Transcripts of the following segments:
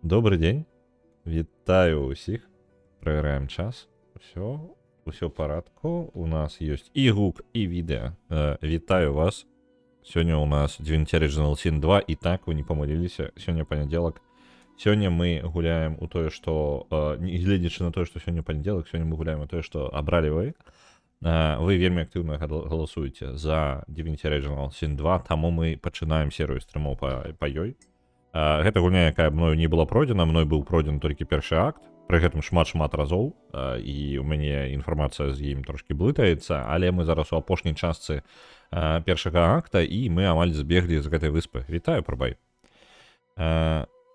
Добрий день. Вітаю усіх. Проверяем час. Все в порядку. У нас есть и гук, и видео. Вітаю вас. Сегодня у нас Divinity Original Sin 2. И так, вы не помылились. Сегодня понеделок. Сегодня мы гуляем у тое, что... Не глядячи на то, что сегодня понеделок, сегодня мы гуляем у тое, что обрали вы. Вы вельмі актыўна галасуеце за Divinity Original Sin 2, таму мы пачынаем серыю стрымоў па ёй. Гэта гульня, якая мною не была пройдзена, мной быў пройдзен толькі першы акт, пры гэтым шмат разоў, і у мяне інфармацыя з ім трошкі блытаецца, але мы зараз у апошняй частцы першага акта, і мы амаль збеглі з гэтай выспы. Вітаю, прабай.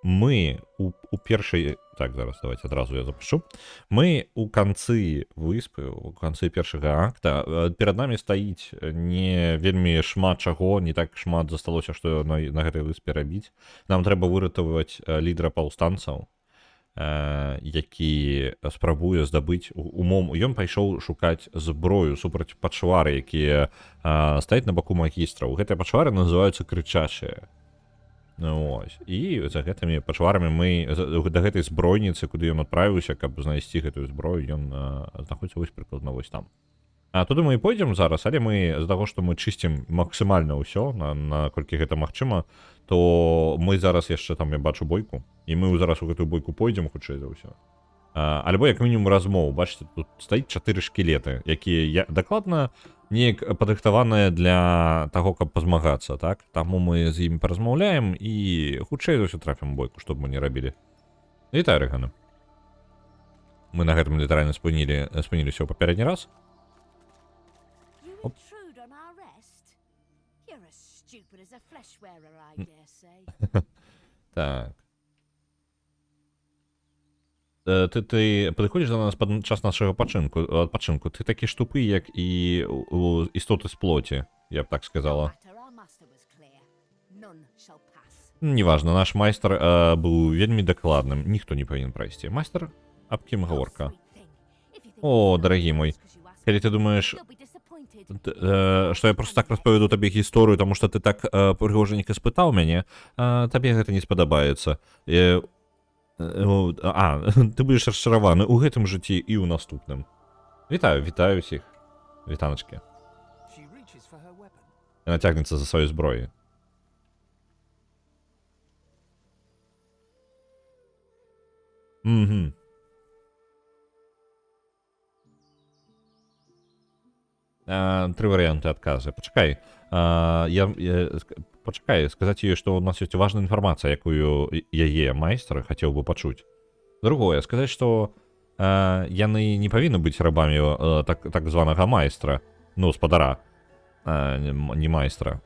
Мы у першай... Так, зараз давайте адразу я запишу. Мы у канцы выспы, у канцы першага акта. Перад намі стаіць не вельмі шмат чаго, не так шмат засталося, што на гэтай выспе рабіць. Нам трэба выратаваць лідара паўстанцаў, які спрабуе здабыць умом. Ён пайшоў шукаць зброю супраць пачвары, якія стаяць на баку магістраў. Гэтыя пачвары называюцца крычачыя. Ось. І за гэтымі пачварамі мы да гэтай збройніцы, куды ён адправіўся, каб знайсці гэтую зброю, ён знаходзіцца вось прыкладна вось там. Туды мы і пойдзем зараз, але мы з таго, што мы чысцім максімальна ўсё, наколькі гэта магчыма, то мы зараз яшчэ там, я бачу бойку, і мы зараз у гэтую бойку пойдзем хутчэй за ўсё. Альбо як мінімум размову. Бачыце, тут стаіць 4 шкілеты, якія дакладна неяк падрыхтаваныя для таго, каб пазмагацца, так? Таму мы з імі паразмаўляем і хутчэй за ўсё трапім бойку, што б мы не рабілі. Вітаю, Рэганы. Мы на гэтым літаральна спыніліся ў папярэдні раз. Оп. Так. Ты падыходзіш до нас пад час нашага адпачынку. Ты такі ж тупы, як і істоты з плоці, я б так сказала. Неважно, наш майстар быў вельмі дакладным. Ніхто не павінен прайсці. Майстар, аб кім гаворка? О, дарагі мой, калі ты думаеш, што я просто так распавяду табе гісторыю, таму што ты так прыгожанька спытаў мяне, табе гэта не спадабаецца. Ты будзеш расчараваны ў гэтым жыцці і ў наступным. Вітаю ўсіх. Вітаначкі. Яна цягнецца за сваёй зброі. Тры варыянты адказы. Пачакай. Пачакай, сказаць ёй, што ў нас ёсць важная інфармацыя, якую яе майстар хацеў бы пачуць. Другое, сказаць, што яны не павінны быць рабамі так званага майстра, ну, спадара, не майстра.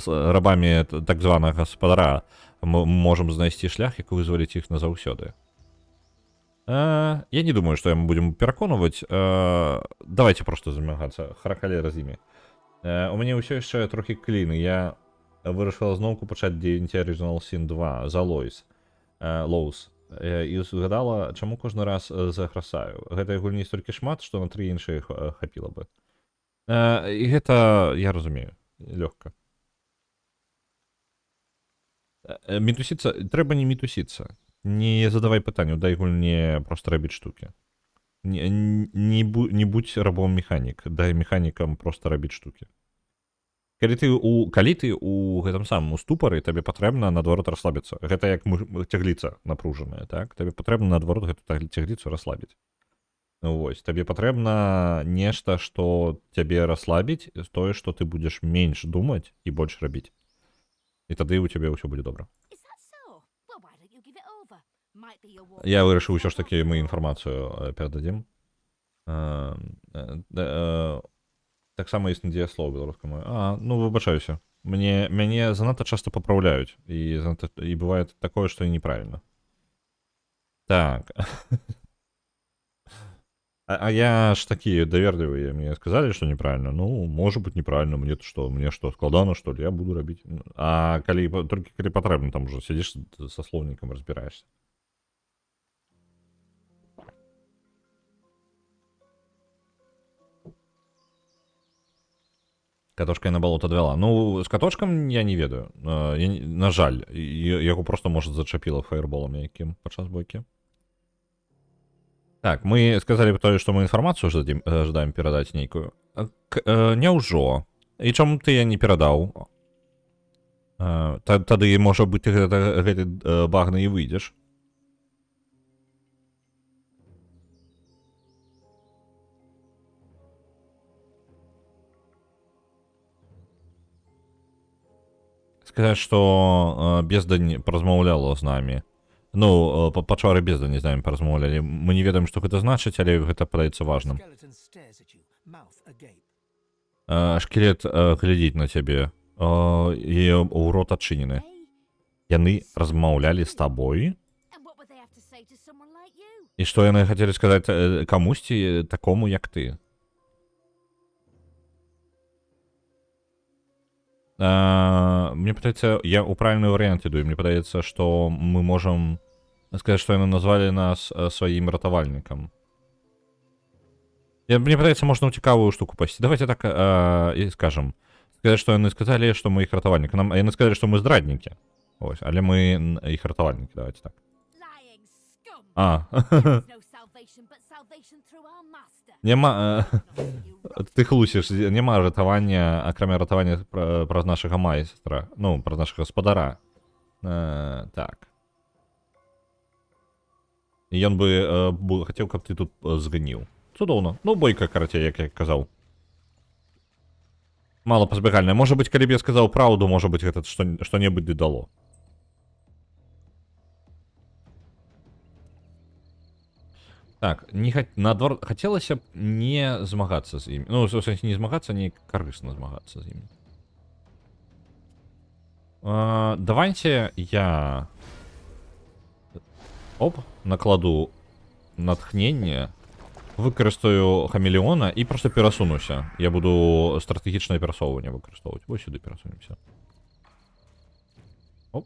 Рабамі так званага спадара мы можам знайсці шлях, як вызваліць іх назаўсёды. Я не думаю, што мы будзем пераконваць. Давайте просто замагацца. Харакалера з імі. У мяне ўсё яшчэ трохі кліны. Я вырашыла зноўку пачаць Divinity Original Sin 2 за Лоус. І згадала, чаму кожны раз заграсаю. Гэтай гульні столькі шмат, што на 3 іншыя хапіла бы. І гэта, я разумею, лёгка. Мітусіцца, трэба не мітусіцца. Не задавай пытанняў, дай гульне проста рабіць штукі. Не будь рабом механік, дай механікам проста рабіць штукі. Калі ты у гэтым самым у ступары, табе патрэбна наадварот расслабіцца. Гэта як цягліца напружаная, так? Табе патрэбна наадварот гэту цягліцу расслабіць. Вось, табе патрэбна нешта, што цябе расслабіць, тое, што ты будзеш менш думаць і больш рабіць. І тады ў цябе ўсё будзе добра. Я вырашыў усё ж такі мы інфармацыю перададзім. Таксама існуе дзеяслоў беларускай мовы. Ну, выбачаюся. Мяне занадта часта папраўляюць. І бывае такое, што і неправільна. Так. Я ж такі даверлівыя. Мне сказалі, што неправільна. Ну, можа быць неправільна. Мне што, складана, што ли? Я буду рабіць. Толькі калі патрэбна, там ужо сядзіш са слоўнікам, разбіраешся. Катошкой на болото двела. Ну, з каточкам я не ведаю. На жаль, яго просто, может, зачапіла фаерболом яким падчас бойкі. Так, мы сказали тое, што мы інфармацыю жадаем перадаць нейкую. Няўжо. І чаму ты я не перадаў? Тады, можа быць, ты гэты багны і выйдзеш. Сказаць, што бездань паразмаўляла з намі. Ну, пачвары бездані з намі паразмаўлялі. Мы не ведаем, што гэта значыць, але гэта падаецца важным. Шкілет глядзіць на цябе. І ў рот адчынены. Яны размаўлялі з табой? І што яны хацелі сказаць камусьці такому, як ты? Мне падаецца, я ў правільны варыянт іду, і мне падаецца, што мы можам сказаць, што яны назвалі нас сваім ратавальнікам. Мне падаецца, можна ў цікавую штуку пайсці. Давайте так і скажам. Сказаць, што яны сказалі, што мы іх ратавальнікі. Яны сказалі, што мы здраднікі. Ось, але мы іх ратавальнікі, давайте так. Нема... Ты хлусіш, няма ратавання, акрамя ратавання праз нашага майстра. Ну, праз нашага гаспадара. Так. І ён бы хацеў, каб ты тут зганіў. Цудоўна. Ну, бойка, карацей, як я казаў. Мала пазбегальная. Можа быць, калі б я сказаў праўду, можа быць, гэта што-небудзь ды дало. Так, наадварот, хацелася б не змагацца з імі. Ну, в сэнсе, не змагацца, не карысна змагацца з імі. Давайте я... Оп, накладу натхненне, выкарыстаю хамелеона і проста перасунуся. Я буду стратэгічнае перасоўванне выкарыстоўваць. Вось сюды перасунемся. Оп.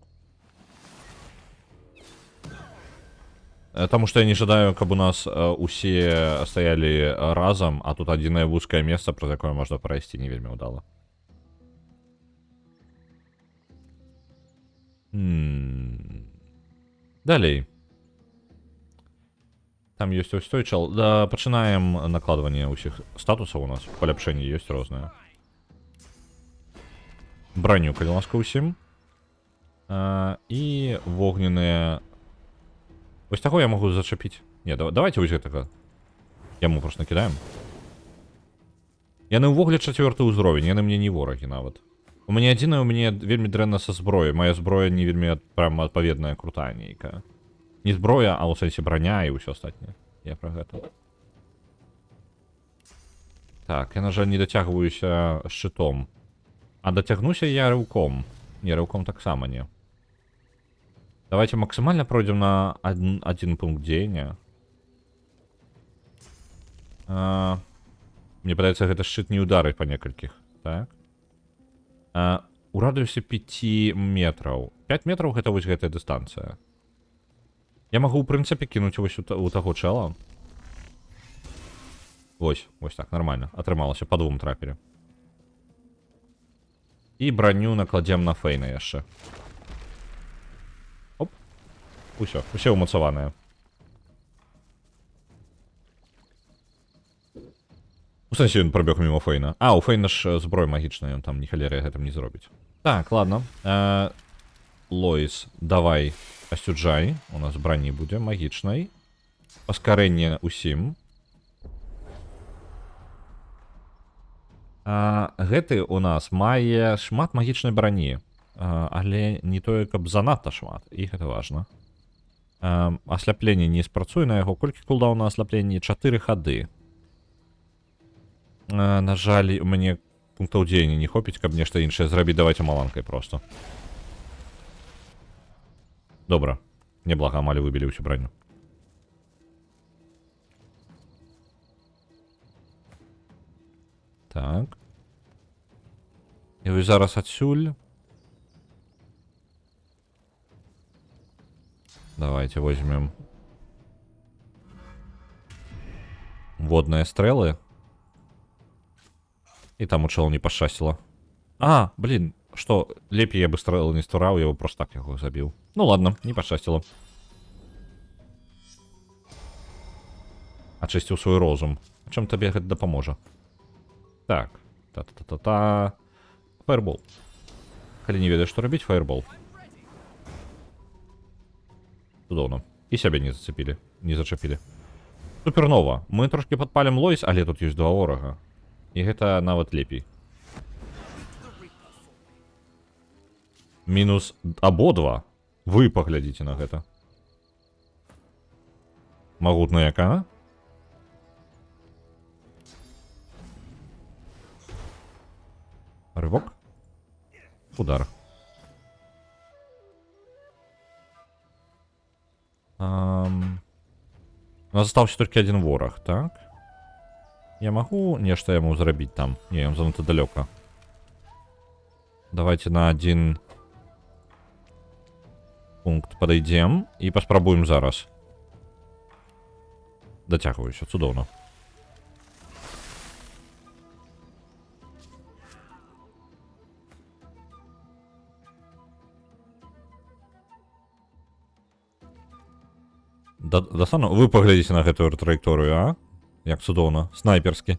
Таму што я не жадаю, каб у нас усе стаялі разам, а тут адзінае вузкае месца, праз якое можна прайсці не вельмі ўдала. Далей. Там ёсць ось той чал. Да, пачынаем накладванне ўсіх статусаў у нас. Паляпшэнні ёсць розныя. Броню, калі ласка, ўсім. І вогненыя... Вось таго я магу зачапіць. Не, давайте вось гэтага. Яму просто накідаем. Яны ўвогуле 4-й ўзровень, яны мне не ворагі нават. У мяне адзінае, у мяне вельмі дрэнна са зброяй. Мая зброя не вельмі прям адпаведная, крутая нейкая. Не зброя, а ў сэнсе броня і ўсё астатняе. Я пра гэта. Так, я, на жаль, не дацягваюся шчытом. А дацягнуся я рыўком. Не, рыўком таксама не. Давайте максимально пройдем на один пункт дзеяння. Мне падаецца, гэта шчыт не ударыць па некалькіх. Так. У радыусе 5 метраў. 5 метраў гэта вось гэтая дыстанцыя. Я магу, ў прынцыпе, кінуць вось у таго чэла. Вось так, нормально. Атрымалася па двум трапелі. І броню накладзем на Фейна яшчэ. Оп. Усе ўмацаванае. У сэнсе ён прабег мимо Фейна. А, у Фейна ж зброя магічная, ён там ні халеры гэтым не зробіць. Так, ладно. Лоіс, давай асюджай. У нас броні будзе магічнай. Паскарэнне ўсім. Гэты у нас мае шмат магічнай броні. Але не тое, каб занадта шмат. І гэта важна. Асляпленне не спрацуе на яго. Колькі кулдаун на асляпленні? 4 хады. На жаль, у мяне пунктаў дзеяння не хопіць, каб нешта іншае зрабіць. Давайте маланкай просто. Добра. Неблага, амаль выбілі ўсю броню. Так. І вось зараз адсюль. Давайте возьмем водные стрелы. И там у чела не пошчастило. А, блин, что, лепей я бы стрел не стурал, я бы просто так его забил. Ну ладно, не пошчастило. Очистил свой розум. Чем тебе это допоможе? Так. Та-та-та-та-та. Фаербол. Коли не ведаешь, что робить, фаербол. Цудоўна. І сябе не зацепілі. Не зачапілі. Супернова. Мы трошки падпалім лойс, але тут ёсць два ворага. І гэта нават лепей. Мінус абодва. Вы паглядзіце на гэта. Магутная яка? Рывок. Удар. У нас застаўся толькі один вораг, так? Я магу нешта яму зрабіць там? Не, ён занадта далёка. Давайте на один пункт подойдем и паспрабуем зараз. Дацягваюся, цудоўна. Дасану? Вы паглядзіце на гэтую траекторыю, а? Як цудоўна. Снайперскі.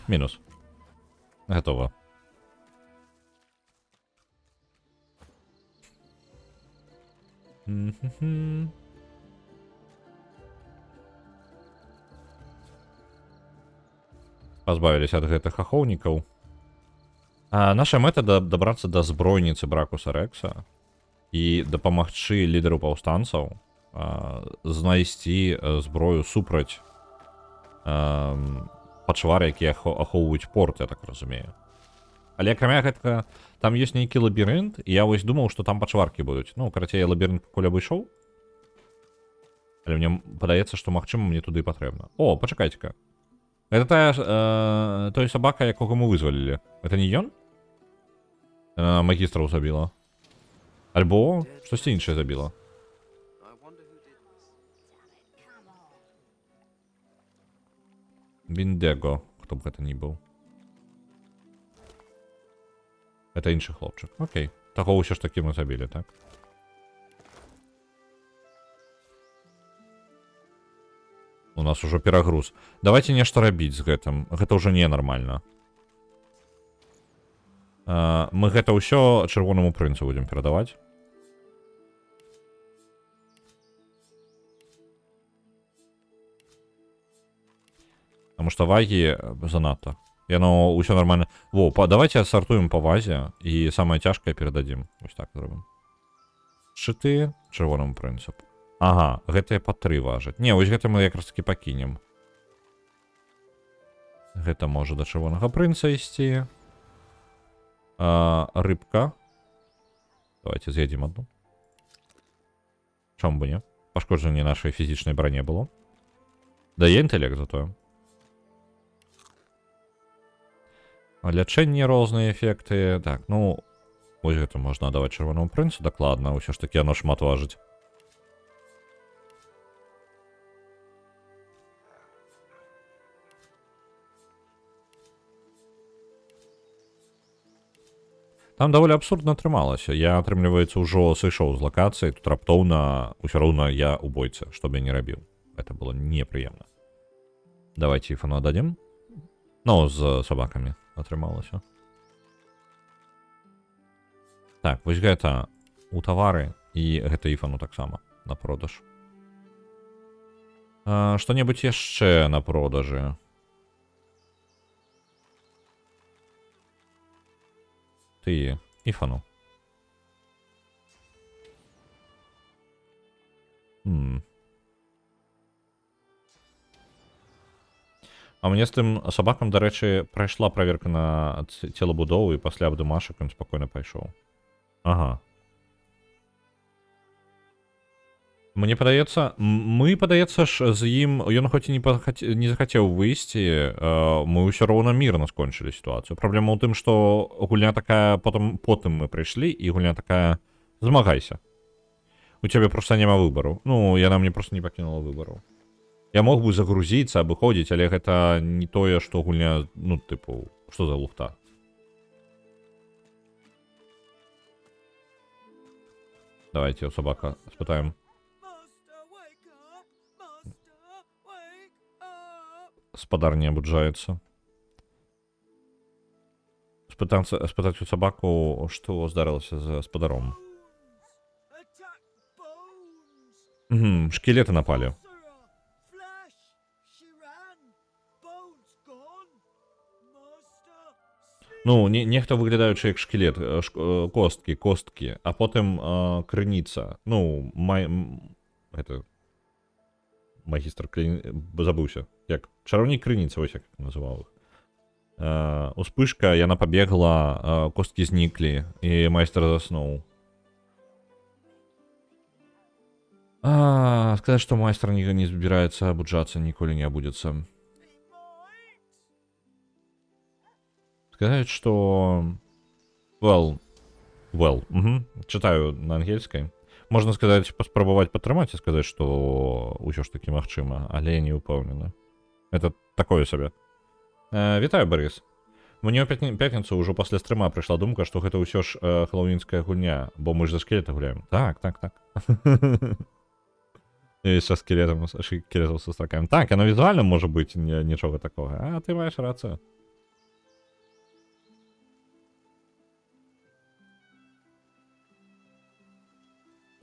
Мінус. Гатова. Пазбавіліся ад гэтых ахоўнікаў. Наша мэта дабрацца да збройніцы Бракуса Рекса і дапамагчы лідару паўстанцаў знайсці зброю супраць пачвар, якія ахоўваюць порт, я так разумею. Але акрамя гэтага, там ёсць нейкі лабірынт, і я вось думаў, што там пачваркі будуць. Ну, карацей, лабірынт пакуль абышоў. Але мне падаецца, што магчыма мне туды патрэбна. О, пачакайце-ка. Гэта той сабака, якога мы вызвалілі. Гэта не ён? Магістраў забіла. Альбо штосьці іншае забіла. Віндего, хто б гэта ні быў. Это іншы хлопчык. Окей. Таго ўсё ж такі мы забілі, так? У нас ужо перагруз. Давайте нешта рабіць з гэтым. Гэта ўжо ненармальна. Мы гэта ўсё чырвонаму прынцу будзем перадаваць. Потому что ваги занадто. Яно ўсё нормально. Во, давайте сартуем по вазе і самае цяжкае перададзім. Вось так зробім. Шчыты чырвонаму прынцыпу. Ага, гэтыя па 3 важаць. Не, вось гэта мы якраз таки пакінем. Гэта можа да чырвонага прынца ісці. Рыбка. Давайте з'едзім одну. Чому бы не? Пашкоджанне нашай фізічнай броне было. Дае інтэлект затое. Лячэнне розныя эфекты. Так, ну, вось гэта можна даваць чырвонаму прынцу дакладна. Усё ж таки яно шмат важыць. Там даволі абсурдна атрымалася. Я, атрымліваецца, ўжо сышоў з лакацыі, тут раптоўна, ўсё роўна я ў бойцы, што б я не рабіў. Это было непрыемна. Давайте ифану отдадим. Ну, з собаками атрымалася. Так, вось гэта у тавары і гэта ифану таксама на продаж. Што-небудзь яшчэ на продажы. Ты, ифану. А мне з тым сабакам, дарэчы, прайшла праверка на целабудову, і пасля абдымашак ён спакойна пайшоў. Ага. Мне падаецца, падаецца ж з ім, ён хоць і не захацеў выйсці, мы ўсё роўна мірна скончылі сітуацыю. Праблема ў тым, што гульня такая, потым мы прыйшлі, і гульня такая, змагайся. У цябе проста няма выбару. Ну, яна мне проста не пакінула выбару. Я мог бы загрузіцца, абыходзіць, але гэта не тое, што гульня, ну, тыпу, Что за лухта? Давайте у собака спитаємо. Спадар не обуджается. Спитать у собаку, что здарилося з спадаром. Угу, шкелети напали. Ну, нехто виглядаючи як шкелет, костки, а потім криниця. Ну, магістр забывся. Як? Чарівник криниця, ось як називав їх. Успышка, яна побегла, костки зниклі, і майстер заснув. Сказать, что майстер не собирается обуджаться, николи не обудется. Сказать, что... Well. Угу. Читаю на ангельской. Можно сказать, поспробовать потрымать и сказать, что ўсё ж таки магчыма, але я не упэўнены. Это такое себе. Вітаю, Борис. Мне ў пятніцу ўжо пасля стрыма прыйшла думка, што гэта ўсё ж хэллоуінская гульня, бо мы ж за скелета гуляем. Так. И со скелетом со строками. Так, оно визуально может быть ничего такого. А ты маешь рацию.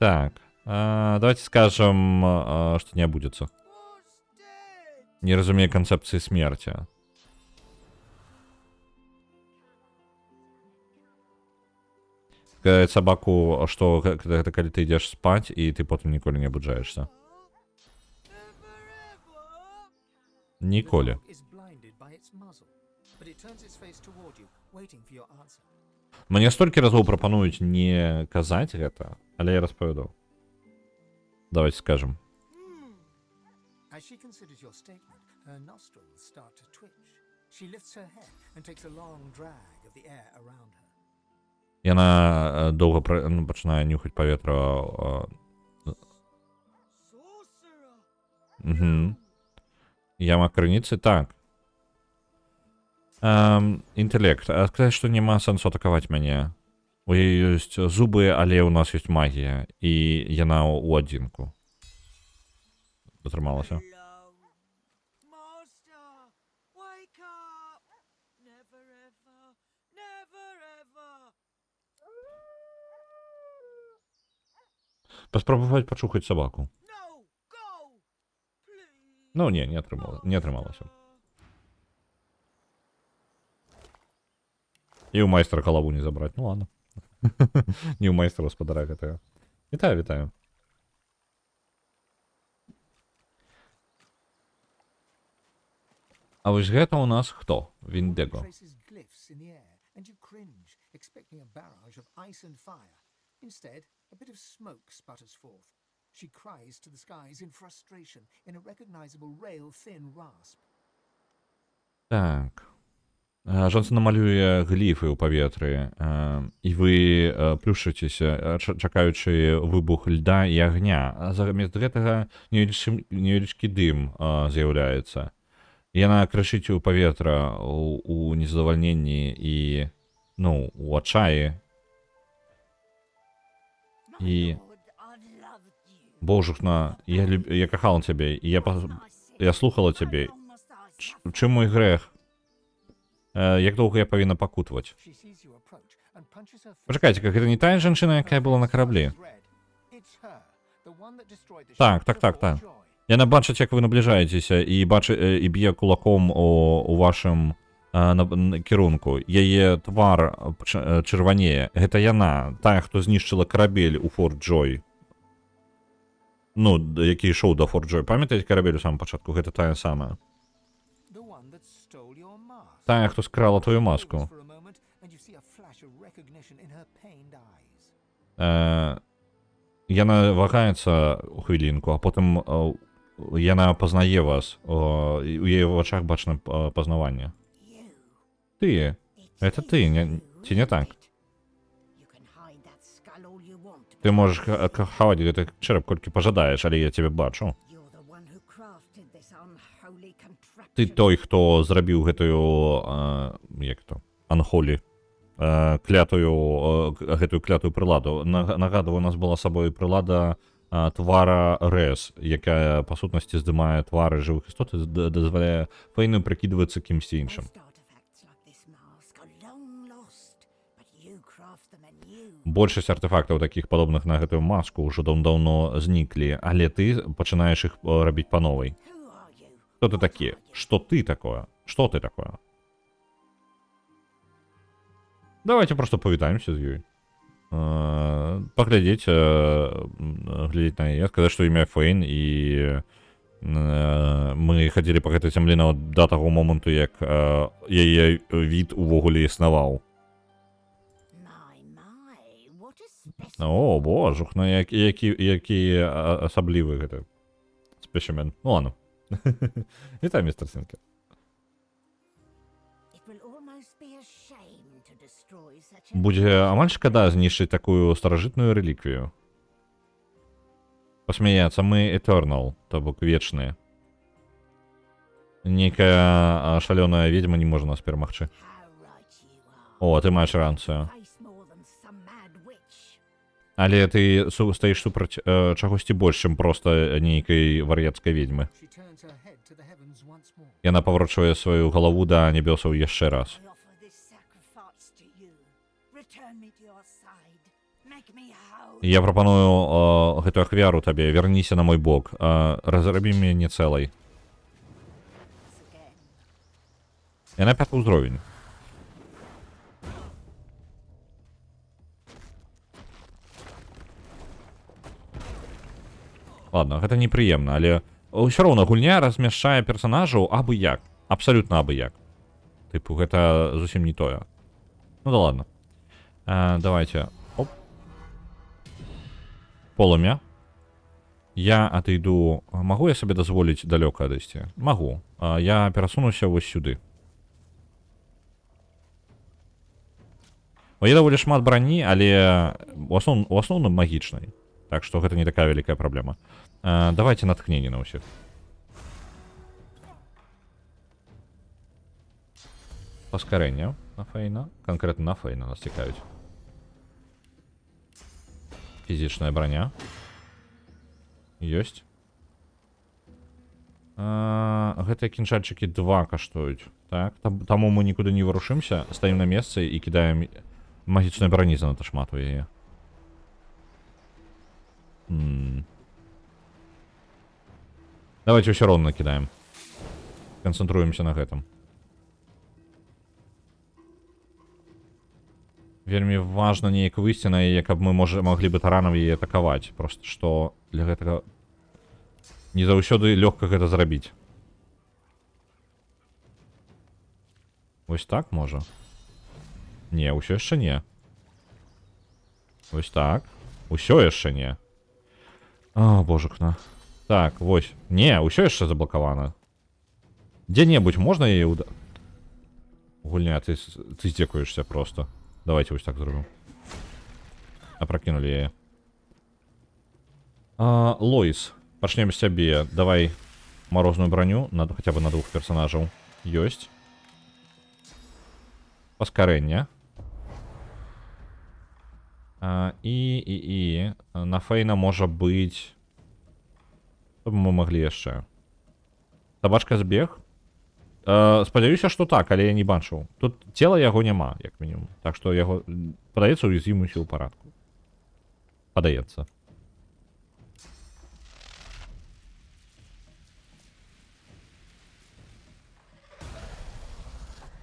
Так, давайте скажем, что не обудется. Не разумею концепции смерти. Сказать собаку, что когда ты идешь спать, и ты потом николи не обуджаешься. Ніколи. Мне столькі разоў прапануюць не казаць гэта, але я распавяду. Давайте скажем. Яна доўга пачынае нюхаць паветра. Угу. Яма крыніцы, так. Інтэлект. Сказаць, што няма сэнсу атакаваць мяне. У яе ёсць зубы, але ў нас ёсць магія. І яна ў адзінку. Дотрымалася. Паспрабаваць пачухаць сабаку. Ну, не атрымалася. І ў майстра галаву не забраць. Ну ладно. Не ў майстра спадара гэтага. Вітаю. А вось гэта ў нас хто? Віндего. She cries to the skies in frustration, in a recognizable rail-thin rasp. Так. Джонсон намалює гліфи ў паветры, і вы плюшчыцеся, чакаючы выбух льда і агня. А замест гэтага невялічкі дым з'яўляецца. Яна крычыць у паветра у незадавальненні і, ну, у адчаі. І... Божухна, я кахала цябе, і я слухала цябе. Чым мой грэх? Як доўга я павінна пакутваць? Пачакайце, гэта не тая жанчына, якая была на караблі? Так. Яна бачыць, як вы набліжаецеся, і б'е кулаком у вашым кірунку. Яе твар чырванее. Гэта яна, тая, хто знішчыла карабель у Форт Джой. Ну, які ішоў да Форт Джой. Памятаеце карабель у самым пачатку? Гэта тая самая. Тая, хто скрала твою маску. Яна вагаецца у хвілінку, а потым яна пазнае вас. У яе вачах бачна пазнаванне. Ты. Это ты, ці не так? Ты можаш хаваць гэты чэрап колькі пажадаеш, але я цябе бачу. Ты той, хто зрабіў гэтую, як то, анхолі, гэтую клятую прыладу. Нагадваю, у нас была з сабой прылада твара рэс, якая, па сутнасці, здымае твары жывых істот і дазваляе Фейну прыкідвацца кімсьці іншым. Большасць артефактаў, такіх падобных на гэтую маску, ўжо даўно зніклі, але ты пачынаеш іх рабіць па новай. Кто ты такі? Што ты такое? Што ты такое? Давайте просто павітаемся з ёй. Паглядзець, глядзець на яе, сказаць, што імя Фейн, і мы хадзілі па гэтай зямлі нават да таго моманту, як яе від увогуле існаваў. О, божухна, які асаблівы гэты спешимен. Ну ладно. Вітай, містер Сінкер. Будзе амаль шкада знішчыць такую старажытную рэліквію. Пасмяяцца, мы Eternal, то бок вечныя. Нейкая шалёная ведьма не можа нас перамагчы. О, ты маеш рацыю. Але ты стаіш супраць чагосьці больш, чым проста нейкай вар'яцкай ведьмы. Яна паварочвае сваю галаву да небёсаў яшчэ раз. Я прапаную гэтую ахвяру табе, вярніся на мой бок, разрабі мяне цэлай. Яна 5-й ўзровень. Ладно, гэта непрыемна, але ўсё роўна гульня размяшчае персанажаў абы як. Абсалютна абы як. Тыпу, гэта зусім не тое. Ну да ладно. Давайте. Оп. Полымя. Я отойду. Магу я сабе дазволіць далёка адысці? Магу. Я перасунуся вось сюды. Є даволі шмат брані, але у асноўным магічнай. Так што гэта не такая вялікая праблема. Давайте натхненне на ўсіх. Паскарэнне на Фейна. Конкретно на Фейна нас цікавіць. Фізічная броня. Ёсць. Гэтыя кінжальчыкі 2 каштуюць. Так, таму мы нікуды не варушымся, стаім на месцы і кідаем магічнай брані занадта шмат у яе. Давайте ўсё роўна накідаем. Канцэнтруемся на гэтым. Вельмі важна неяк выйсці на яе, каб мы маглі бы таранам яе атакаваць. Просто што для гэтага не заўсёды лёгка гэта зрабіць. Вось так можа? Не, ўсё яшчэ не. Вось так. Усё яшчэ не. О, божухна. Так, вось. Не, ўсё яшчэ заблакавана. Дзе-небудзь можна яе Гульня, ты здзекуешься просто. Давайте вот так зробим. Опрокинули яе. Лоис. Пачнем з цябе. Давай морозную броню, хотя бы на 2 персонажаў. Ёсць. Паскарэнне. І на Фейна можа быць... Што б мы маглі яшчэ? Табачка збег? Спадзяюся, што так, але я не бачыў. Тут цела яго няма, як мінімум. Так што яго, падаецца, з ім усё ў парадку. Падаецца.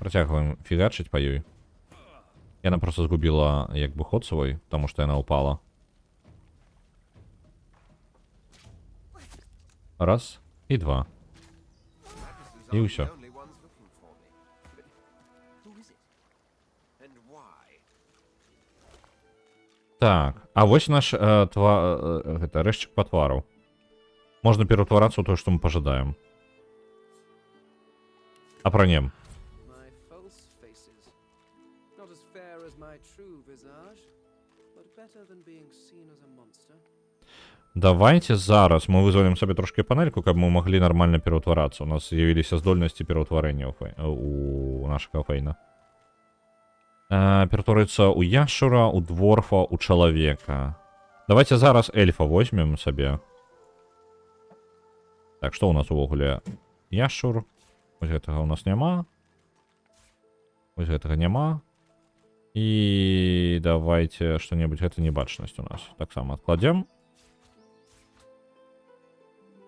Працягваем фігачыць па ёй. Яна просто згубіла, як бы, ход свой, таму што яна упала. Раз, і 2. І ўсё. Так, а вось наш рэшчык патвараў. Можна пераўтварацца ў тое, што мы пажадаем. Апранем. Давайте зараз мы вызвалім сабе трошки панельку, каб мы маглі нармальна пераўтварацца. У нас з'явіліся здольнасці пераўтварэння у нашага фейна. Ператворыцца ў яшчура, у дворфа, у чалавека. Давайте зараз эльфа возьмем сабе. Так, што ў нас увогуле? Яшчур. Вось гэтага у нас няма. Вось гэтага няма. І давайте што-небудзь, гэта небачнасць у нас. Таксама адкладзем.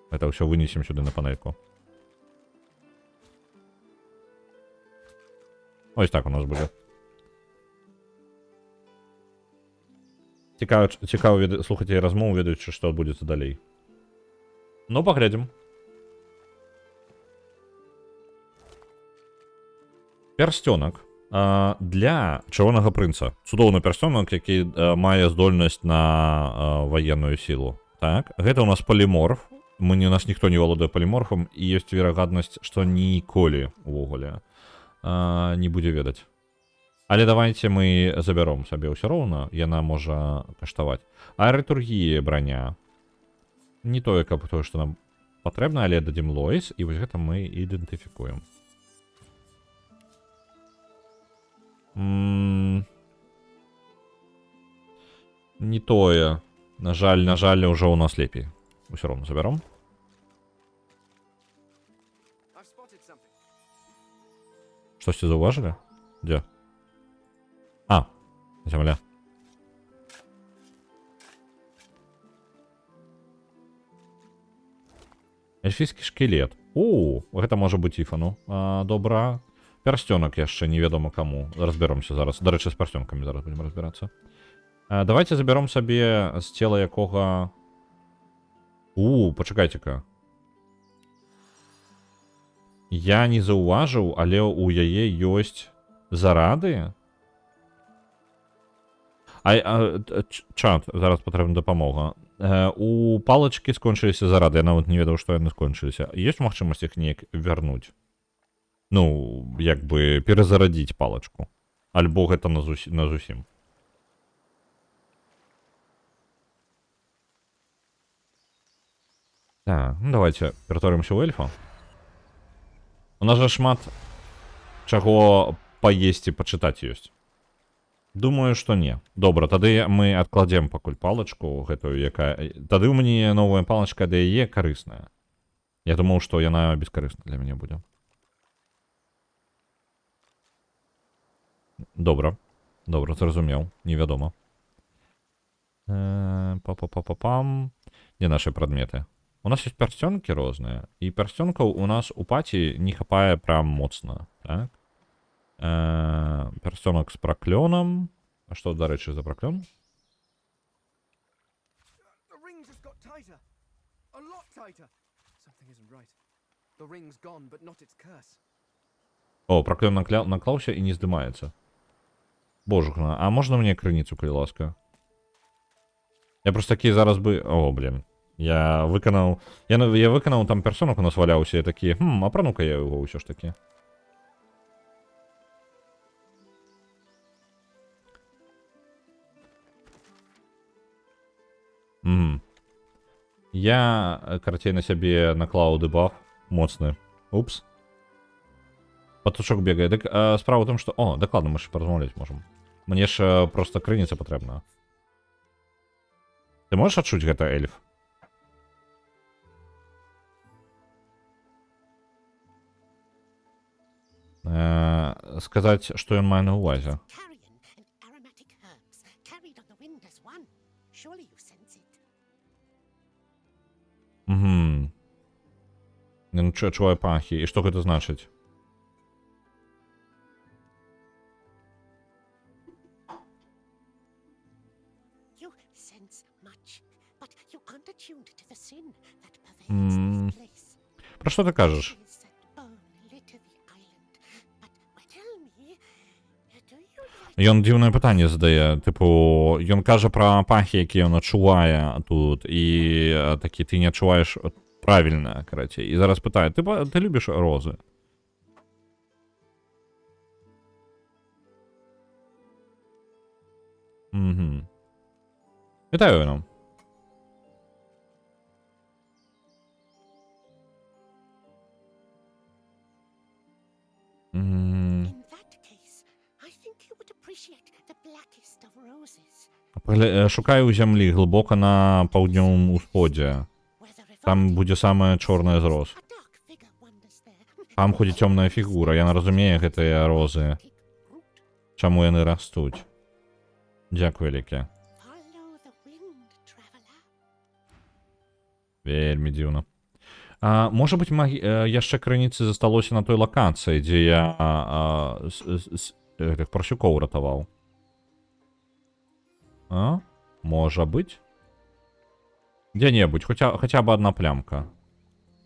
Это ўсё вынесем сюды на панельку. Ось так у нас будзе. Цікава слухаць яе размову, ведаючы, што адбудзецца далей. Ну, паглядзім. Пярсцёнак. Для чырвонага прынца. Цудоўны пярсцёнак, які мае здольнасць на ваенную сілу. Так, гэта у нас поліморф. У нас ніхто не валодае поліморфам, і ёсць верагоднасць, што ніколі увогуле не будзе ведаць. Але давайте мы забяром сабе ўсё роўна, яна можа каштаваць. Аэратургія броня. Не тое, каб тое, што нам патрэбна, але дадзім Лоіс, і вось гэта мы ідэнтыфікуем. Не тое. На жаль, ўжо ў нас лепей. Усё роўна забяром. Штосьці заўважылі? Дзе? Зямля. Эльфійскі шкелет. Гэта можа быць іфану. Добра. Пярсцёнак яшчэ невядома каму. Разбяромся зараз. Дарэчы, з пярсцёнкамі зараз будзем разбірацца. Давайте забяром сабе з цела якога... Пачакайце-ка. Я не заўважыў, але ў яе ёсць зарады? Чат, зараз патрэбна дапамога. У палачкі скончыліся зарады, я нават не ведаў, што яны скончыліся. Ёсць магчымасць іх неяк вярнуць? Ну, як бы перазарадзіць палачку. Альбо гэта на зусім. Так, ну давайте ператворимся ў эльфа. У нас жа шмат чаго паесці, пачытаць ёсць. Думаю, што не. Добра, тады мы адкладзем пакуль палачку гэтую, якая... Тады ў мяне новая палачка да яе карысная. Я думаў, што яна бескарысна для мяне будзе. Добра. Добра, зразумеў. Невядома. Па-па-па-па-пам. Де нашы прадметы? У нас ёсць пярсцёнкі розныя, і пярсцёнкаў у нас у паці не хапае прям моцна, так? Пярсцёнак з праклёнам. А што, дарэчы, за праклён? О, праклён наклаўся і не здымаецца. Божухна, а можна мне крыніцу, калі ласка? Я просто такі зараз бы... О, блин. Я выканаў там пярсонак у нас валяўся, я такі, апрану-ка я яго ўсё ж такі. Я, карацей, на сябе наклаў дэбаф моцны. Упс. Патушок бегае. Дык справа ў том, што... О, дакладна, мы ж паразмаўляць можам. Мне ж проста крыніца патрэбна. Ты можаш адчуць гэта, эльф? Сказаць, што ён мае на ўвазе. Ён чуе пахі. І што гэта значыць? Пра што ты кажаш? Ён дзіўнае пытанне задае, тыпу, ён кажа пра пахі, якія ён адчувае тут, і такі ты не адчуваеш правільна, карацей. І зараз пытае, ты любіш розы? Вітаю нам. Шукаю ў зямлі глыбока на паўднёвым усходзе. Там будзе самая чорная з роз. Там ходзіць цёмная фігура. Яна разумее гэтыя розы. Чаму яны растуць? Дзякуй вялікі. Вельмі дзіўна. Можа быць, яшчэ крыніцы засталося на той лакацыі, дзе я гэтых парсюкоў ратаваў. Можа быць. Дзе-небудзь, хаця б одна плямка.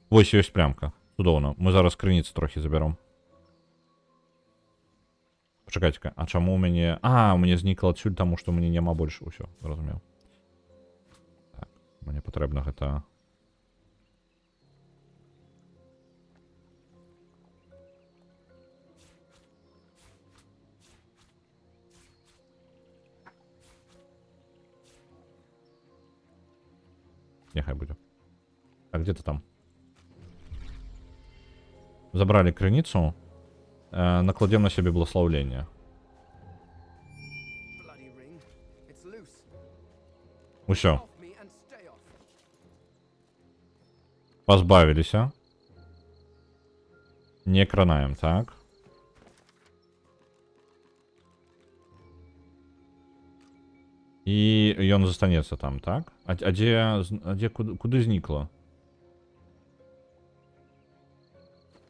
Вось ёсць плямка. Цудоўна. Мы зараз крыніцы трохі забяром. Пачакайце-ка, а чаму ў мяне... у мяне знікла адсюль, таму што мне няма больш. Усё, зразумеў. Так, мне патрэбна гэта... Няхай будзе. Так, где ты там? Забрали крыніцу. Накладем на себе благословление. Усё. Позбавились, Не кранаем, так. І ён застанецца там, так? А дзе куды знікла?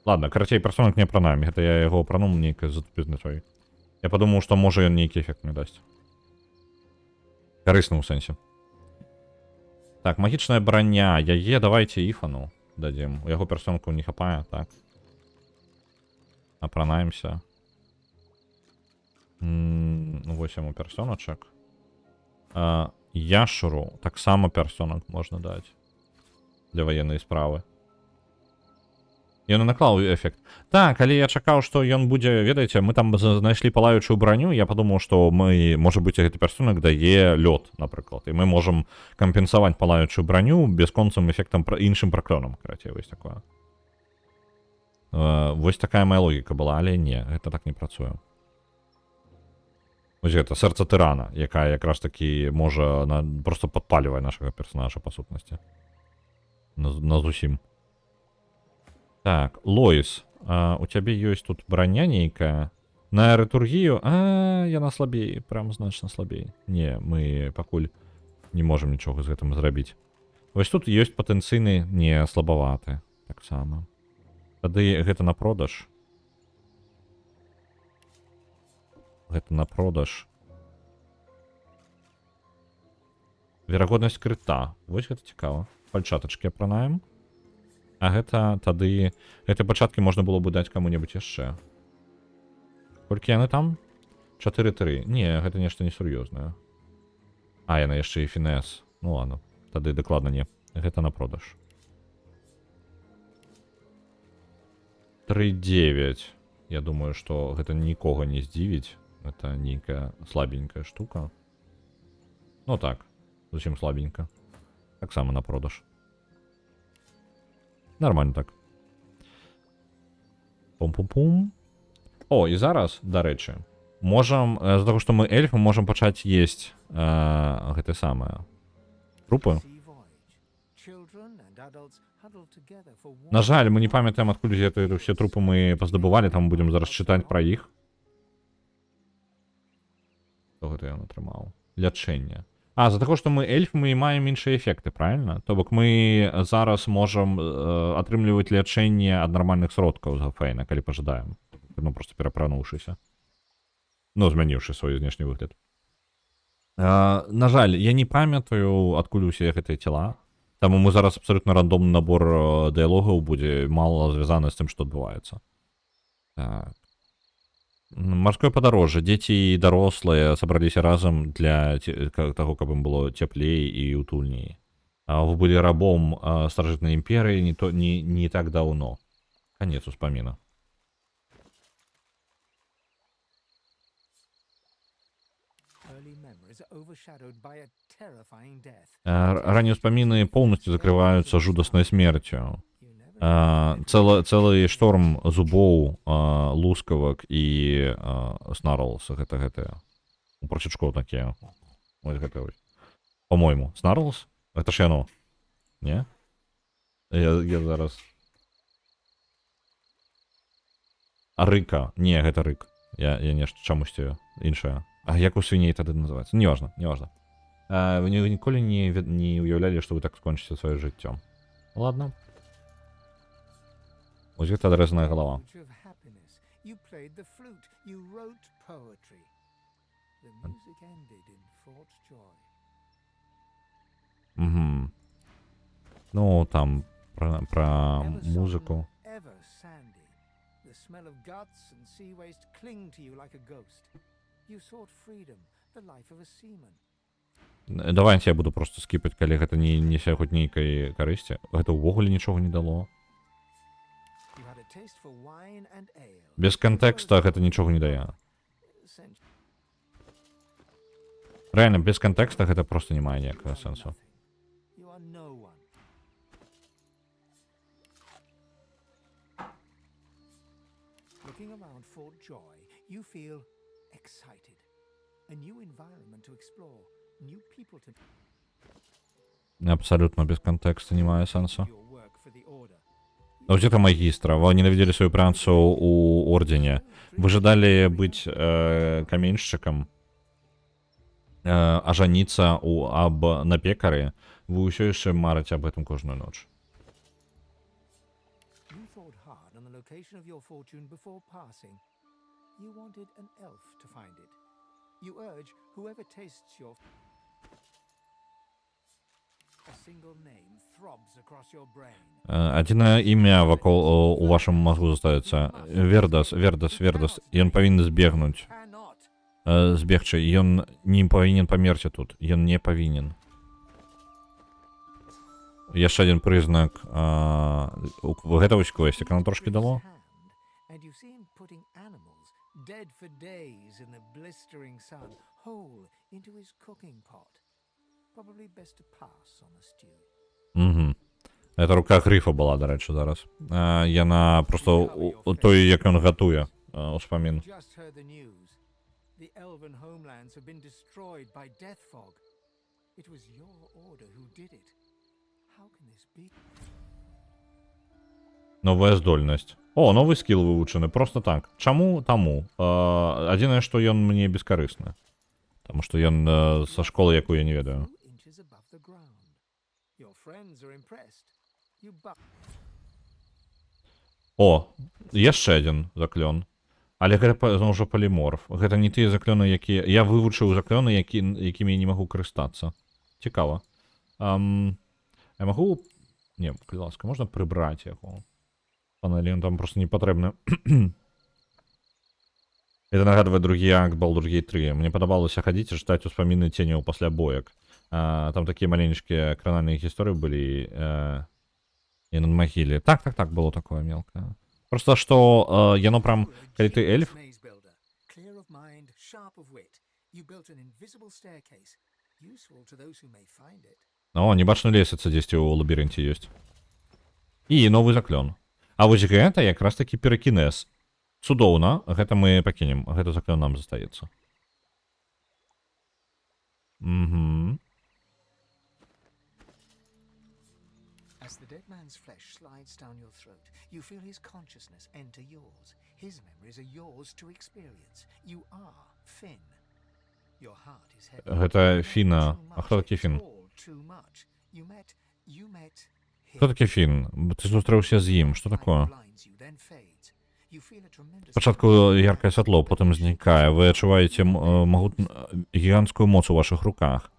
Ладно, карацей, персонак не апранаем. Гэта я яго апрануў нейкай затупізнатой. Я падумаў, што можа ён нейкі эфект мне дасць. Карысны ў сэнсе. Так, магічная броня. Яе давайте Ифану дадзім. У яго персонку не хапае, так. Апранаемся. Вось яму персоначак. Яшуру таксама персонак можна даць. Для ваеннай справы. Ён наклаў эфект. Так, але я чакаў, што ён будзе, ведаеце, мы там знайшлі палаючую броню, я падумаў, што мы, можа быць, гэты персонак дае лёд, напрыклад, і мы можам кампенсаваць палаючую броню бясконцым эфектам іншым праклёнам, карацей, вось такое. Вось такая моя логіка была, але не, гэта так не працуе. Вось гэта сэрца тырана, якая якраз такі можа просто падпалівае нашага персонажа па сутнасці. На зусім. Так, Лоіс, у цябе ёсць тут броня нейкая. На ретургію, яна слабей, прям значна слабей. Не, мы пакуль не можам нічога з гэтым зрабіць. Вось тут ёсць патэнцыйны не слабаваты, таксама. Тады гэта на продаж. Гэта на продаж. Верагоднасць крыта. Вось гэта цікава. Пальчатачкі апранаем. А гэта тады... Гэтай пачаткі можна было бы даць каму-небудзь яшчэ. Колькі яны там? 4-3. Не, гэта нешта несур'ёзнае. Яна яшчэ і фінес. Ну ладно. Тады дакладна не. Гэта на продаж. 3-9. Я думаю, што гэта нікога не здзівіць. Гэта нейкая слабенькая штука. Ну так. Зусім слабенька. Таксама на продаж. Нормально так. Пум-пум-пум. О, і зараз, дарэчы, можам, з-за таго, што мы эльф, мы можам пачаць есць гэта самае. Трупы. На жаль, мы не памятаем, адкуль ўсе трупы мы паздабывалі, там будзем зараз чытаць пра іх. Што гэта ён атрымаў? Лячэнне. З-за таго, што мы эльф, мы маем іншыя эфекты, правильно? То бок мы зараз можам атрымліваць лячэнне ад нармальных сродкаў з Гафейна, калі пажадаем. Ну, просто перапрануўшыся. Ну, змяніўшы свой знешні выгляд. На жаль, я не памятаю, адкуль усе гэтыя цела. Таму мы зараз абсолютно рандомны набор дыялогаў будзе мала звязаны з тым, што адбываецца. Так. Марское падарожжа. Дзеці і дарослыя сабраліся разам для таго, каб ім было цяплей і утульней. Вы былі рабом старажытнай імперыі не так даўно. Канец успаміна. Ранние успомины полностью закрываются жудасной смертью. Целый шторм зубоў, лускавак і снарлсах, гэта. У прачачкоў такія. Вось гэта вось. По-мойму, Снарлс? Гэта ж яно. Не? Я зараз... А рыка. Не, гэта рык. Я нешта чамусьці іншае. А як у свіней тады называецца? Неважно, неважно. Вы ніколі не уяўлялі, што вы так скончыце сваё жыццё. Ладно. Ось гэта адрэзаная галава. Угу. Ну, там про музыку. The smell of guts and sea waste cling to you like a ghost. You sought freedom, the life of a seaman. Давайте я буду просто скіпаць, калі гэта не несе хоць нейкай карысці. Гэта ўвогуле нічога не дало. Без кантэкста гэта нічога не дае. Рэальна, без кантэкста гэта просто не мае ніякага сэнсу. Looking around Fort Joy, you feel excited. A new environment to explore, new people to... Абсолютно без контекста не мае сэнсу. А где-то магистра. Вы ненавидели свою працу у ордене. Вы жадали быть каменщиком, а жаниться на пекаре. Вы ўсё яшчэ марыце об этом кожную ноч. Location of your fortune before passing. You wanted an elf to find it. You urge whoever tastes your... A single name throbs across your brain. Адзінае імя вакол у вашым мозгу застаецца. Вердас. Ён павінен збегнуць. Збегчы. Ён не павінен памерці тут. Ён не павінен. Яшчэ адзін прызнак. Гэта вось квестик, оно трошки дало. Угу. Это рука грифа была, до речі, зараз. Яна просто той, як ён гатуе, успамін. Новая здольнасць. О, новый скилл вывучаны, просто так. Чаму? Таму. Адзінае, што ён мне бескарысны. Таму што ён са школы, якую я не ведаю. О, яшчэ адзін заклён. Але гэта зноў жа паліморф. Гэта не тыя заклёны, якія... Я вывучыў заклёны, якімі я не магу карыстацца. Цікава. Я магу... Не, калі ласка, можна прыбраць яго? Панелі, он там просто не патрэбны. Это нагадвае другі акт Baldur's Gate 3. Мне падабалася хадзіць і чытаць успаміны ценяў пасля боек. Там такія маленечкія кранальныя гісторыі былі і над магіле. Так, было такое мелкае. Просто што яно прям, калі ты эльф... О, небачную лесвіцу дзесьці ў лабірынце ёсць. І новы заклён. А вось гэта якраз такі перакінез. Цудоўна, гэта мы пакінем. Гэта заклён нам застаецца. Угу. As the dead man's flesh slides down your throat, you feel his consciousness enter yours. His memories are yours to experience. You are Finn. Your heart is heavy. Гэта Фіна. А хто такі Фін? Хто такі Фін? Ты зустраўся з ім. Што такое? Спачатку яркае святло, потым знікае. Вы адчуваеце гіганцкую моц у вашых руках.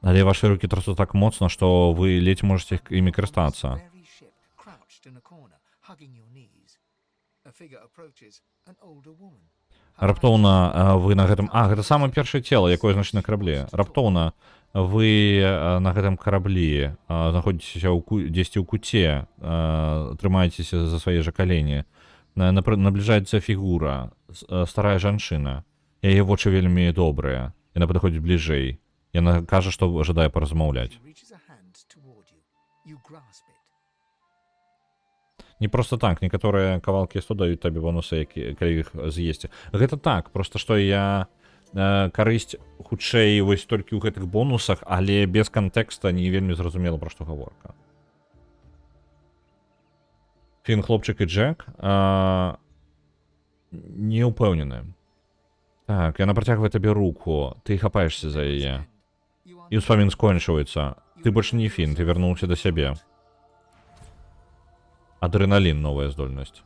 Але ваши руки трасуць так моцна, што вы ледзь можаце імі карыстацца. Раптоўна вы на гэтым... гэта самае першае цела, якое знайшлі на караблі. Раптоўна вы на гэтым караблі знаходзіцеся дзесьці ў куце, трымаецеся за свае жа калені. Набліжаецца фігура, старая жанчына. Яе вочы вельмі добрыя. Яна падыходзіць бліжэй. Яна кажа, што жадае паразмаўляць. Не просто так, некаторыя кавалкі сту даюць табе бонусы, калі іх з'есці. Гэта так, просто што я карысць хутчэй вось толькі ў гэтых бонусах, але без кантэкста не вельмі зразумела, пра што гаворка. Фін, хлопчык і Джек не ўпэўнены. Так, яна працягвае табе руку, ты хапаешся за яе. І ўспамін скончваецца. Ты больш не Фін, ты вярнуўся да сябе. Адреналін, новая здольнасць.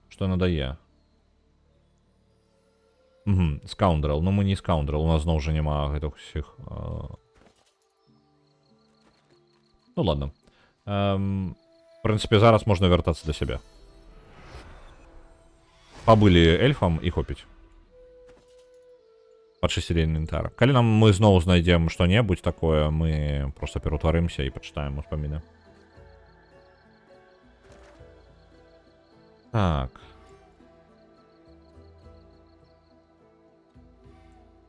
Што яна дае? Скаундрал. Ну мы не скаундрал, у нас зноў жа няма гэтых усіх. Ну ладно. В прынцыпе, зараз можна вяртацца да сябе. Пабылі эльфам і хопіць. Пачысцілі інвентар. Калі нам мы зноў знайдзем што-небудзь такое, мы проста пераўтварымся і пачытаем успаміны. Так.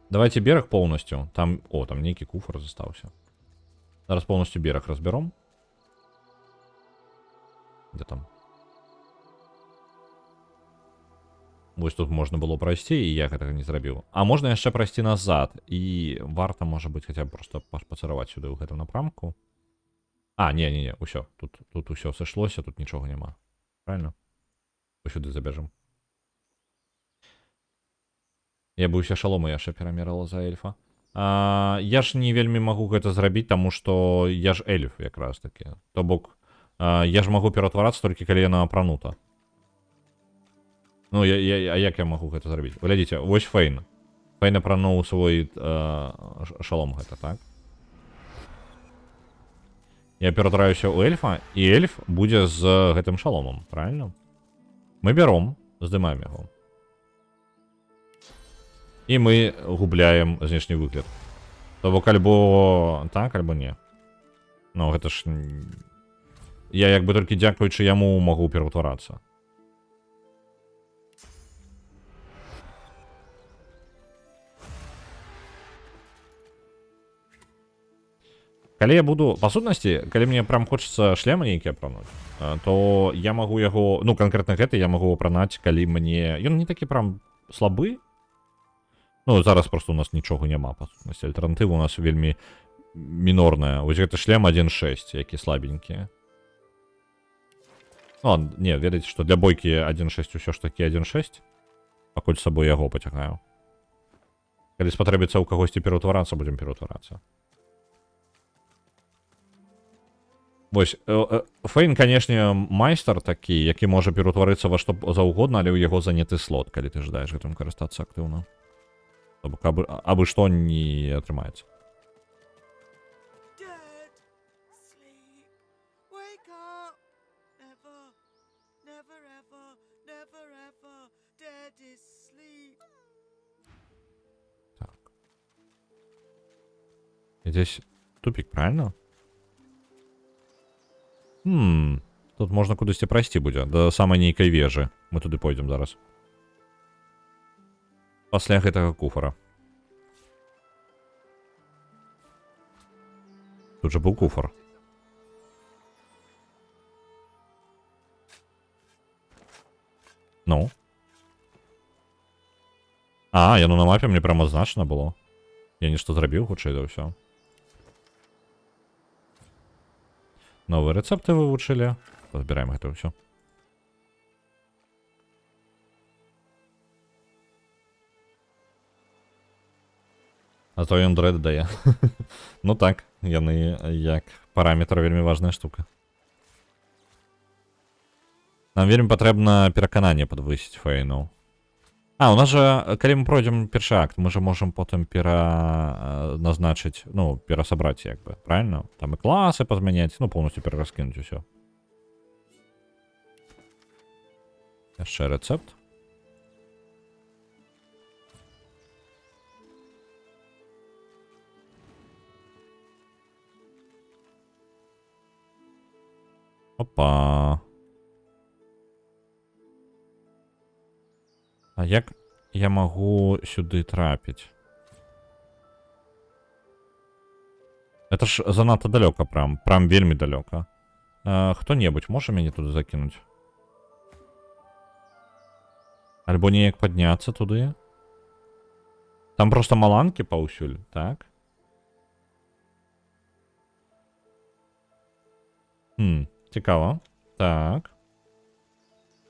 Давайте берег полностью. Там, там нейкі куфар застаўся. Зараз полностью берег разбером. Где там? Вось тут можна было прайсці, і я гэтага не зрабіў. А можна яшчэ прайсці назад, і варта, можа быць, хаця б проста пацараваць сюды ў гэтым напрамку. Не, ўсё. Тут усё сышлося, тут нічога няма. Правильно? Сюды забежим. Я бы усе шаломы яшчэ перамерала за эльфа. Я ж не вельмі магу гэта зрабіць, таму што я ж эльф якраз таки. То бок, я ж магу ператварацца толькі калі яна апранута. Ну, а як я магу гэта зрабіць? Глядзіце, вось Фейн. Фейн апрануў свой шалом гэта, так? Я ператвараюся ў эльфа, і эльф будзе з гэтым шаломом, правильно? Мы бяром, здымаем яго. І мы губляем знешні выгляд. То бок альбо так, альбо не. Ну, гэта ж... Я як бы толькі дзякуючы яму магу пераўтварацца. Калі я буду... Па сутнасці, калі мне прям хочацца шлем нейкі апрануць, то я магу яго... Ну, канкрэтна гэты я магу апранаць, калі мне... Ён не такі прям слабы. Ну, зараз просто у нас нічога няма, па сутнасці. Альтэрнатыва у нас вельмі мінорная. Вось гэты шлем 1.6, які слабенькі. Ну, не, ведаеце, што для бойкі 1.6 усё ж такі 1.6. Пакуль з сабой яго пацягаю. Калі спатрэбіцца ў кагосьці пераўтварацца, будзем пераўтварацца. Вось, Фейн, канешне, майстар такі, які можа пераўтварыцца во што заўгодна, але ў яго заняты слот, калі ты жадаеш гэтым карыстацца актыўна. То бок, абы што не атрымаецца. Так. І здесь тупик, правильно? Тут можна кудысьці прайсці будзе, да самай нейкай вежы. Мы туды пойдзем зараз. Пасля гэтага куфара. Тут жа быў куфар. Ну? Яно на мапе мне прямо значна было. Я нешта зрабіў, хутчэй за ўсё. Новые рецепты вывучылі. Разбираем гэта ўсё. А то ён дрэд дае. Ну так, яны як параметр вельмі важная штука. Нам вельмі патрэбна перакананне падвысіць Фейну. У нас жа, калі мы пройдзем першы акт, мы жа можам потым назначыць, ну, перасабраць як бы, правильно? Там і класы пазмяняць, ну, полностью перараскінуць усё. Яшчэ рэцэпт. Опа. А як я магу сюды трапіць? Это ж занадта далёка прям вельмі далёка. Хто-небудзь можа мяне туды закінуць? Альбо неяк падняцца туды? Там просто маланки паўсюль, так? Цікава. Так.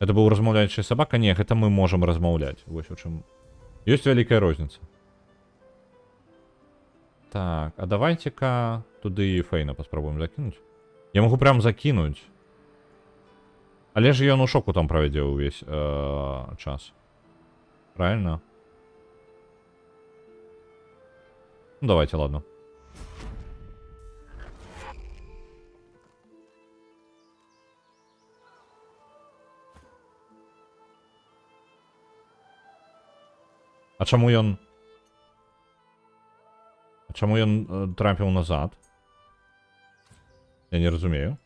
Это быў размаўляючая сабака? Не, гэта мы можам размаўляць. Вось у чым. Ёсць вялікая розніца. Так, а давайте-ка туды Фейна паспрабуем закінуць. Я магу прям закінуць. Але ж ён у шоку там правядзе ўвесь час. Правильно? Ну, давайте, ладно. А чаму ён трапіў назад? Я не разумею.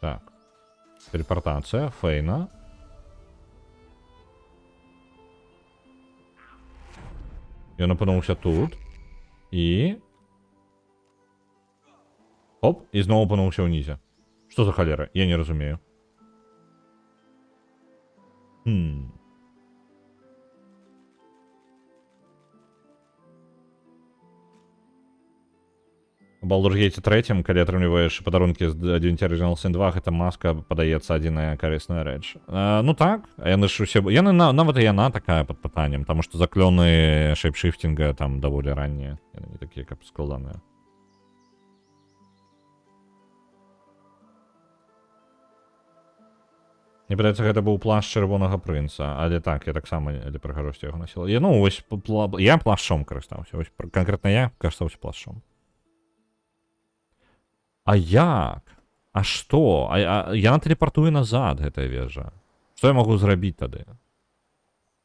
Так. Телепортація Фейна. Ён опинувся тут. І... Оп, і знову опинувся унізе. Що за холера? Я не розумію. У Baldur's Gate 3, калі атрымліваеш падарункі з Divinity Original Sin 2, гэта маска падаецца адзіная карысная рэч. Ну так, яны ж усе... Нават і яна такая пад пытаннем, таму што заклёны шейпшифтінга там даволі раннія. Яны не такія, каб складаныя. Мне падаецца, гэта быў плашч чырвонага прынца, але так, я таксама для прыгажосці яго насіла. Ну, вось, я плашчом карыстаўся, вось, канкрэтна я карыстаўся плашчом. А як? А што? Яна тэлепартуе назад, гэтая вежа. Што я магу зрабіць тады?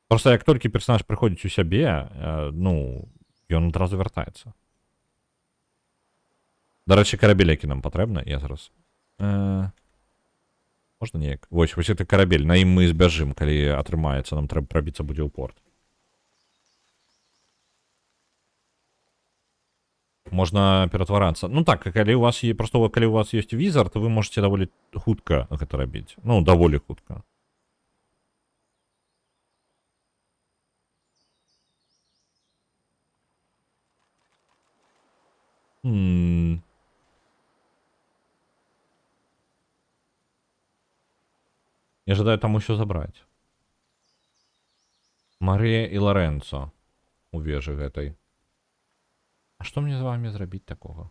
Проста як толькі персанаж прыходзіць у сябе, ну, ён адразу вяртаецца. Дарэчы, карабель, які нам патрэбна, я зараз... Можна неяк? Вось это карабель, на ім мы збяжым, калі атрымаецца, нам трэба прабіцца будзе ў порт. Можна ператварацца. Ну так, калі у вас ёсць візар, то вы можете даволі хутка гэта рабіць. Ну, даволі хутка. Я жадаю там усё забраць. Марія і Лоренцо у вежы гэтай. А што мне з вами зрабіць такога?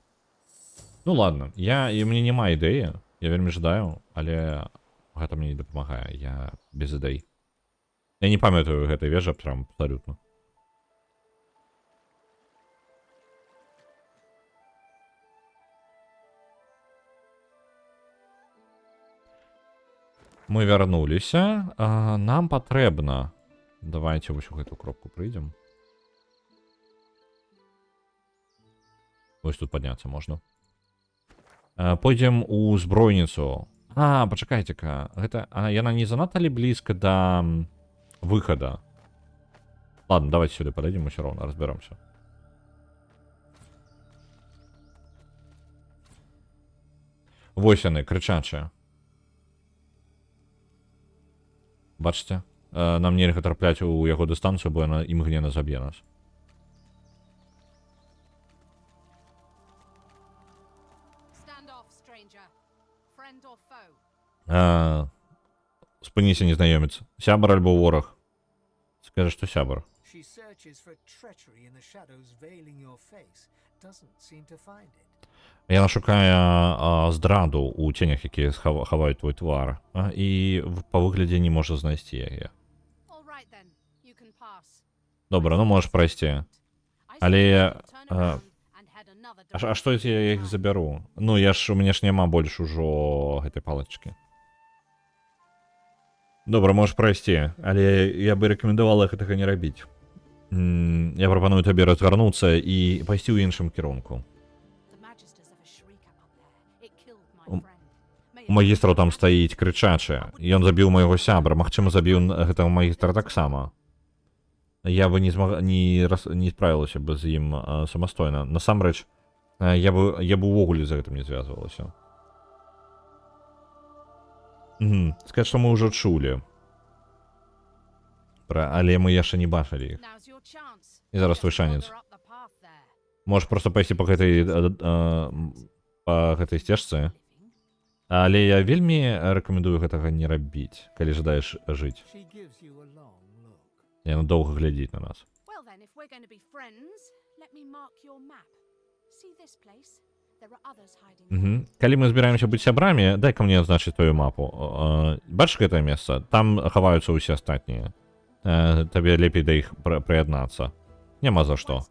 Ну ладно, мне няма ідэі, я вельмі жадаю, але гэта мне не дапамагае, я без ідэй. Я не памятаю гэтай вежы прям абсалютна. Мы вярнуліся, нам патрэбна... Давайте вось у гэту кропку прыйдзем. Вось тут падняцца можна. Пойдзем у збройніцу. Пачакайце-ка. Гэта... яна не занадта ли блізка да выхада? Ладно, давайте сюды падойдзем, усё роўна разберемся. Вось яны, крычачыя. Бачыце? Нам нельга трапляць у яго дыстанцыю, бо яна імгненна заб'е нас. Спыніся, незнаёмец. Сябар альбо вораг? Скажа, што сябар. Яна шукае здраду ў ценях, якія хаваюць твой твар, і па выглядзе не можа знайсці яе. Добра, ну можаш прайсці. Але... А што я іх забяру? Ну, у мяне ж няма больш ужо гэтай палачкі. Добра, можаш прайсці, але я бы рэкамендавала гэтага не рабіць. Я прапаную табе разгарнуцца і пайсці ў іншым кірунку. Магістраў там стаіць крычачы. Ён забіў майго сябра. Магчыма, забіў гэтага магістра таксама. Я бы не справілася бы з ім самастойна. Насамрэч, Я бы увогуле за гэтым не звязвалася. Сказаць, што мы ўжо чулі. Але мы яшчэ не бачылі іх. І зараз твой шанец. Можаш проста пайсці па гэтай сцежцы. Але я вельмі рэкамендую гэтага не рабіць, калі жадаеш жыць. She gives you a long look. Яна доўга глядзіць на нас. Калі мы збіраемся быць сябрамі, дай-ка мне азначыць твою мапу. Бачыш гэтае месца? Там хаваюцца ўсе астатнія. Табе лепей да іх прыяднацца. Няма за што.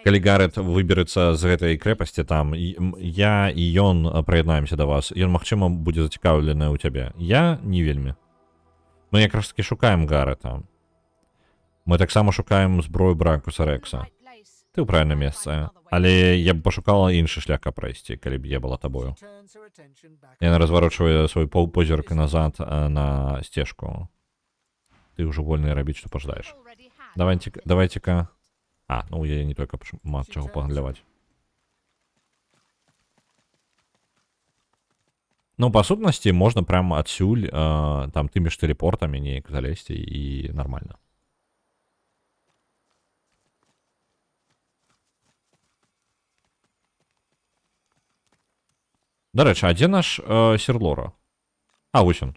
Калі Гарэт выберэцца з гэтай крэпасці там, я і ён прыяднаемся да вас. Ён, магчыма, будзе зацікаўлены ў цябе. Я не вельмі. Мы якраз такі шукаем Гарэта. Мы таксама шукаем зброю Бракуса Рекса. Ты ў правільным месцы. Але я б пашукала іншы шлях, каб прайсці, калі б я была табою. Turns her attention back. Яна разварочвае свой позірк назад на сцежку. Ты ўжо вольны рабіць, што пажадаеш. Давайте-ка... ну я не только мат чаго паглядаваць. Ну, па сутнасці, можна прямо адсюль там тымі ж тэлепортамі неяк залезці і нармальна. Дарэчы, а дзе наш Серлора? Вось ён.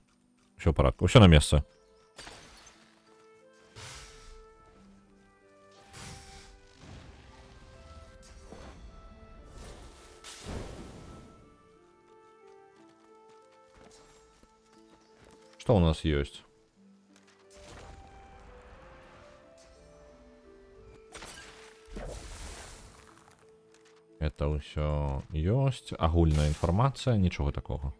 Усё ў парадку, усё на месцы. Что у нас есть? Это ўсё ёсць. Агульная інфармацыя, нічога такога.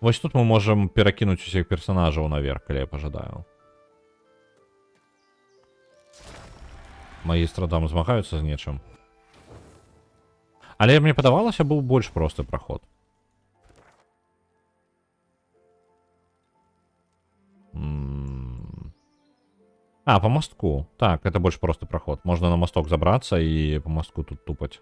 Вось тут мы можам перакінуць усіх персонажаў наверх, калі я пажадаю. Магістры там змагаюцца з нечым. Але мне падавалася, быў больш просты праход. По мостку. Так, это больш просты праход. Можна на мосток забрацца і по мостку тут тупаць.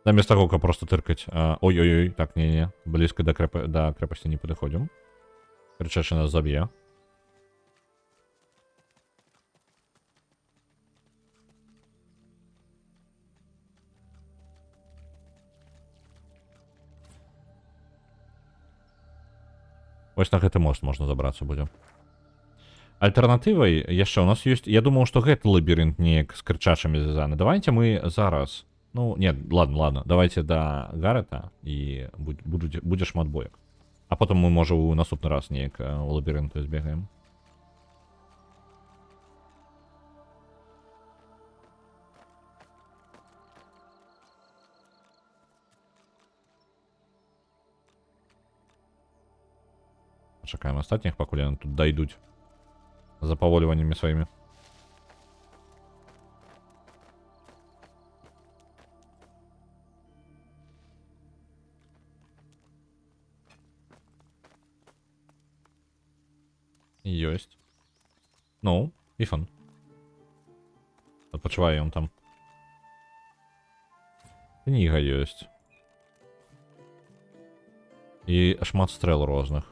Замест таго, каб просто тыркаць. Ой-ой-ой, так, не-не. Блізка да крэпасці не падыходзім. Крычачы нас заб'е. Вось на гэты мост можна забрацца будзе. Альтэрнатывай яшчэ у нас ёсць... Я думаў, што гэты лабірынт неяк з крычачамі звязаны. Давайте мы зараз... Ну, нет, ладно. Давайте да Гарэта і будзе шмат боек. А потым мы, можа, у наступны раз неяк у лабірынту збегаем. Чакаем астатніх, пакуль яны тут дайдуць за паволіваннямі сваімі. Ёсць. Ну, Іфан. Адпачывае ён там. Кніга ёсць. І шмат стрэл розных.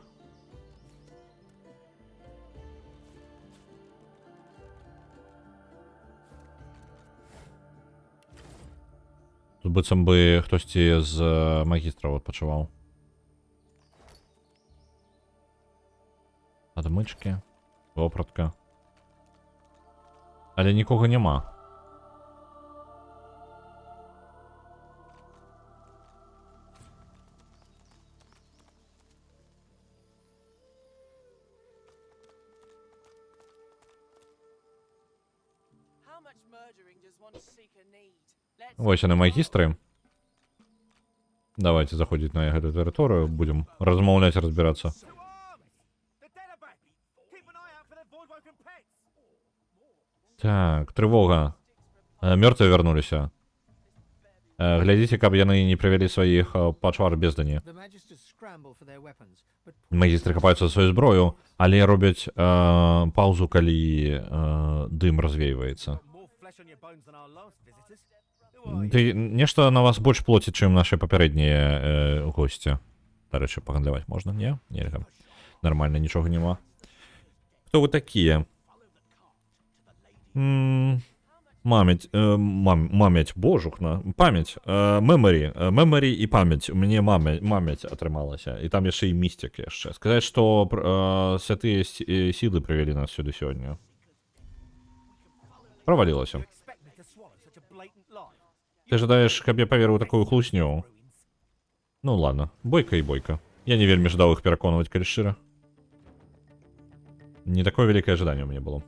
Тут быццам бы хтосьці з магістраў адпачываў. Адмычкі, вопратка. Але нікога няма. Вось яны магістры. Давайте заходзіць на гэту тэрыторыю, будзем размаўляць, разбірацца. Так, трывога. Мёртвыя вярнуліся. Глядзіце, каб яны не прывялі сваіх пачвар бездані. The magisters scramble for their weapons, but Магістры хапаюцца за сваю зброю, але робяць паўзу, калі дым развейваецца. More flesh on your bones than our last visitors. Who are you? Ты нешта на вас больш плоціць, чым нашы папярэднія госці. Дарэчы, пагандляваць можна, не? Нельга. Нармальна, нічога няма. Хто вы такія? Мамяць, божухна. Памяць. Меморі і памяць. У мяне мамяць атрымалася. І там яшчэ і містик яшчэ. Сказаць, што святыя сілы прывялі нас сюды сёння. Правалілася. Expect me to swallow such a blatant lie? Ты жадаеш, каб я паверыў у такую хлусню? Ну ладно, бойка і бойка. Я не вельмі жадаў іх пераконваць, калі шчыра. Не такое вялікае жаданне ў мяне было.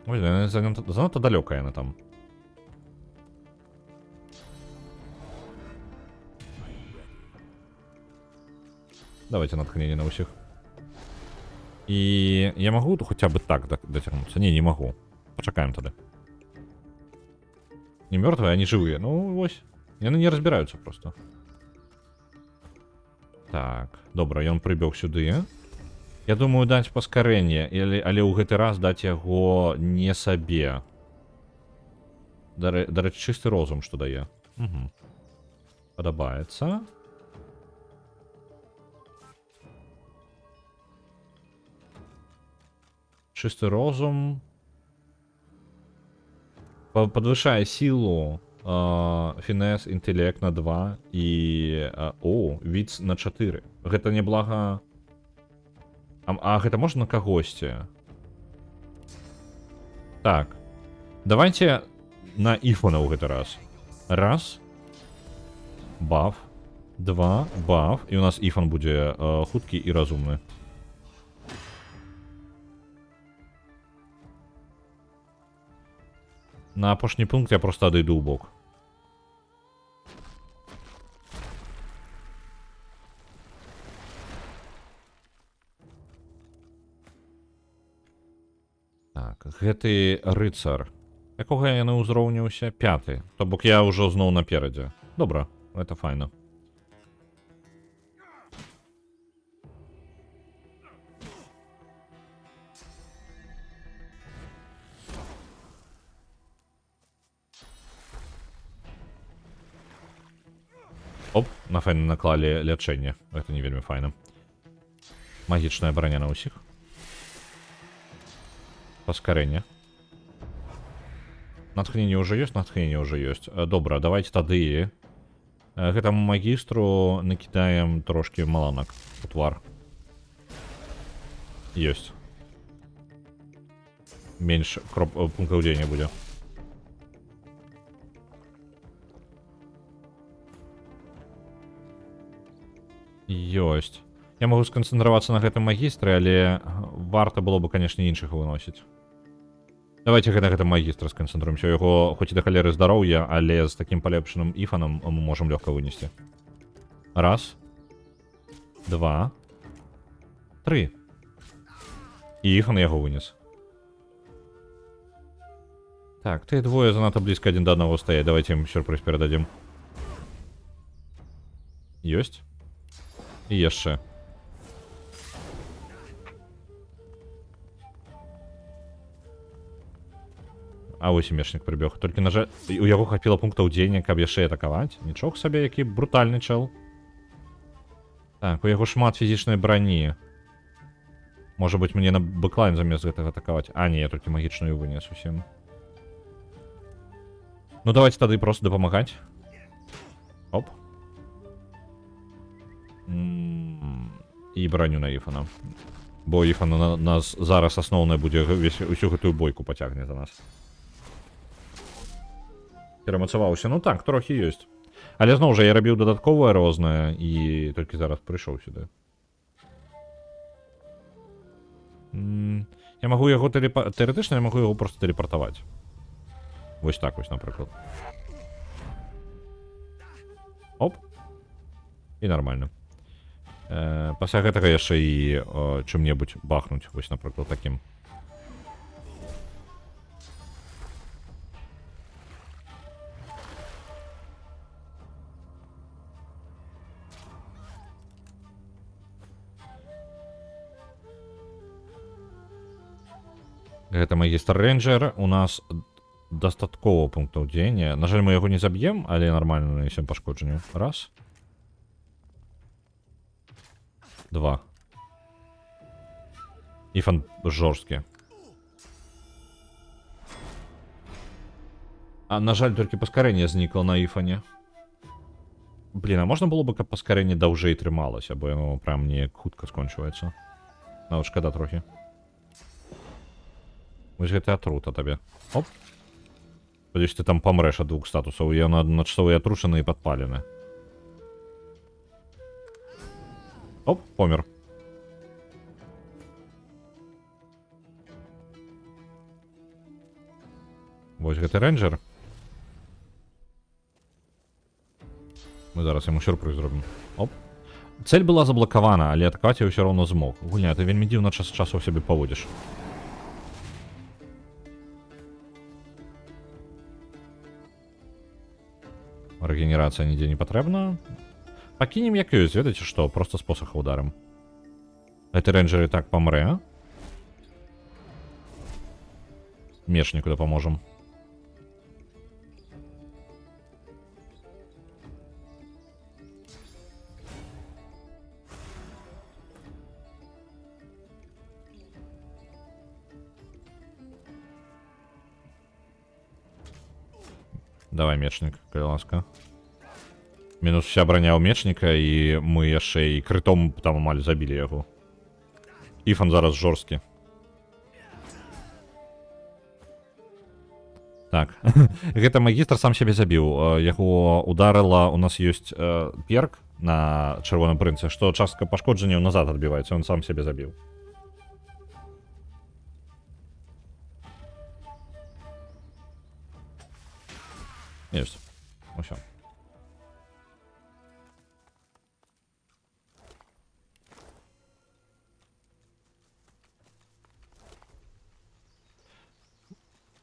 Ой, занадто далёка яна там. Давайте натхнение на усіх. І я магу хотя бы так дацягнуцца? Не магу. Пачакаем тады. Не мёртвыя, а не жывыя. Ну, вось. Яны не разбіраюцца просто. Так, добра, ён прыбег сюды. Я думаю, даць паскарэнне, але ў гэты раз даць яго не сабе. Дарэчы, чысты розум, што дае. Угу. Падабаецца. Чисты розум. Подвышае силу, фінес, інтэлект на 2 і віц на 4. Гэта неблага. А гэта можна на кагосьці? Так. Давайте на Ифона ў гэты раз. Раз. Баф. 2. Баф. І у нас Ифон будзе хуткі і разумны. На апошні пункт я просто адыйду ў бок. Так, гэты рыцар. Якога яны ўзроўніўся? 5. То бок я ўжо зноў наперадзе. Добра, гэта файна. Оп, на файна наклалі лячэнне. Гэта не вельмі файна. Магічная броня на ўсіх. Паскарэнне. Натхненне ўжо ёсць, натхненне ўжо ёсць. Добра, давайте тады гэтаму магістру накідаем трошки маланак у твар. Ёсць. Менш пунктаў дзеяння будзе. Ёсць. Я могу сканцэнтравацца на гэтым магістры, але варта было бы, канешне, іншых выносіць. Давайте гэтым магістра сканцэнтруемся. Яго хоць і да халеры здароўя, але з такім палепшаным іфанам мы можам лёгка вынесці. Раз. 2. 3. І іфан яго вынес. Так, тыя двое занадта блізка адзін да аднаго стаяць. Давайте ім сюрпрыз перададзім. Ёсць. І яшчэ. А вось і мечнік прыбег. Толькі, на жаль, у яго хапіла пунктаў дзеяння, каб яшчэ атакаваць. Нічога сабе, які брутальны чэл. Так, у яго шмат фізічнай брані. Можа быць, мне на бэклайн замест гэтага атакаваць. А, не, я толькі магічную вынес усім. Ну, давайте тады просто дапамагаць. Оп. І броню на Іфана. Бо Іфан на нас зараз асноўная будзе усю гэтую бойку пацягне за нас. Перамацаваўся. Ну так, трохі ёсць. Але зноў жа я рабіў дадатковае рознае і толькі зараз прыйшоў сюды. Я магу яго тэарэтычна, я магу яго проста тэлепартаваць. Вось так вось, напрыклад. Оп. І нармальна. Пасля гэтага яшчэ і чым-небудзь бахнуць. Вось, напрыклад, такім. Гэта магістр рейнджер. У нас дастаткова пунктаў дзеяння. На жаль, мы яго не заб'ем, але нармальна нанесем пашкоджанню. Раз. Два. Ифан жорсткі. А, на жаль, толькі паскарэнне знікла на Ифане. Блін, а можна было бы, каб паскарэнне даўжэй трымалася, бо яно прям неяк хутка скончваецца. Нават шкада трохі. Вось гэта атрута табе. Оп. Спадзяюсь, ты там памрэш ад двух статусаў, і яно адначасова і атрушана, і падпалены. Оп, помер. Вось гэты рейнджер. Мы зараз яму сюрпрыз зробім. Оп. Цель была заблакавана, але атакаваць я ўсё роўно змог. Гульня, ты вельмі дзіўна час часу ў сябе паводзіш. Рэгенерацыя нідзе не патрэбна. Пакінем як ёсць, ведаеце што? Просто з посаха ударым. Гэты рейнджер і так памрэ. Мечніку дапаможам. Давай, мечнік, калі ласка. Мінус вся броня ў мечніка, і мы яшчэ і крытом там амаль забілі яго. Ифан зараз жорсткі. Так. Гэта магістр сам сябе забіў. Яго ударыла, у нас ёсць перк на чырвоным прынцы, што частка пашкоджанняў назад адбіваецца, ён сам сябе забіў. Есть. Усё.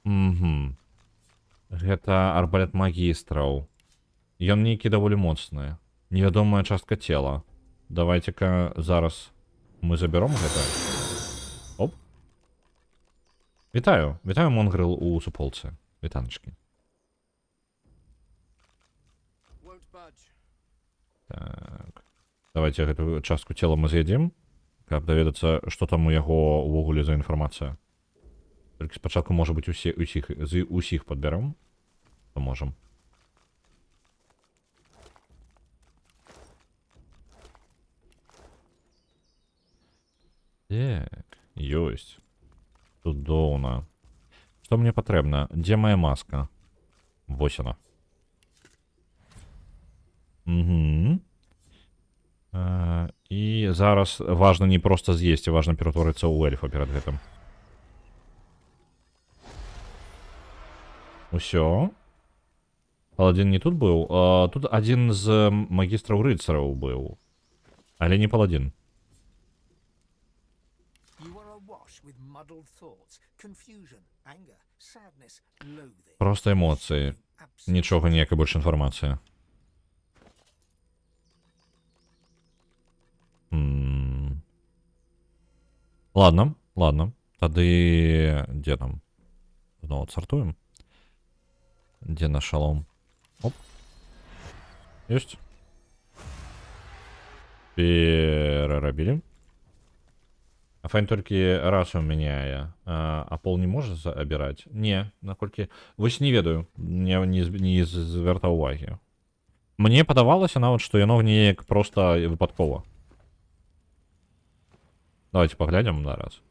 Угу. Гэта арбалет магістраў. Ён нейкі даволі моцны. Невядомая частка цела. Давайте-ка зараз мы забером гэта. Оп. Вітаю. Вітаю, Монгрел у суполцы. Вітаночки. Так. Давайте гэту частку цела мы з'ядзім, каб даведацца, што там у яго ўвогуле за інфармацыя. Толькі спачатку, можа быць, усіх падбяром, то можам. Так, ёсць. Цудоўна. Што мне патрэбна? Дзе моя маска? Вось яна. Угу. І зараз важна не проста з'есці, важна ператворыцца ў эльфа перад гэтым. Усё. Паладзін не тут быў. Тут адзін з магістраў рыцараў быў. Але не паладзін. Проста эмоцыі. Нічога, ніякай больш інфармацыі. Ладно, ладно. Тады дзе там? Зноў адсартуем. Дзе наш шалом? Оп. Ёсць. Перарабілі. А файн толькі расу мяняе. А пол не можа абіраць? Не, наколькі... Вось не ведаю. Не звяртаў увагі. Мне падавалася нават, што яно неяк проста выпадкова. Давайте поглядим зараз.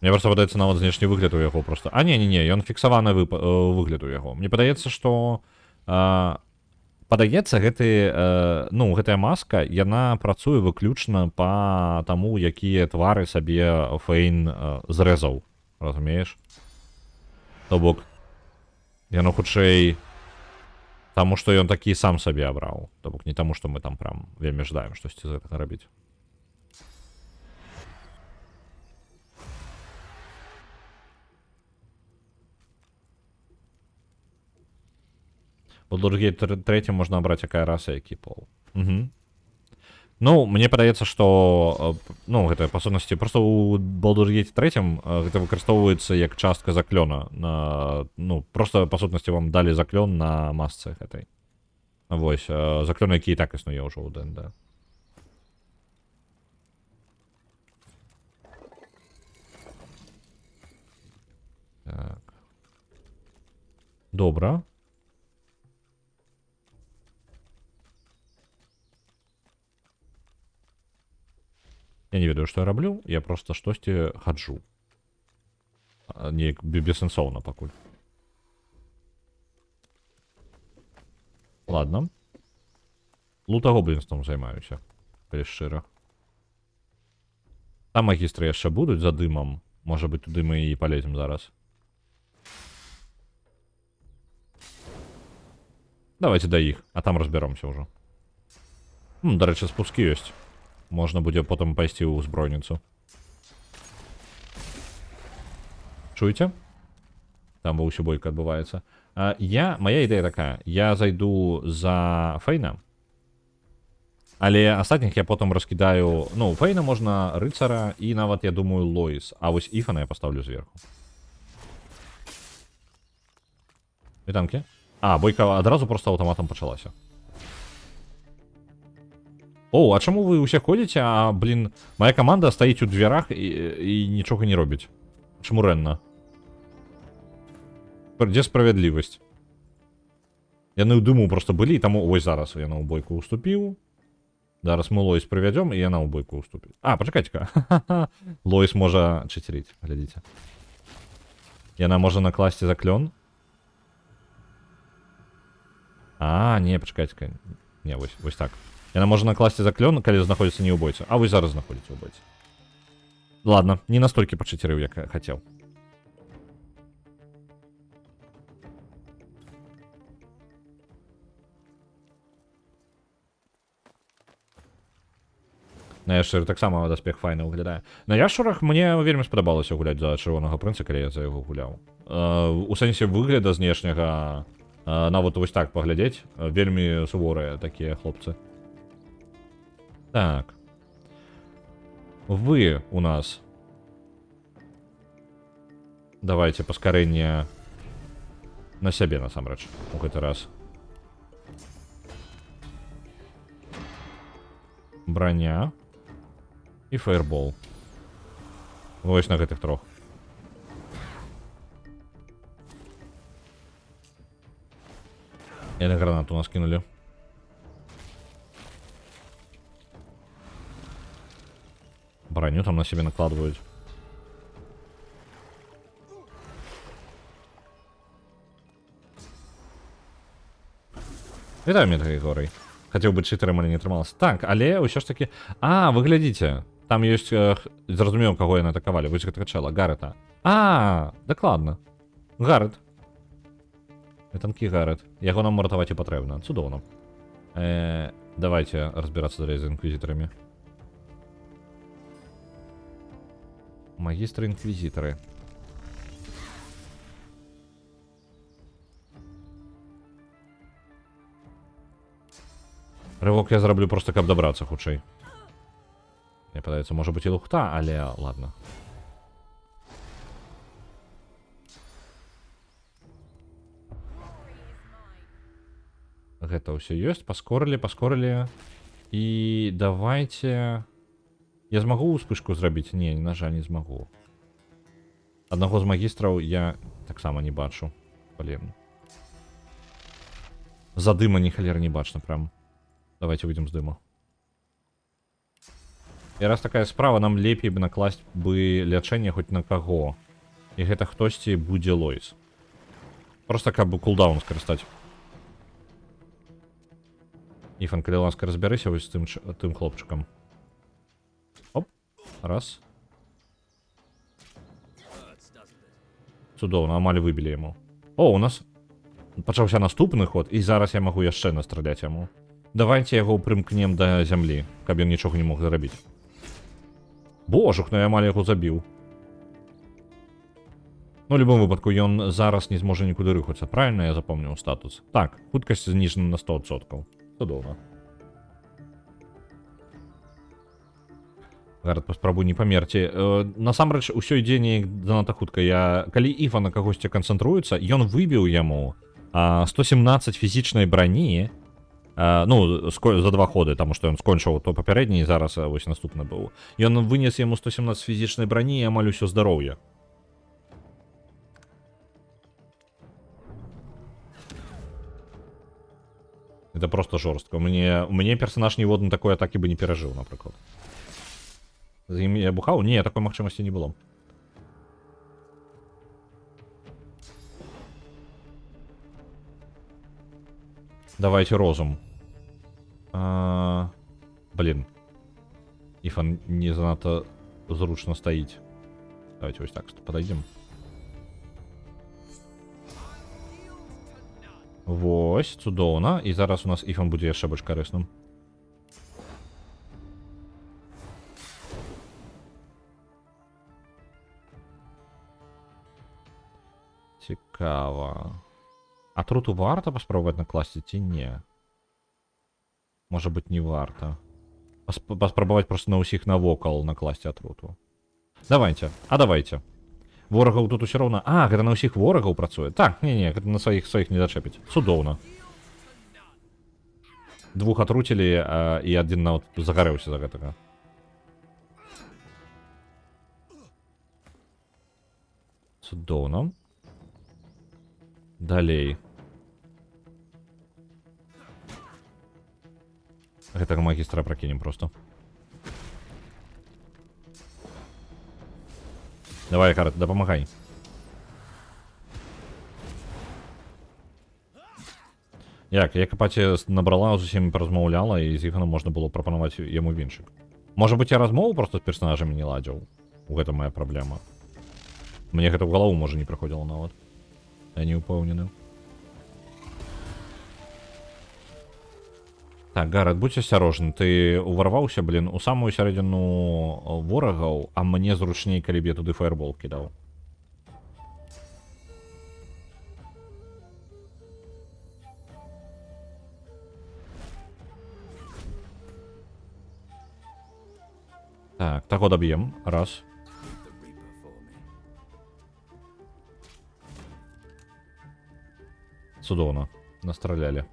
Мне просто падаецца нават знешні выгляд у яго просто. А не, ён фіксаваны выгляд у яго. Мне падаецца, што падаецца гэтая маска, яна працуе выключна па таму, якія твары сабе Фейн зрэзаў. Разумееш? То бок яно хутчэй таму, што ён такі сам сабе абраў. То бок не таму, што мы там прям вельмі жадаем штосьці з гэтага рабіць. У Baldur's Gate 3 можна абраць якая раса, які пол. Угу. Ну, мне падаецца, што ну гэта па сутнасці просто у Baldur's Gate 3 гэта выкарыстоўваецца як частка заклёна на ну просто па сутнасці вам далі заклён на масцы гэтай. Вось заклён, які і так існуе ўжо ў ДНД. Так. Добра. Я не ведаю, што я раблю, я просто штосьці хаджу. Неяк бессэнсоўна пакуль. Ладно. Лутагоблінствам займаюся, калі шчыра. Там магістры яшчэ будуць за дымам. Можа быць, туды мы і палезем зараз. Давайте да іх, а там разберомся ўжо. Дарэчы, спускі ёсць. Можна будзе потым пайсці ў узброеніцу. Чуеце? Там ва ўсё бойка адбываецца. Моя ідэя такая. Я зайду за Фейна. Але астатніх я потым раскідаю... Ну, Фейна можна рыцара і нават, я думаю, Лоіс. А вось Іфана я пастаўлю зверху. Вітанкі. Бойка адразу просто аўтаматам пачалася. О, а чаму вы ўсе ходзіце, блін, моя каманда стаіць у дзвярах і нічога не робіць? Чаму рэнна? Дзе справядлівасць? Яны ў дыму просто былі, і таму ось зараз яна ў бойку уступіў. Зараз мы Лоіс прывядзём, і яна ў бойку уступіць. Пачакайце-ка. Лоіс можа чыцеріць, глядзіце. Яна можа накласці заклён. Не, пачакайце-ка. Не, вось так. Яна можа накласці заклён, калі знаходзіцца не ў бойцы. Вось зараз знаходзіцца ў бойцы. Ладно, не настолькі пачыцерыў, як хацеў. На яшчыры таксама даспех файна выглядае. На яшчурах мне вельмі спадабалася гуляць за чырвонага прынца, калі я за яго гуляў. У сэнсе выгляда знешняга, нават вось так паглядзець, вельмі суворыя такія хлопцы. Так. Вы у нас. Давайте паскарэнне на сябе, насамрэч, у гэты раз. Броня. І фаербол. Вось на гэтых трох. Яны гранату нас кинули. Броню там на себе накладывают. Вітаю, Метригорый. Хотел бы читером, але не атрымалася. Так, але ўсё ж таки... Вы глядзіце. Там ёсць... Зразумеў, каго яны атакавалі. Вось гэта чэла. Гарета. Дакладна. Гарет. Танкі Гарет. Яго нам ратаваць і патрэбна. Цудоўна. Давайте разбирацца далей з інквізітарамі. Магістры-інквізітары. Рывок я зраблю просто, каб добрацца хутчэй. Мне падаецца, можа быць і лухта, але ладно. Гэта ўсё ёсць, паскорылі. І давайте... Я змагу ўспышку зрабіць? Не, на жаль, не змагу. Аднаго з магістраў я таксама не бачу. Блин. За дыма ні халера не бачна прям. Давайте выйдем з дыма. І раз такая справа, нам лепей бы накласць бы лячэнне хоць на каго. І гэта хтосьці будзе Лоіс. Просто каб бы кулдаун скарыстаць. Іфан, калі ласка, разбярыся вось з тым хлопчыкам. Оп, раз. Цудоўна, амаль выбілі яму. О, у нас пачаўся наступны ход, і зараз я магу яшчэ настраляць яму. Давайте яго прымкнем да зямлі, каб ён нічога не мог зрабіць. Божух, ну я амаль яго забіў. Ну, у любым выпадку, ён зараз не зможа нікуды рухацца. Правильно я запомніў статус? Так, хуткасць зніжана на 100%. Цудоўна. Гарад, паспрабуй не памерці. Насамрэч, усё ідзе неяк занадта хутка. Калі Іва на кагосьці канцэнтруецца, ён выбіў яму 117 фізічнай брані, ну, за 2 ходы, таму што ён скончыў то папярэдні, і зараз вось наступны быў. Ён вынес яму 117 фізічнай брані і амаль усё здароўе. Это просто жорстка. Мне персонаж ніводны такой атакі бы не перажыў, напрыклад. З ім я бухаў? Не, такой магчымасці не было. Давайте розум. Блин. Ифан не занадто зручно стаіць. Давайте вось так подойдем. Вось, цудоўна. І зараз у нас Іфан будзе яшчэ больш карысным. Цікава. Атруту варта паспрабаваць накласці ці не? Можа быць, не варта. Паспрабаваць проста на ўсіх навокал накласці атруту. Давайте. Давайте. Ворагаў тут усё роўна. Гэта на ўсіх ворагаў працуе. Так, не, гэта на сваіх не зачэпіць. Цудоўна. 2 атруцілі, і адзін нават загарэўся за гэтага. Цудоўна. Далей. Гэтага магістра пракінем просто. Давай, Гарад, дапамагай. Як Капаці набрала, з усімі паразмаўляла, і з Іфаном можна было прапанаваць яму віншык. Можа быць, я размову просто з персонажамі не ладзіў. Гэта моя праблема. Мне гэта ў галаву, можа, не прыходзіла нават. Я не ўпэўнены. Так, Гарад, будь асцярожны, ты уварваўся, блин, у самую сярэдзіну ворагаў, а мне зручней, калі б я туды фаербол кідаў. Так, таго даб'ем. Раз. Цудоўна. Настралялі.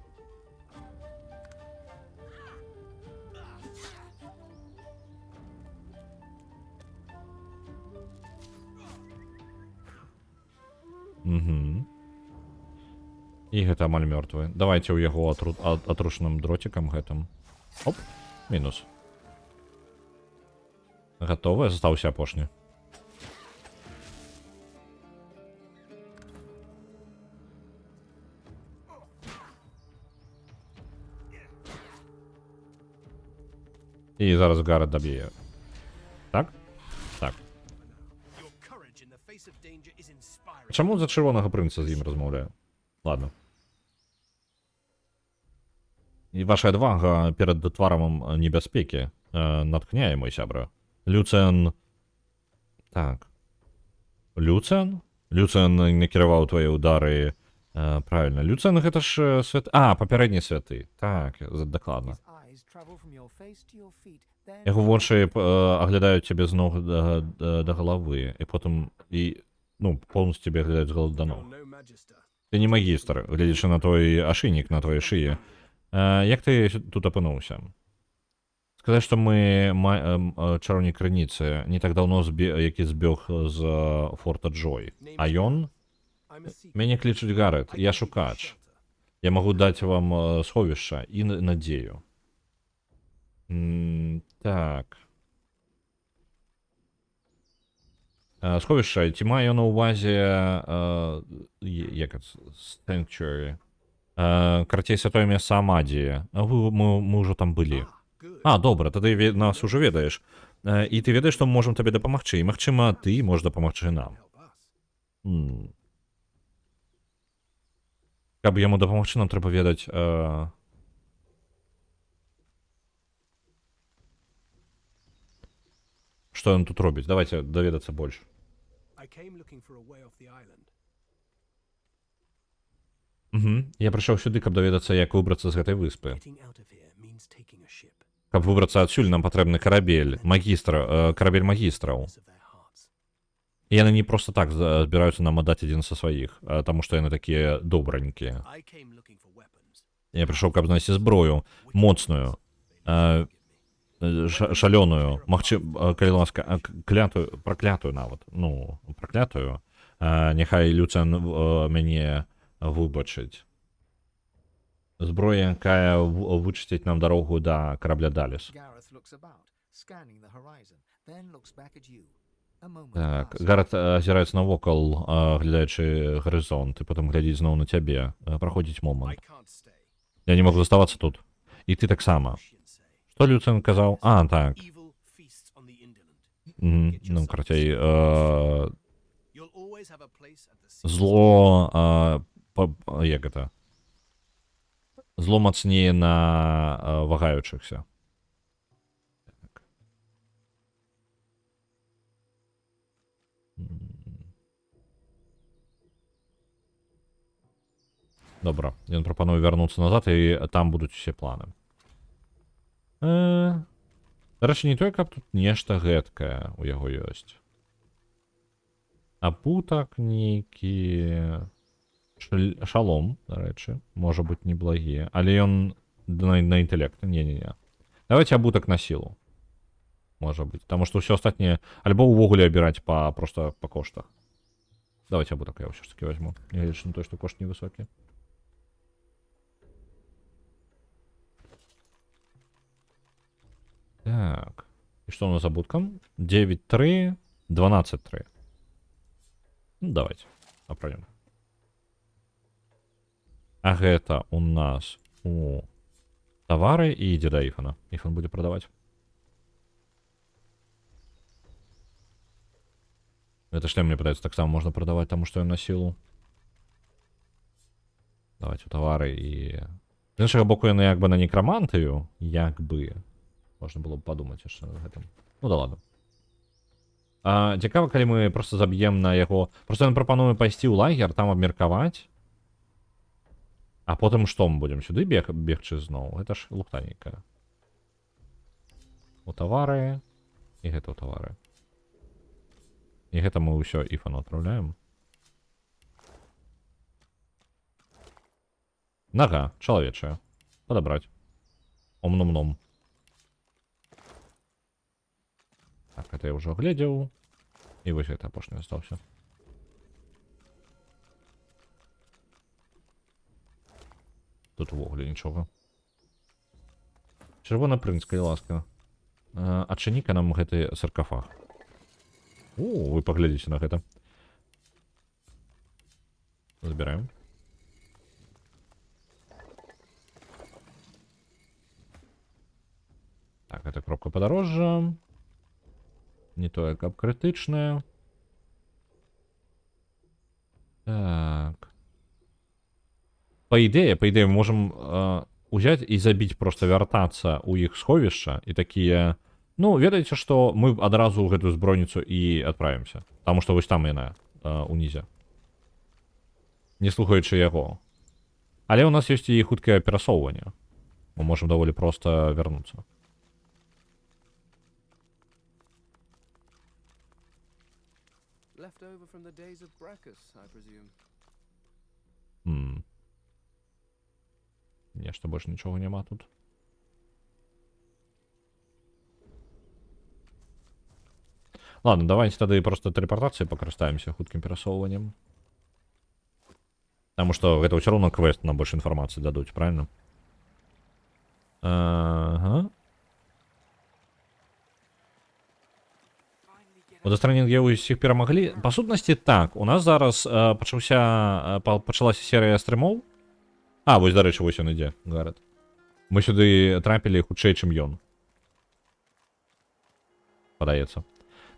І гэта амаль мёртвы. Давайте ў яго атрушным дротикам гэтым. Оп, мінус. Гатовы, застаўся апошні. І зараз Гарад даб'е. Так? Так. Чаму за чырвонага прынца з ім размаўляю? Ладно. І ваша адвага перад тварам небяспекі наткняе, мой сябра. Люцен... Так. Люцен? Люцен накіраваў твае удары... Правильно. Люцен гэта ж свят... папярэдні святы. Так, дакладна. Яго вочы аглядаюць цябе з ног да галавы, і потым... Ну, полностью тебе аглядаюць з галавы да ног. Ты не магістр, глядзячы на твой ашыйнік на твоей шыі. Як ты тут апынуўся? Сказаць, што мы чароўнік крыніцы не так даўно які збег з форта Джой. А ён? Мяне клічуць Гарэт, я шукач. Я магу даць вам сховішча і надзею. Так. Сховішча, ці маю на ўвазе як Sanctuary. Карацей, святое месца Амадзія. Мы ўжо там былі. Добра, тады нас ужо ведаеш. І ты ведаеш, што мы можам табе дапамагчы. І, магчыма, ты можаш дапамагчы нам. Каб яму дапамагчы, нам трэба ведаць... Што ён тут робіць? Давайте даведацца больш. Я прыйшоў сюды, каб даведацца, як выбрацца з гэтай выспы. Каб выбрацца адсюль, нам патрэбны карабель магістраў. of their hearts. І яны не просто так збіраюцца нам аддаць адзін са сваіх, таму што яны такія добранькія. I came looking for weapons. Я прыйшоў, каб знайсці зброю моцную, шалёную, калі ласка, праклятую нават, ну, праклятую. Няхай Люцен мяне выбачыць. Зброя, якая вычысціць нам дарогу да карабля Даліс. Gareth looks about, scanning the horizon, then looks back at you. A moment Так, passes. Гарат азіраецца навокал, глядаючы гарызонт, і потым глядзіць зноў на цябе. Праходзіць I момант. can't stay. Я не могу заставацца тут. І ты таксама. Lucian say. Што Люцен казаў? А, так. Evil feasts on the indolent. Ну, карацей, You'll always have a place at the sea. зло, як гэта? Зло мацнее на вагаючыхся. Так. Добра, ён прапануе вярнуцца назад, і там будуць усе планы. Дарэчы, не тое, каб тут нешта гэткае у яго ёсць. Апутак нейкі... Шалом, дарэчы, можа быць неблагі, але ён на інтэлект. Не-не-не. Давайте абутак на сілу. Можа быць, таму што ўсё астатняе альбо ўвогуле абіраць просто па коштах. Давайте абутак я ўсё ж таки возьму. Я лічу на то, што кошт невысокі. Так. І што у нас з абуткам? 9-3, 12-3. Ну, давайте. Апранем. А гэта у нас у тавары і ідзе да Іфана. Іфан будзе прадаваць. Гэта шлем, мне падаецца, таксама можна прадаваць, таму што ён на сілу. Давайте у тавары і... З іншага боку, яны як бы на некрамантыю, як бы. Можна было б падумаць яшчэ над гэтым. Ну да ладно. Цікава, калі мы просто заб'ем на яго... Просто ён прапануе пайсці ў лагер, там абмеркаваць. А потым што мы будзем сюды бегчы зноў? Гэта ж лухтаненькая. У тавары. І гэта ў тавары. І гэта мы ўсё Іфану адпраўляем. Нага, чалавечая. Падабраць. Ом-ном-ном. Так, гэта я ўжо глядзеў. І вось гэта апошні астаўся. Тут увогуле нічога. Чырвоны прынц, калі ласка. Адчыні-ка нам гэты саркафаг. Вы паглядзіце на гэта. Забіраем. Так, гэта кропка падарожжа. Не тое, каб крытычная. Так. По ідэі, мы можам узяць і забіць, просто вяртацца ў іх сховішча і такія... Ну, ведаеце, што мы адразу ў гэтую збройніцу і адправімся. Таму што вось там яна унізе. Не слухаючы яго. Але ў нас ёсць і хуткае перасоўванне. Мы можам даволі проста вярнуцца. Left over from the days of Brachus, I presume. Нешта больш нічога няма тут. Ладно, давайте тады просто тэлепартацыяй пакарыстаемся хуткім перасоўваннем. Таму што гэта ўсё роўна квест, нам больш інфармацыі дадуць, правильно? Ага. У Дастранінге ўсіх перамаглі. Па сутнасці, так, у нас зараз пачалася серыя стрымоў. А, вось, дарэчы, вось ён ідзе, Гарэт. Мы сюды трапілі хутчэй, чым ён. Падаецца.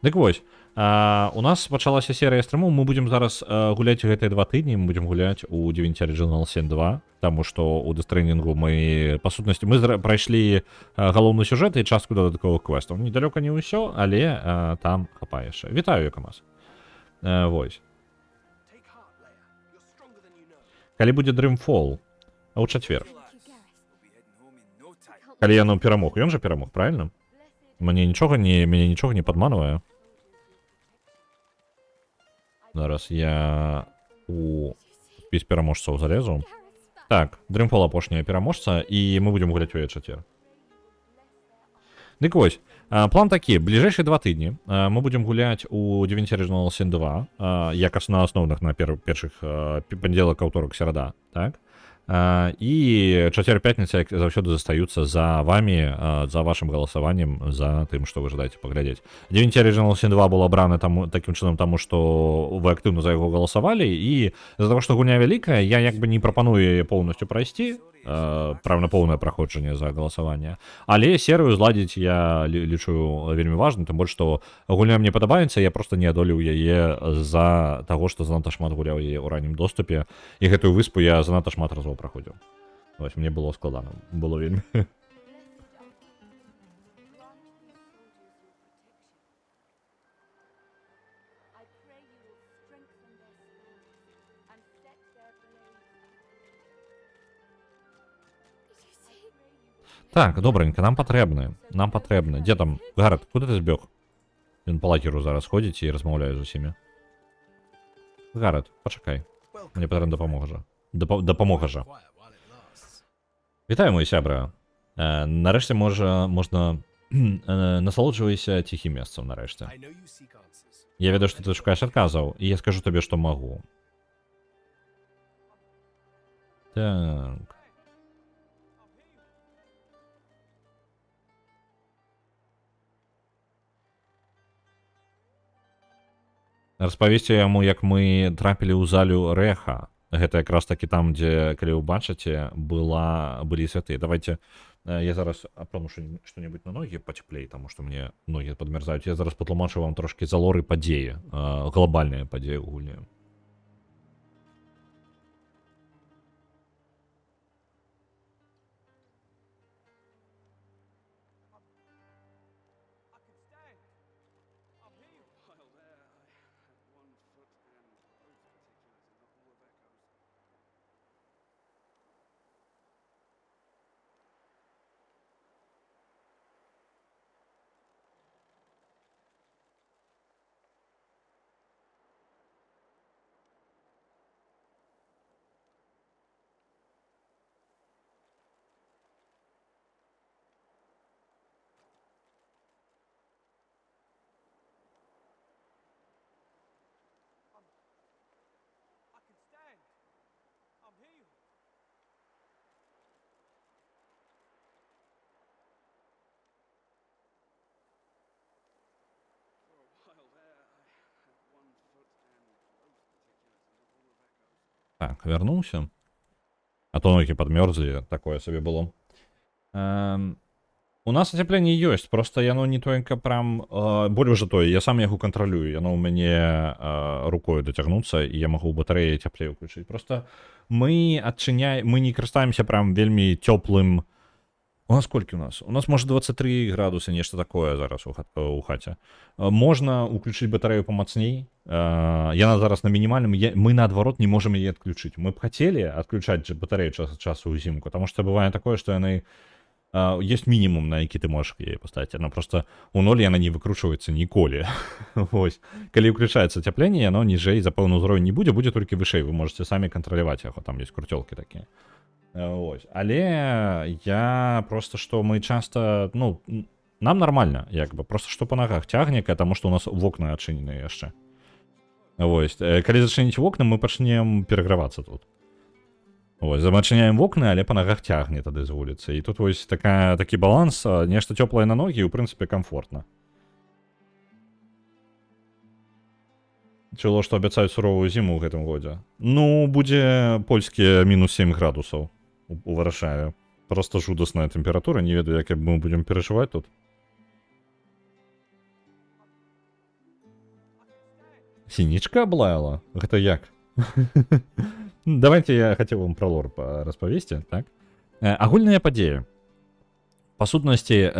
Дык вось, у нас пачалася серыя стрымоў, мы будзем зараз гуляць гэтыя 2 тыдні, мы будзем гуляць у Divinity Original Sin 2, таму што ў Дастрэнінгу мы, па сутнасці, мы прайшлі галоўны сюжэт і частку дадатковых квестаў. Недалёка не ўсё, але там хапае яшчэ. Вітаю, Якамас. Вось. Take heart, Leia. You're stronger than you know. Калі будзе Dreamfall? А ў чацвер. Thank you, Gareth. We'll be heading home in no Калі яно перамог, ён жа перамог, правильно? Мяне нічога не падманвае. Зараз я у спіс пераможцаў залезу. Так, Dreamfall апошняя пераможца, і мы будзем гуляць у Е4. Дык вось, план такі, бліжэйшыя 2 тыдні мы будзем гуляць у Divinity Original Sin 2, як на асноўных на першых панядзелак, аўторак, серада, так? І чацвер, пятніца, як заўсёды, застаюцца за вами, за вашим галасаваннем, за тым, што вы жадаеце паглядзець. Divinity Original Sin 2 был абраны такім чынам, таму што вы актыўна за яго галасавалі, і з-за таго, што гульня вялікая, я як бы не прапаную яе поўнасцю прайсці, правильно, поўнае праходжанне за галасаванне, але серыю зладзіць я лічу вельмі важным, тым больш, што гульня мне падабаецца, я просто не адолеў яе з-за таго, што занадта шмат гуляў яе ў раннім доступе, і гэтую выспу я занадта шмат разоў праходзіў. Вось, мне было складана, было вельмі. Так, добренько, нам патрэбны. Дзе там? Гарад, куды ты збег? Ён па лагеру зараз ходзіць і размаўляе з усімі. Гарад, пачакай. Мне патрэбна дапамога жа. Вітаю, мой сябра. Нарэшце можна насалоджвайся ціхім месцам, нарэшце. Я ведаю, што ты шукаеш адказаў, і я скажу табе, што магу. Так. Распавесці яму, як мы трапілі ў залю Рэха. Гэта якраз такі там, дзе, калі вы бачыце, былі святы. Давайте я зараз апрану што-небудзь на ногі пацеплей, таму што мне ногі падмерзаюць. Я зараз патлумачу вам трошкі залоры падзеі, глобальныя падзеі ў гульні. Так, вярнуўся. А то ногі падмёрзлі, такое сабе было. У нас ацяпленне ёсць, просто яно не тонька прям... Больш за тое, я сам яго кантралюю, яно ў мяне рукою дацягнуцца, і я магу батарэі цяплей уключыць. Просто мы не карыстаемся прям вельмі цёплым... У нас колькі у нас? У нас можа 23 градусы, нешта такое зараз у хаце. Можна уключыць батарэю памацней. Яна зараз на мінімальным. Мы, наадварот, не можам яе адключыць. Мы б хацелі адключаць батарэю час ад часу ўзімку, таму што бывае такое, што яны... Ёсць мінімум, на які ты можаш яе паставіць. Яна просто у ноль яна не выкручваецца ніколі. Вось. Калі ўключаецца ацяпленне, яно ніжэй за пэўны ўзровень не будзе такі вышэй. Вы можете самі кантраляваць яго, там ёсць круцёлкі такія. Ось. Але я просто, што мы часта, ну, нам нормально, як бы, просто што па нагах цягне, таму што у нас вокны адчыненыя яшчэ. Вось. Калі зачыніць вокны, мы пачнем перагравацца тут. Ось, замачыняем вокны, але па нагах цягне тады з вуліцы. І тут вось такі баланс, нешта цёплае на ногі, і ў прынцыпе камфортна. Чуло, што абяцаюць суровую зіму ў гэтым годзе. Ну, будзе польскія мінус 7 градусаў у Варшаве. Просто жудасная тэмпература, не ведаю, як мы будзем перажываць тут. Сінічка аблаяла? Гэта як? Давайте я хацеў вам пра лор распавесці, так? Агульныя падзеі. Па сутнасці,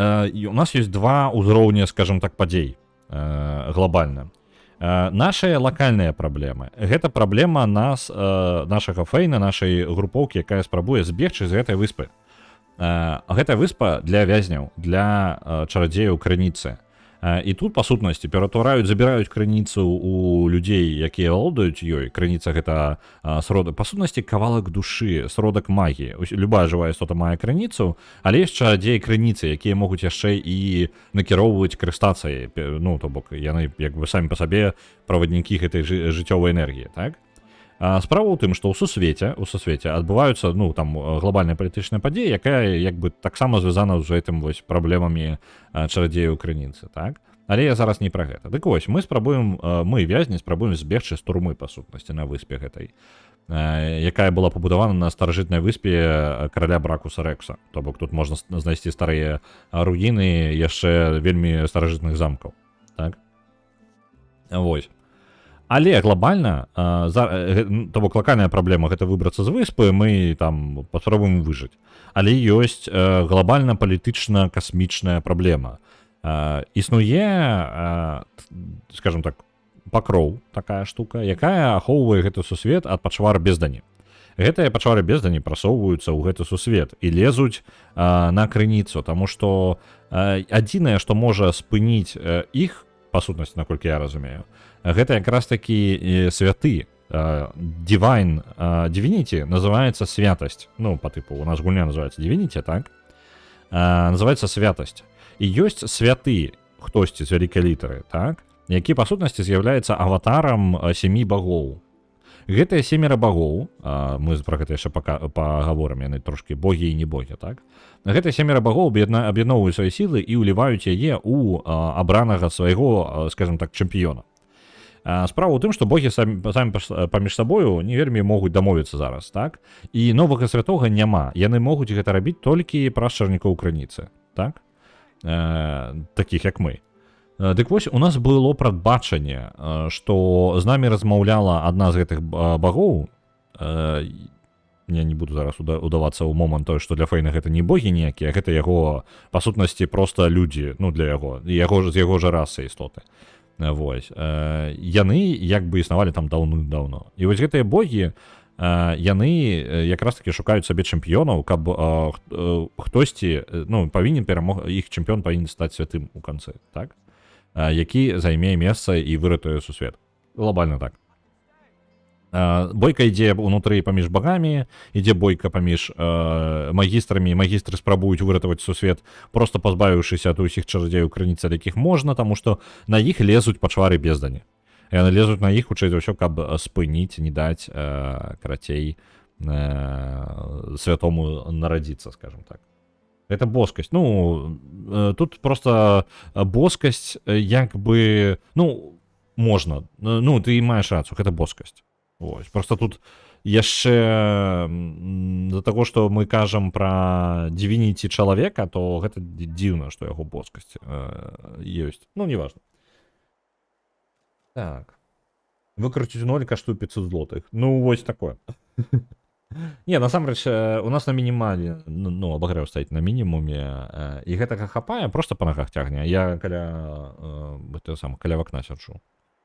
у нас ёсць два ўзроўні, скажем так, падзей глобальна. Нашыя лакальныя праблемы. Гэта праблема нашага фэйна, нашай групоўкі, якая спрабуе збегчы з гэтай выспы. Гэтая выспа для вязняў, для чарадзеяў крыніцы. І тут па сутнасці ператвараюць, забіраюць крыніцу у людзей, якія валодаюць ёй. Крыніца гэта сродак, па сутнасці кавалак душы, сродак магіі. Любая жывая істота мае крыніцу, але ёсць чарадзеі крыніцы, якія могуць яшчэ і накіроўваць крыстацыяй. Ну, то бок яны як бы самі па сабе праваднікі гэтай жыццёвай энергіі, так? Справа ў тым, што ў сусвеце адбываюцца, ну, там глобальная палітычная падзея, якая як бы таксама звязана з гэтым вось праблемамі чарадзеяў крыніцы, так? Але я зараз не пра гэта. Дык вось, мы вязні спрабуем збегчы з турмы, па сутнасці, на выспе гэтай, якая была пабудавана на старажытнай выспе караля Бракуса Рэкса. То бок тут можна знайсці старыя руіны яшчэ вельмі старажытных замкаў, так? Вось. Але глобальна, то бок лакальная праблема гэта выбрацца з выспы, мы там паспрабуем выжыць. Але ёсць глобальна палітычна-касмічная праблема. Існуе, скажем так, пакроў, такая штука, якая ахоўвае гэты сусвет ад пачвар бездані. Гэтыя пачвары бездані прасоўваюцца ў гэты сусвет і лезуць на крыніцу, таму што адзінае, што можа спыніць іх, па сутнасці, наколькі я разумею, гэта якраз такі святы. Divinity называецца святасць. Ну, па тыпу, у нас гульня называецца Divinity, так? Называецца святасць. І ёсць святы, хтосьці з вялікай літары, так? Які, па сутнасці, з'яўляецца аватарам 7 багоў. Гэтыя 7 багоў, мы пра гэта яшчэ пагаворым, яны трошкі богі і не богі, так? Гэтыя 7 багоў аб'ядноўваюць свае сілы і ўліваюць яе ў абранага свайго, скажем так, чэмпіёна. Справа ў тым, што богі самі паміж сабою не вельмі могуць дамовіцца зараз, так? І новага святога няма. Яны могуць гэта рабіць толькі праз чарнікоў крыніцы, так? Такіх, як мы. Дык вось, у нас было прадбачанне, што з намі размаўляла адна з гэтых багоў. Я не буду зараз удавацца ў момант той, што для Фейна гэта не богі ніякія, гэта яго, па сутнасці, проста людзі, ну, для яго, з яго ж расы істоты. Вось. Яны як бы існавалі там даўно. І вось гэтыя богі, яны якраз такі шукаюць сабе чэмпіёнаў, каб хтосьці, ну, іх чэмпіён павінен стаць святым у канцы, так? Які займе месца і выратуе сусвет. Глобальна так. Бойка ідзе ўнутры паміж багамі, ідзе бойка паміж магістрамі, магістры спрабуюць выратаваць сусвет, проста пазбавіўшыся ад усіх чарадзеяў крыніцы, якіх можна, таму што на іх лезуць пачвары бездані. Яны лезуць на іх, хутчэй за ўсё, каб спыніць, не даць, карацей, святому нарадзіцца, скажем так. Это боскасць. Ну, тут просто боскасць, як бы, ну, можна. Ну, ты маеш рацыю, гэта боскасць. Ось. Просто тут яшчэ з-за таго, што мы кажам пра Divinity чалавека, то гэта дзіўна, што яго боскасць ёсць. Ну, неважна. Так. Выкруціць 0 каштуе 500 злотых. Ну, вось такое. Не, насамрэч, у нас на мінімале, ну, абагрэў стаіць на мінімуме, і гэтага хапае, проста па нагах цягне. Я каля вакна сяджу.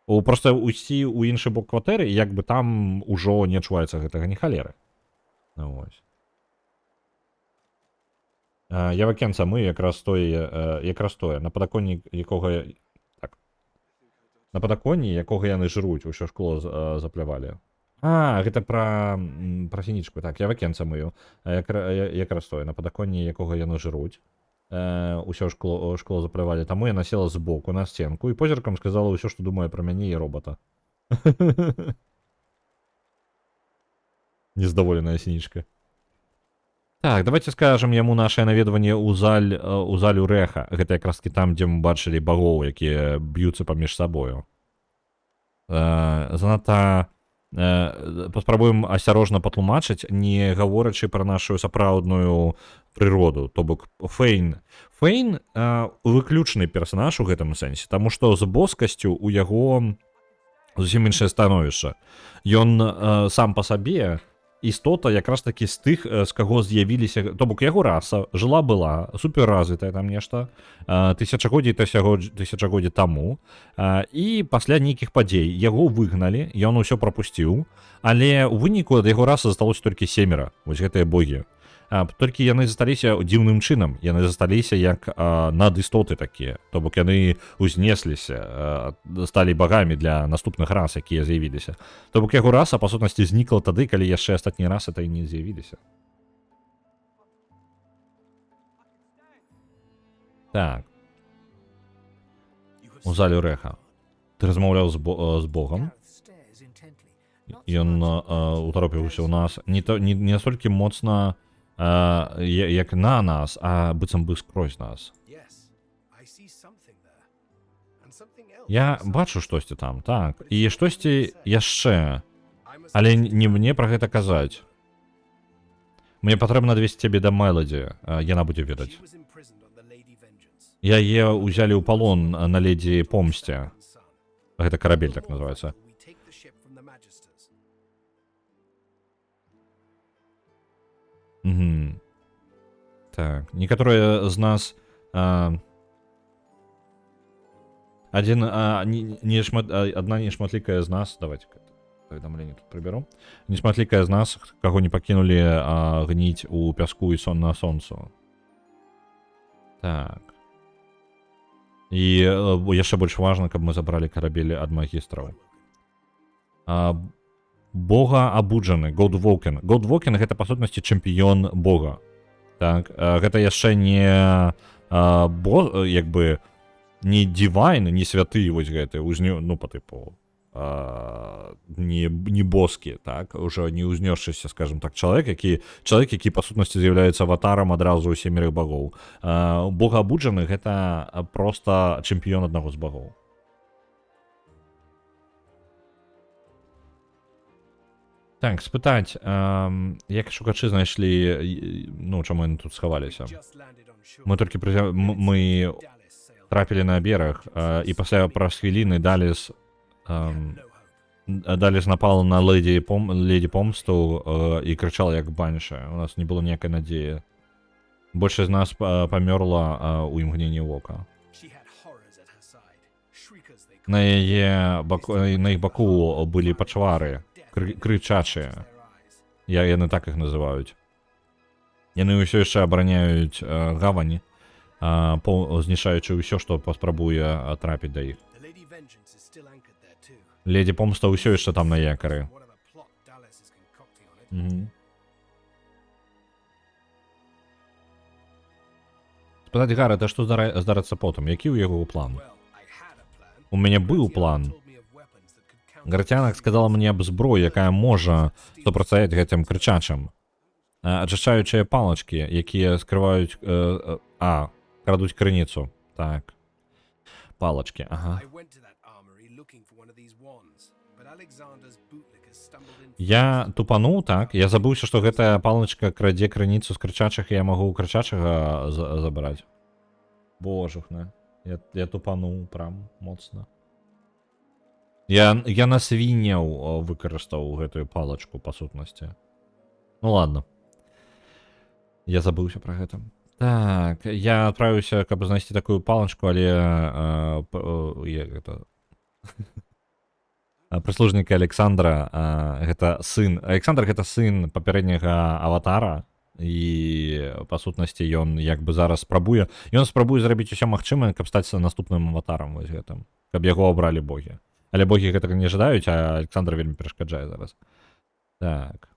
Проста усі ў іншы бок кватэры, як бы там ужо не адчуваецца гэтага ні халеры. Вось. Явакенца мы якраз тое, на падаконні якога... Так. На падаконні, якога яны жруць, усё шкло заплявалі. Гэта пра сінічку. Так, явакенца мыю. Якраз тое, на падаконні якога яны жруць. Усё шкло заплявалі. Таму яна села збоку на сценку і позіркам сказала ўсё, што думае пра мяне і робата. Нездаволеная сінічка. Так, давайте скажам яму нашае наведванне ў залю рэха. Гэта якраз-кі там, дзе мы бачылі багоў, якія б'юцца паміж сабою. Занадта паспрабуем асцярожна патлумачыць, не гаворачы пра нашу сапраўдную прыроду, то бок Фейн выключны персанаж у гэтым сэнсе, таму што з боскасцю у яго зусім іншае становішча. Ён сам па сабе істота якраз такі з тых, з каго з'явіліся, то бок яго раса жыла-была, суперразвітая там нешта, тысячагоддзі таму, і пасля нейкіх падзей яго выгналі, ён усё прапусціў, але ў выніку ад яго расы засталося толькі 7, вось гэтыя богі. Толькі яны засталіся дзіўным чынам. Яны засталіся як надыстоты такія. То бок яны узнесліся, сталі багамі для наступных рас, якія з'явіліся. То бок яго раса, па сутнасці, знікла тады, калі яшчэ астатні расы та і не з'явіліся. Так. У залі рэха. Ты размаўляў з Богом. Gareth stares intently, not Ён so much утаропіўся ў нас не настолькі моцна, як на нас, а быццам бы скрозь нас. Yes, I see something there. And something else. Я бачу штосьці там, так. І штосьці яшчэ. Але не мне пра гэта казаць. Мне патрэбна адвесці цябе да Мелоді, яна будзе ведаць. She was imprisoned on the Lady Vengeance. Яе ўзялі ў палон на ледзі Помсце. Гэта карабель так называецца. We take the ship from the Magisters. Угу. Так, некаторыя з нас одна нешматлікая з нас, давайте паведамленне тут прыбяру. Нешматлікая з нас, каго не пакінулі гніць у пяску і сон на сонцу. Так. І яшчэ больш важна, каб мы забралі карабелі ад магістраў. Бога абуджаны, Голдвокен. Голдвокен гэта па сутнасці чэмпіён Бога. Так, гэта яшчэ не як бы не дівайн, не святы вось гэты, ну па тыпу не боскі, так, уже не узнёсшыся, скажем так, чалавек, які па сутнасці з'яўляецца аватарам адразу семерых багоў. Бога абуджаны гэта проста чэмпіён аднаго з багоў. Так, спытаць, як шукачы знайшлі, ну, чаму яны тут схаваліся? Just landed on shore. Мы толькі мы Dallas sailed. трапілі на бераг, і пасля праз хвіліны Даліс No hope. Даліс напала на леді помсту і крычала як банша. У нас не было ніякай надзеі. Большасць з нас памёрла у імгненні вока. She had horrors at her side. Shriekers they На іх баку былі пачвары, крычачыя. Яны так іх называюць. Яны ўсё яшчэ абараняюць гавань, знішаючы ўсё, што паспрабуе трапіць да іх. The Lady Vengeance is still anchored there too. Леді помста ўсё яшчэ там на якары. Whatever plot Dallas is concocting on it. Спытаць Гарэта, што здарыцца потым, які ў яго план? Well, I had a plan. У мяне быў план. Told me of weapons that could counter. Гарцянак сказала мне аб зброі, якая можа супрацьстаяць гэтым крычачам. Ачышчаючыя палачкі, якія скрываюць... крадуць крыніцу. Так. Палачкі, ага. I went to that armory looking for one of these wands, but Alexander's bootlickers stumbled in. Я тупануў, так? Я забыўся, што гэтая палачка крадзе крыніцу з крычачых, і я магу ў крычачага забраць. Божухна. Я тупануў прям моцна. Я на свінняў выкарыстаў гэтую палачку, па сутнасці. Ну ладно. Я забыўся пра гэта. Так, я адправіўся, каб знайсці такую палачку, але прыслужніка Александра, гэта сын. Александр гэта сын папярэдняга аватара, і па сутнасці ён як бы зараз спрабуе зрабіць усё магчымае, каб стаць наступным аватарам вось гэтым, каб яго абралі богі. Але богі гэтага не жадаюць, а Александр вельмі перашкаджае зараз. Так.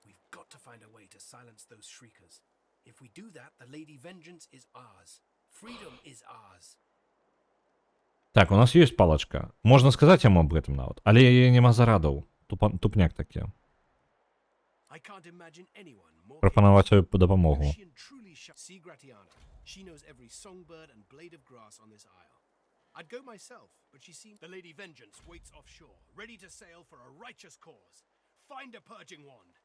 We've got to find a way to silence those shriekers. If we do that, the Lady Vengeance is ours. Freedom is ours. Так, у нас ёсць палачка. Можна сказаць яму аб гэтым нават, але яе няма зарадаў. Тупняк такі. I can't imagine anyone more Прапанаваць ёй дапамогу. She and truly see Gratiana. She knows every songbird and blade of grass on this isle. I'd go myself, but she seems the Lady Vengeance waits offshore, ready to sail for a righteous cause. Find a purging wand.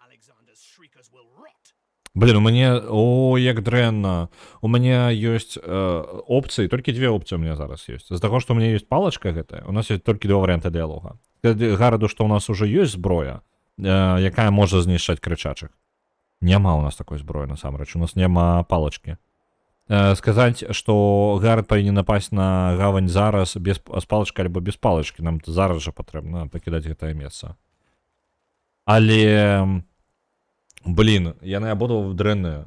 Alexander's shriekers will rot. Блин, у мяне... О, як дрэнна. У мяне ёсць опцыі, толькі две опцыі у меня зараз ёсць. З-за таго, што у меня ёсць палачка гэтая, у нас ёсць толькі два варыянты дыялога. Гараду, што у нас уже ёсць зброя, якая можа знішчаць крычачых. Няма у нас такой зброі, насамрэч. У нас няма палачкі. Сказаць, што Гарад павінен напасть на гавань зараз з палачкай альбо без палачкі. Нам зараз жа патрэбна пакідаць гэтае месца. Але Блін, яны абодва дрэнныя.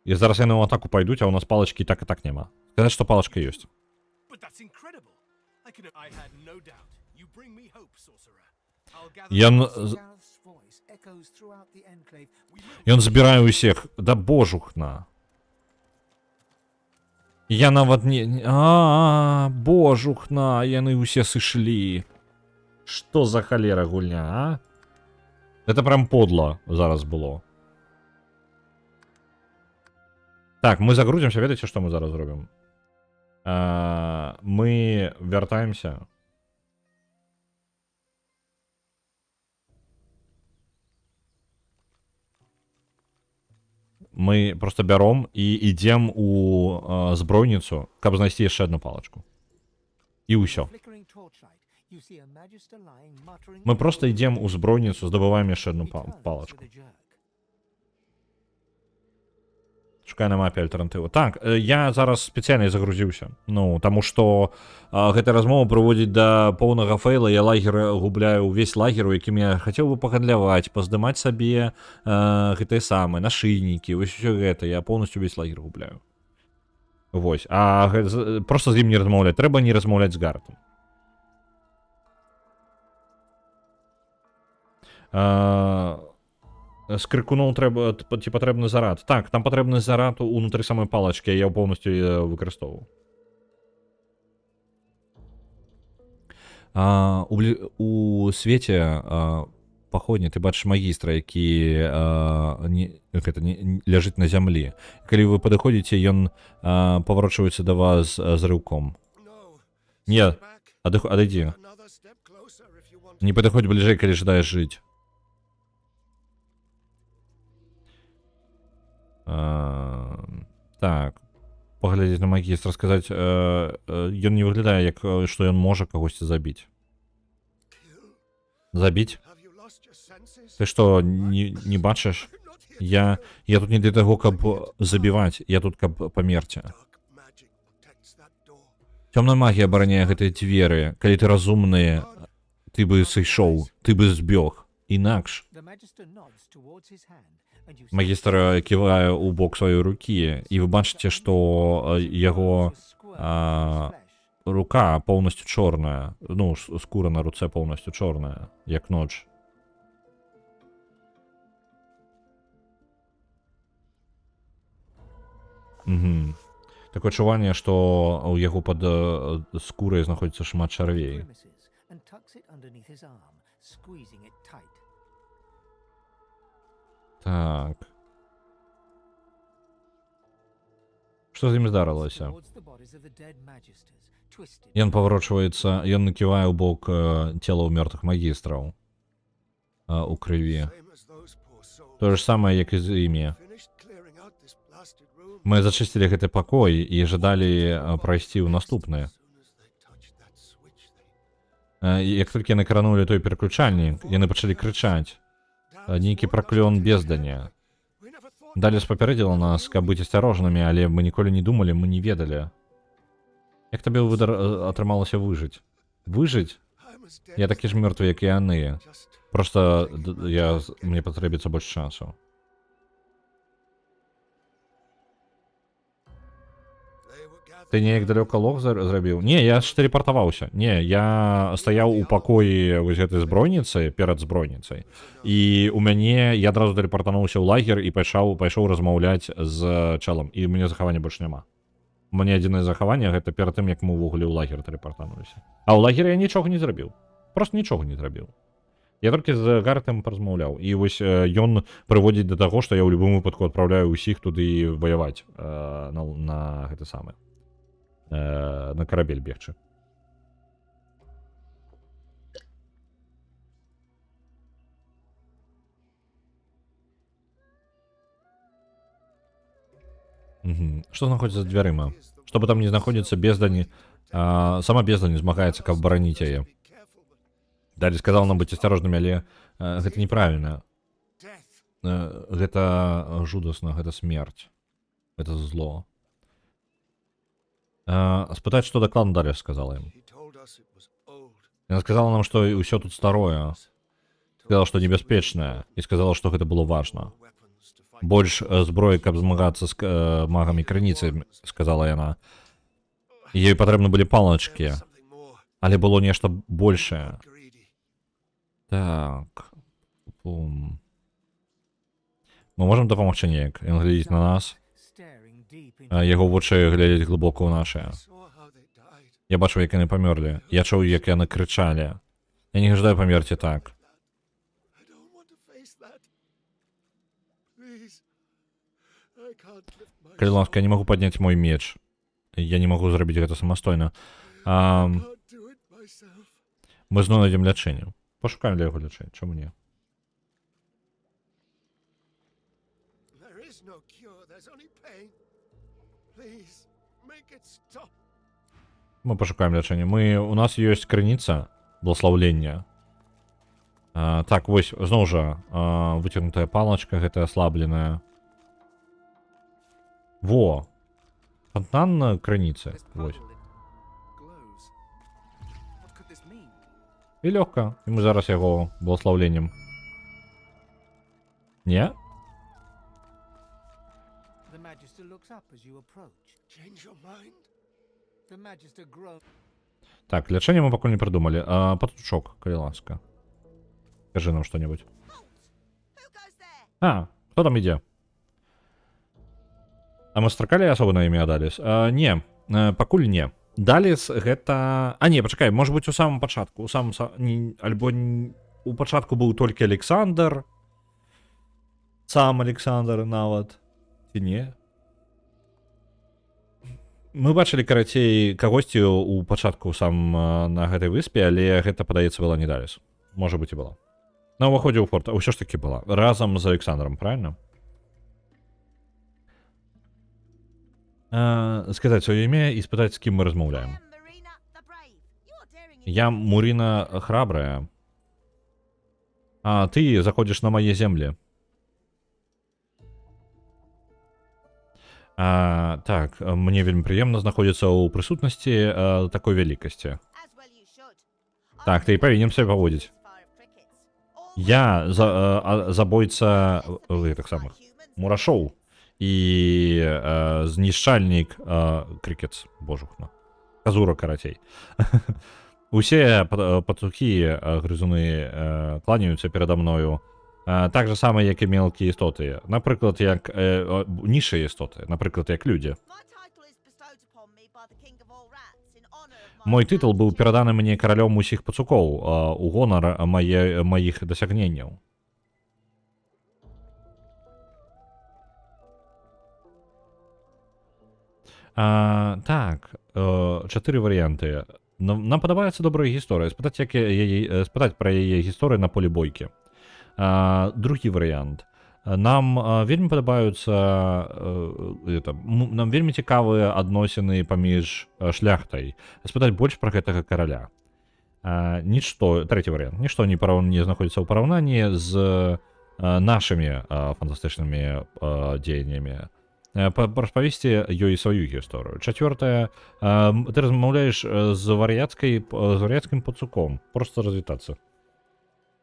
І зараз яны ў атаку пайдуць, а ў нас палачкі так і так няма. Сказаць, што палачка ёсць. But that's incredible. I had no doubt. You bring me hope, sorcerer. I'll gather Ён, Gareth's voice echoes throughout the enclave. We will ён збірае ўсіх. Да божухна. Я нават не... Божухна, яны ўсе сышлі. Што за халера гульня, а? Это прям подло зараз было. Так, мы загрузимся, ведаеце, што мы зараз зробім? Мы вяртаемся. Мы просто бяром і ідзем у збройніцу, каб знайсці яшчэ одну палачку. І ўсё. flickering torchlight, you see a magister lying, muttering. Мы просто ідзем у збройніцу, здабываем яшчэ одну He turns палачку. with a jerk. Шукай на мапе альтэрнатыву. Так, я зараз спецыяльна загрузіўся. Ну, таму што гэтая размова прыводзіць да поўнага фейла. Я лагер губляю ўвесь лагер, у якім я хацеў бы пагандляваць, паздымаць сабе гэтыя самыя нашыйнікі, вось усё гэта. Я поўнасцю увесь лагер губляю. Вось. А просто з ім не размаўляць. Трэба не размаўляць з Гарэтам. З крыкуноў трэба, ці патрэбны зарад. Так, там патрэбны зарад унутры самой палачкі, я поўнасцю выкарыстоўваў. У свеце паходні ты бачыш магістра, які ляжыць на зямлі. Калі вы падыходзіце, ён паварочваецца да вас з рыўком. Не, адыдзі. Не падыходзь бліжэй, калі жадаеш жыць. Так, паглядзець на магістра, сказаць, ён не выглядае, як што ён можа кагосьці забіць. Забіць? Ты што, не бачыш? Я тут не для таго, каб забіваць, я тут каб памерці. Цёмная магія абараняе гэтыя дзверы. Калі ты разумны, ты бы сышоў, ты бы збег. Інакш. The magister nods towards his hand, and you see Магістр ківае ў бок сваёй рукі, і вы бачыце, што яго рука поўнасцю чорная. Ну, скура на руцэ поўнасцю чорная, як ноч. Угу. Такое адчуванне, што ў яго пад скурай знаходзіцца шмат чарвей. grimaces and tucks it underneath his arm, squeezing it tight. Так. Што з ім здарылася? Towards the bodies of the dead magisters, twisted. Ён паварочваецца, ён наківае ў бок целаў мёртвых магістраў у крыві. То ж самае, як і з імі. Мы зачысцілі гэты пакой і жадалі прайсці ў наступны. Як толькі яны кранулі той пераключальнік, яны пачалі крычаць. Нейкі праклён безданя. Далес папярэдзіла нас, каб быць асцярожнымі, але мы ніколі не думалі, мы не ведалі. Як табе атрымалася выжыць? Выжыць? Я такі ж мёртвы, як і яны. Просто мне патрэбіцца больш часу. Ты неяк далёка лог зрабіў? Не, я ж тэлепартаваўся. Не, я стаяў у пакоі вось гэтай збройніцы, перад збройніцай. І у мяне я адразу тэлепартануўся ў лагер і пайшоў размаўляць з чалам. І у мяне захавання больш няма. У мяне адзінае захаванне гэта перад тым, як мы ўвогуле ў лагер тэлепартануліся. А ў лагеры я нічога не зрабіў. Просто нічога не зрабіў. Я толькі з Гарэтам паразмаўляў. І вось ён прыводзіць да таго, што я ў любым выпадку адпраўляю ўсіх туды ваяваць на гэты самы. На карабель бегчы. Што знаходзіцца за дзвярыма? Што бы там не знаходзіцца, бездані, сама бездані змагаецца, каб бараніць яе. Далі сказал нам быць асцярожнымі, але гэта неправільна. Гэта жудасна, гэта смерць. Гэта зло. Спытаць, што дакладна Далес сказала ім. Яна сказала нам, што ўсё тут старое. Сказала, што небяспечная, і сказала, што гэта было важна. Больш зброі, каб змагацца з магамі крыніцы, сказала яна. Ёй патрэбны былі палачкі, але было нешта большае. Так. Бум. Мы можам дапамагчы неяк? Ён глядзіць на нас. Staring deep into Яго вочы глядзяць глыбока ў нашыя. Я бачыў, як яны памёрлі. Я чуў, як яны крычалі. Я не жадаю памерці так. I don't want to face that. Please. I can't lift my Калі ласка, я не магу падняць мой меч. Я не магу зрабіць гэта самастойна. can't do it myself. Мы зноў знайдзем лячэнне. Пашукаем для яго лячэння. Чаму не? There is no cure, there's only pain. Please, make it stop. Мы пашукаем лячэнне. У нас ёсць крыніца благословлення. Так, вось, зноў жа, выцягнутая палачка, гэтая аслабленая. Во! Фонтан на крыніцы. This Вось. puddle, it glows. What could this mean? І лёгка. І мы зараз яго благословленнем. Не? the Magister looks up as you approach. Change your mind? The Magister groans. Так, лячэнне мы пакуль не прыдумалі. Патучок, калі ласка. Скажы нам што-небудзь. Who goes there? Хто там ідзе? А мы стракалі асобы на імя Даліс? Не, пакуль не. Даліс гэта... не, пачакай, можа быць у самым пачатку. Альбо у пачатку быў толькі Александр. Сам Александр нават. Ці не? Мы бачылі, карацей, кагосьці у пачатку сам на гэтай выспе, але гэта, падаецца, была не Даліс. Можа быць і была. На ўваходзе ў форт, ўсё ж такі была. Разам з Александром, правильно? Сказаць сваё імя і спытаць, з кім мы размаўляем. I am Marina the Brave. You are daring Я Мурина храбрая. Ты заходзіш на мае землі. Так, мне вельмі прыемна знаходзіцца ў прысутнасці такой вялікасці. as well you should. Так, ты і павінен сябе паводзіць. Я забойца гэтых самых мурашоў і знішчальнік крыкетс, божухна. Казура, карацей. Усе пацукі грызуны кланяюцца перада мною. Так же самае, як і мелкія істоты. Напрыклад, як нішыя істоты. Напрыклад, як людзі. Мой тытул быў пераданы мне каралём усіх пацукоў у гонар маіх дасягненняў. Так, 4 варыянты. Нам падабаецца добрая гісторыя. Спытаць пра яе гісторыю на полі бойкі. Другі варыянт. Нам вельмі падабаюцца нам вельмі цікавыя адносіны паміж шляхтай. Спытаць больш пра гэтага караля. Трэці варыянт. Нішто не знаходзіцца ў параўнанні з нашымі фантастычнымі дзеяннямі. Распавесці ёй сваю гісторыю. Чацвёртае, ты размаўляеш з вар'яцкім пацуком. Просто развітацца.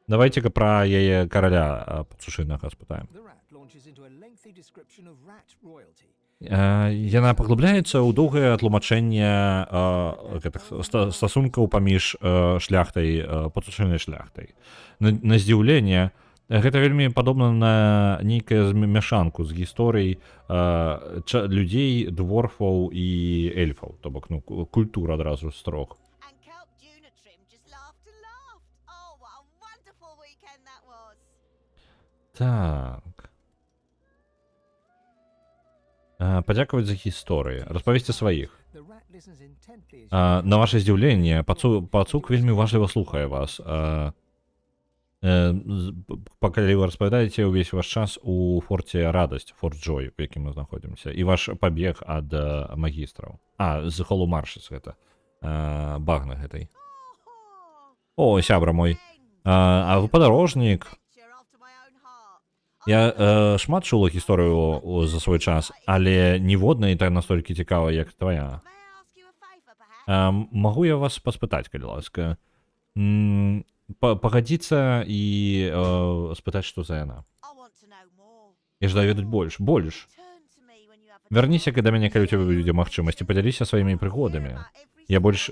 Давайте-ка пра яе караля пацушынага спытаем. The rat launches into a lengthy description of rat royalty. Яна паглыбляецца ў доўгае тлумачэнне стасункаў паміж шляхтай, пацушынай шляхтай. На здзіўленне, гэта вельмі падобна на нейкую мяшанку з гісторый людзей, дворфаў і эльфаў, то бок культура адразу строг. Так. Падзякаваць за гісторыі, распавесці сваіх. The rat listens intently as На ваше здзіўленне, пацук вельмі уважліва слухае вас. Калі вы распавядаеце ўвесь ваш час у форце Радасць, форт Джой, у якім мы знаходзімся, і ваш пабег ад магістраў. З холу Маршыс гэта. Багна гэтай. О, сябра мой. А вы падарожнік. Я шмат чула гісторыю за свой час, але ніводная і так настолькі цікава, як твая. Магу я вас паспытаць, калі ласка? пагадзіцца і спытаць, што за яна. I want to know more. Я жадаю ведаць больш. Turn to me when you have a Вярніся да мяне, калі ў цябе будзе магчымасць, і падзяліся сваімі прыгодамі. Я больш...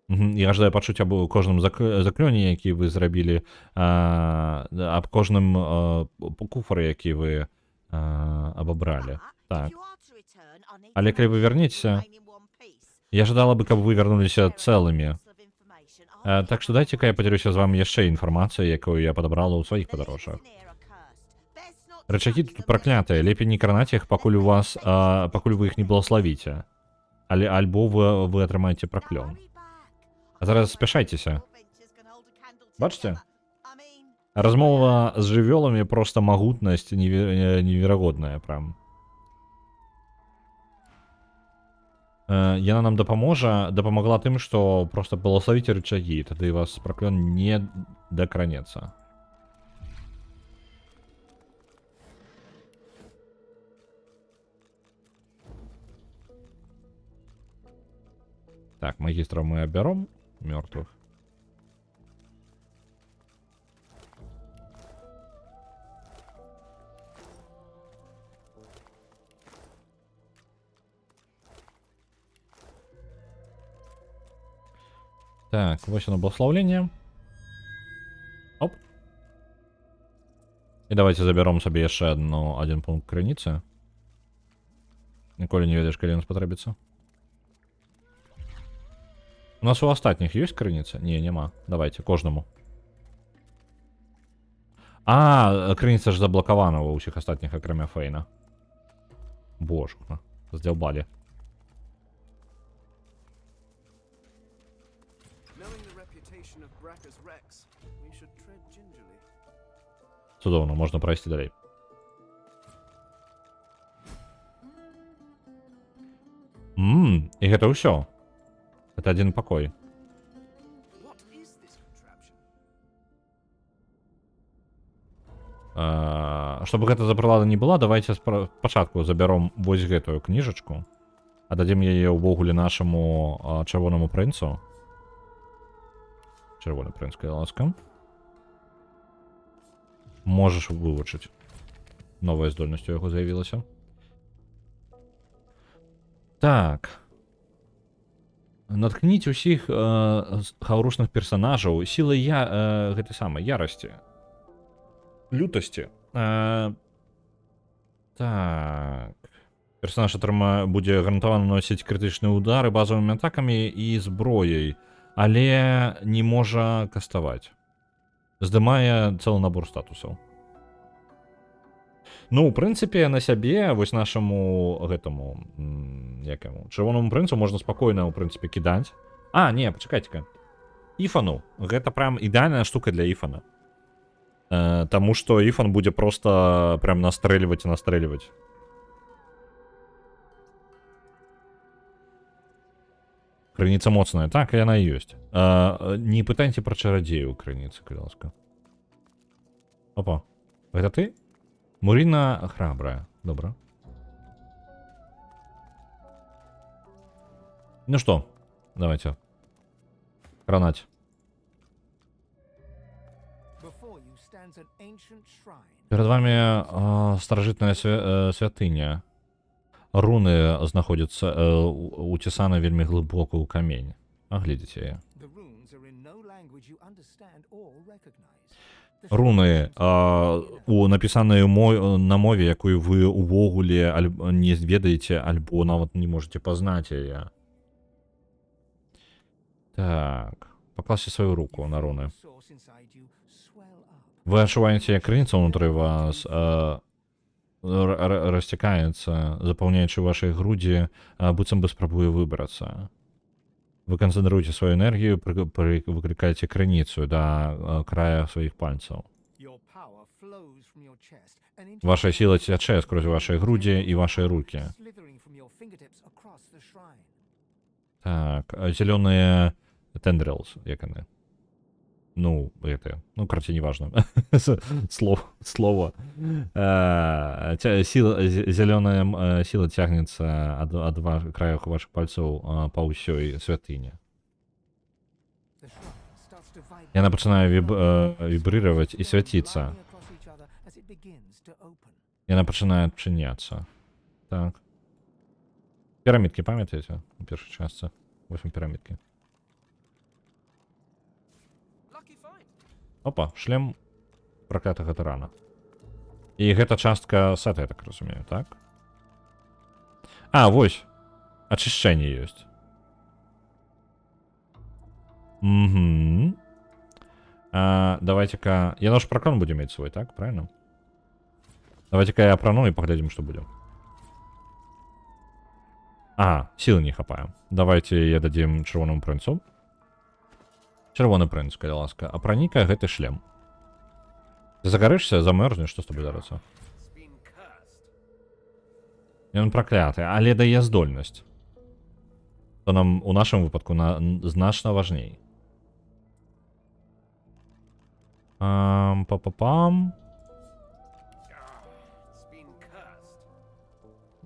Я жадаю пачуць аб кожным заклёне, які вы зрабілі, аб кожным куфары, які вы абабралі. Так. Але калі вы вярнецеся, я жадала бы, каб вы вярнуліся цэлымі. Так што дайце-ка я падзялюся з вами яшчэ інфармацыяй, якую я падабрала ў сваіх падарожжах. Рычагі тут праклятыя, лепей не кранаць іх, пакуль вы іх не благословіце. Альбо вы атрымаеце праклён. А зараз спяшайцеся. Бачыце? Размова з жывёламі проста магутнасць неверагодная, прям. Яна нам дапамагла тым, што проста благословіце рычагі, тады вас праклён не дакранецца. Так, магістра мы абяром мёртвых. Так, вось оно благословление. Оп. І давайте забяром сабе яшчэ один пункт крыніцы. Ніколі не ведаеш, калі ён спатрэбіцца. У нас у астатніх ёсць крыніца? Не, няма. Давайте, кожнаму. Крыніца ж заблакавана ва ўсіх астатніх, акрамя Фейна. Божухна, здзяўбалі. Цудоўна, можна прайсці далей. І гэта ўсё. Это один покой. Чтобы гэта запрылада не была, давайте спачатку забяром вось гэтую кніжачку, аддадзім яе ўвогуле нашаму чырвонаму прынцу. Чырвоны прынц, калі ласка. Можаш вывучыць. Новая здольнасць у яго з'явілася. Так. Наткніць усіх хаурушных персонажаў сілай гэтай самай ярасці. Лютасці. Так. Персонаж будзе гарантавана наносіць крытычныя ўдары базавымі атакамі і зброяй, але не можа каставаць. Здымае цэлы набор статусаў. Ну, у прынцыпе, на сябе, вось нашаму гэтаму, якаму, чырвонаму прынцу можна спакойна, у прынцыпе, кідаць. Не, пачакайце-ка. Ифану. Гэта прям ідэальная штука для Ифана. Таму што Ифан будзе проста прям настрэльваць і настрэльваць. Крыніца моцная. Так, яна і ёсць. Не пытайце пра чарадзею ў крыніцы, калі ласка. Опа. Гэта ты? Мурина храбрая. Добра. Ну что, давайте. Кранать. Перед вами старажытная святыня. Руны знаходзяцца уцесаны вельмі глыбока ў камень. Агледзіце яе. Руны напісаныя на мове, якую вы увогуле не ведаеце, альбо нават не можете пазнаць яе. Так, пакласці сваю руку на руны. Вы адчуваеце, як крыніца ўнутры вас расцякаецца, запаўняючы вашай грудзі, быццам бы спрабуе выбрацца. Вы канцэнтруеце сваю энергію, выклікаеце крыніцу да края сваіх пальцаў. Ваша сіла цячэ скрозь вашай грудзі і вашай рукі. Так, зелёныя тендрэлс, як яны. ну, это, ну, короче, неважно. Слово. Зеленая сила тягнется от краев ваших пальцев по усей святыне. The shrine starts to vibrate. И она начинает вибрировать и светиться. Gliding across each other as it begins to open. И она начинает чиняться. Так. Пирамидки, пам'ятаєте? У першій часті. 8 пирамидки. Lucky find. Опа, шлем проклятого тирана. І гэта частка сета, я так разумею, так? А, вось. Очищение есть. Угу. Давайте-ка... Я наш прокон буду иметь свой, так? Правильно? Давайте-ка я прону и поглядим, что будем. Силы не хапаем. Давайте я дадим червоному принцу. Червоный принц, калі ласка. А проніка гэты шлем. Ты загарышся, замерзнеш, што з тобой зараз? It's been cursed. Ён прокляты, але дае здольнасць. То нам у нашым выпадку значна важней. Па-па-пам. It's been cursed.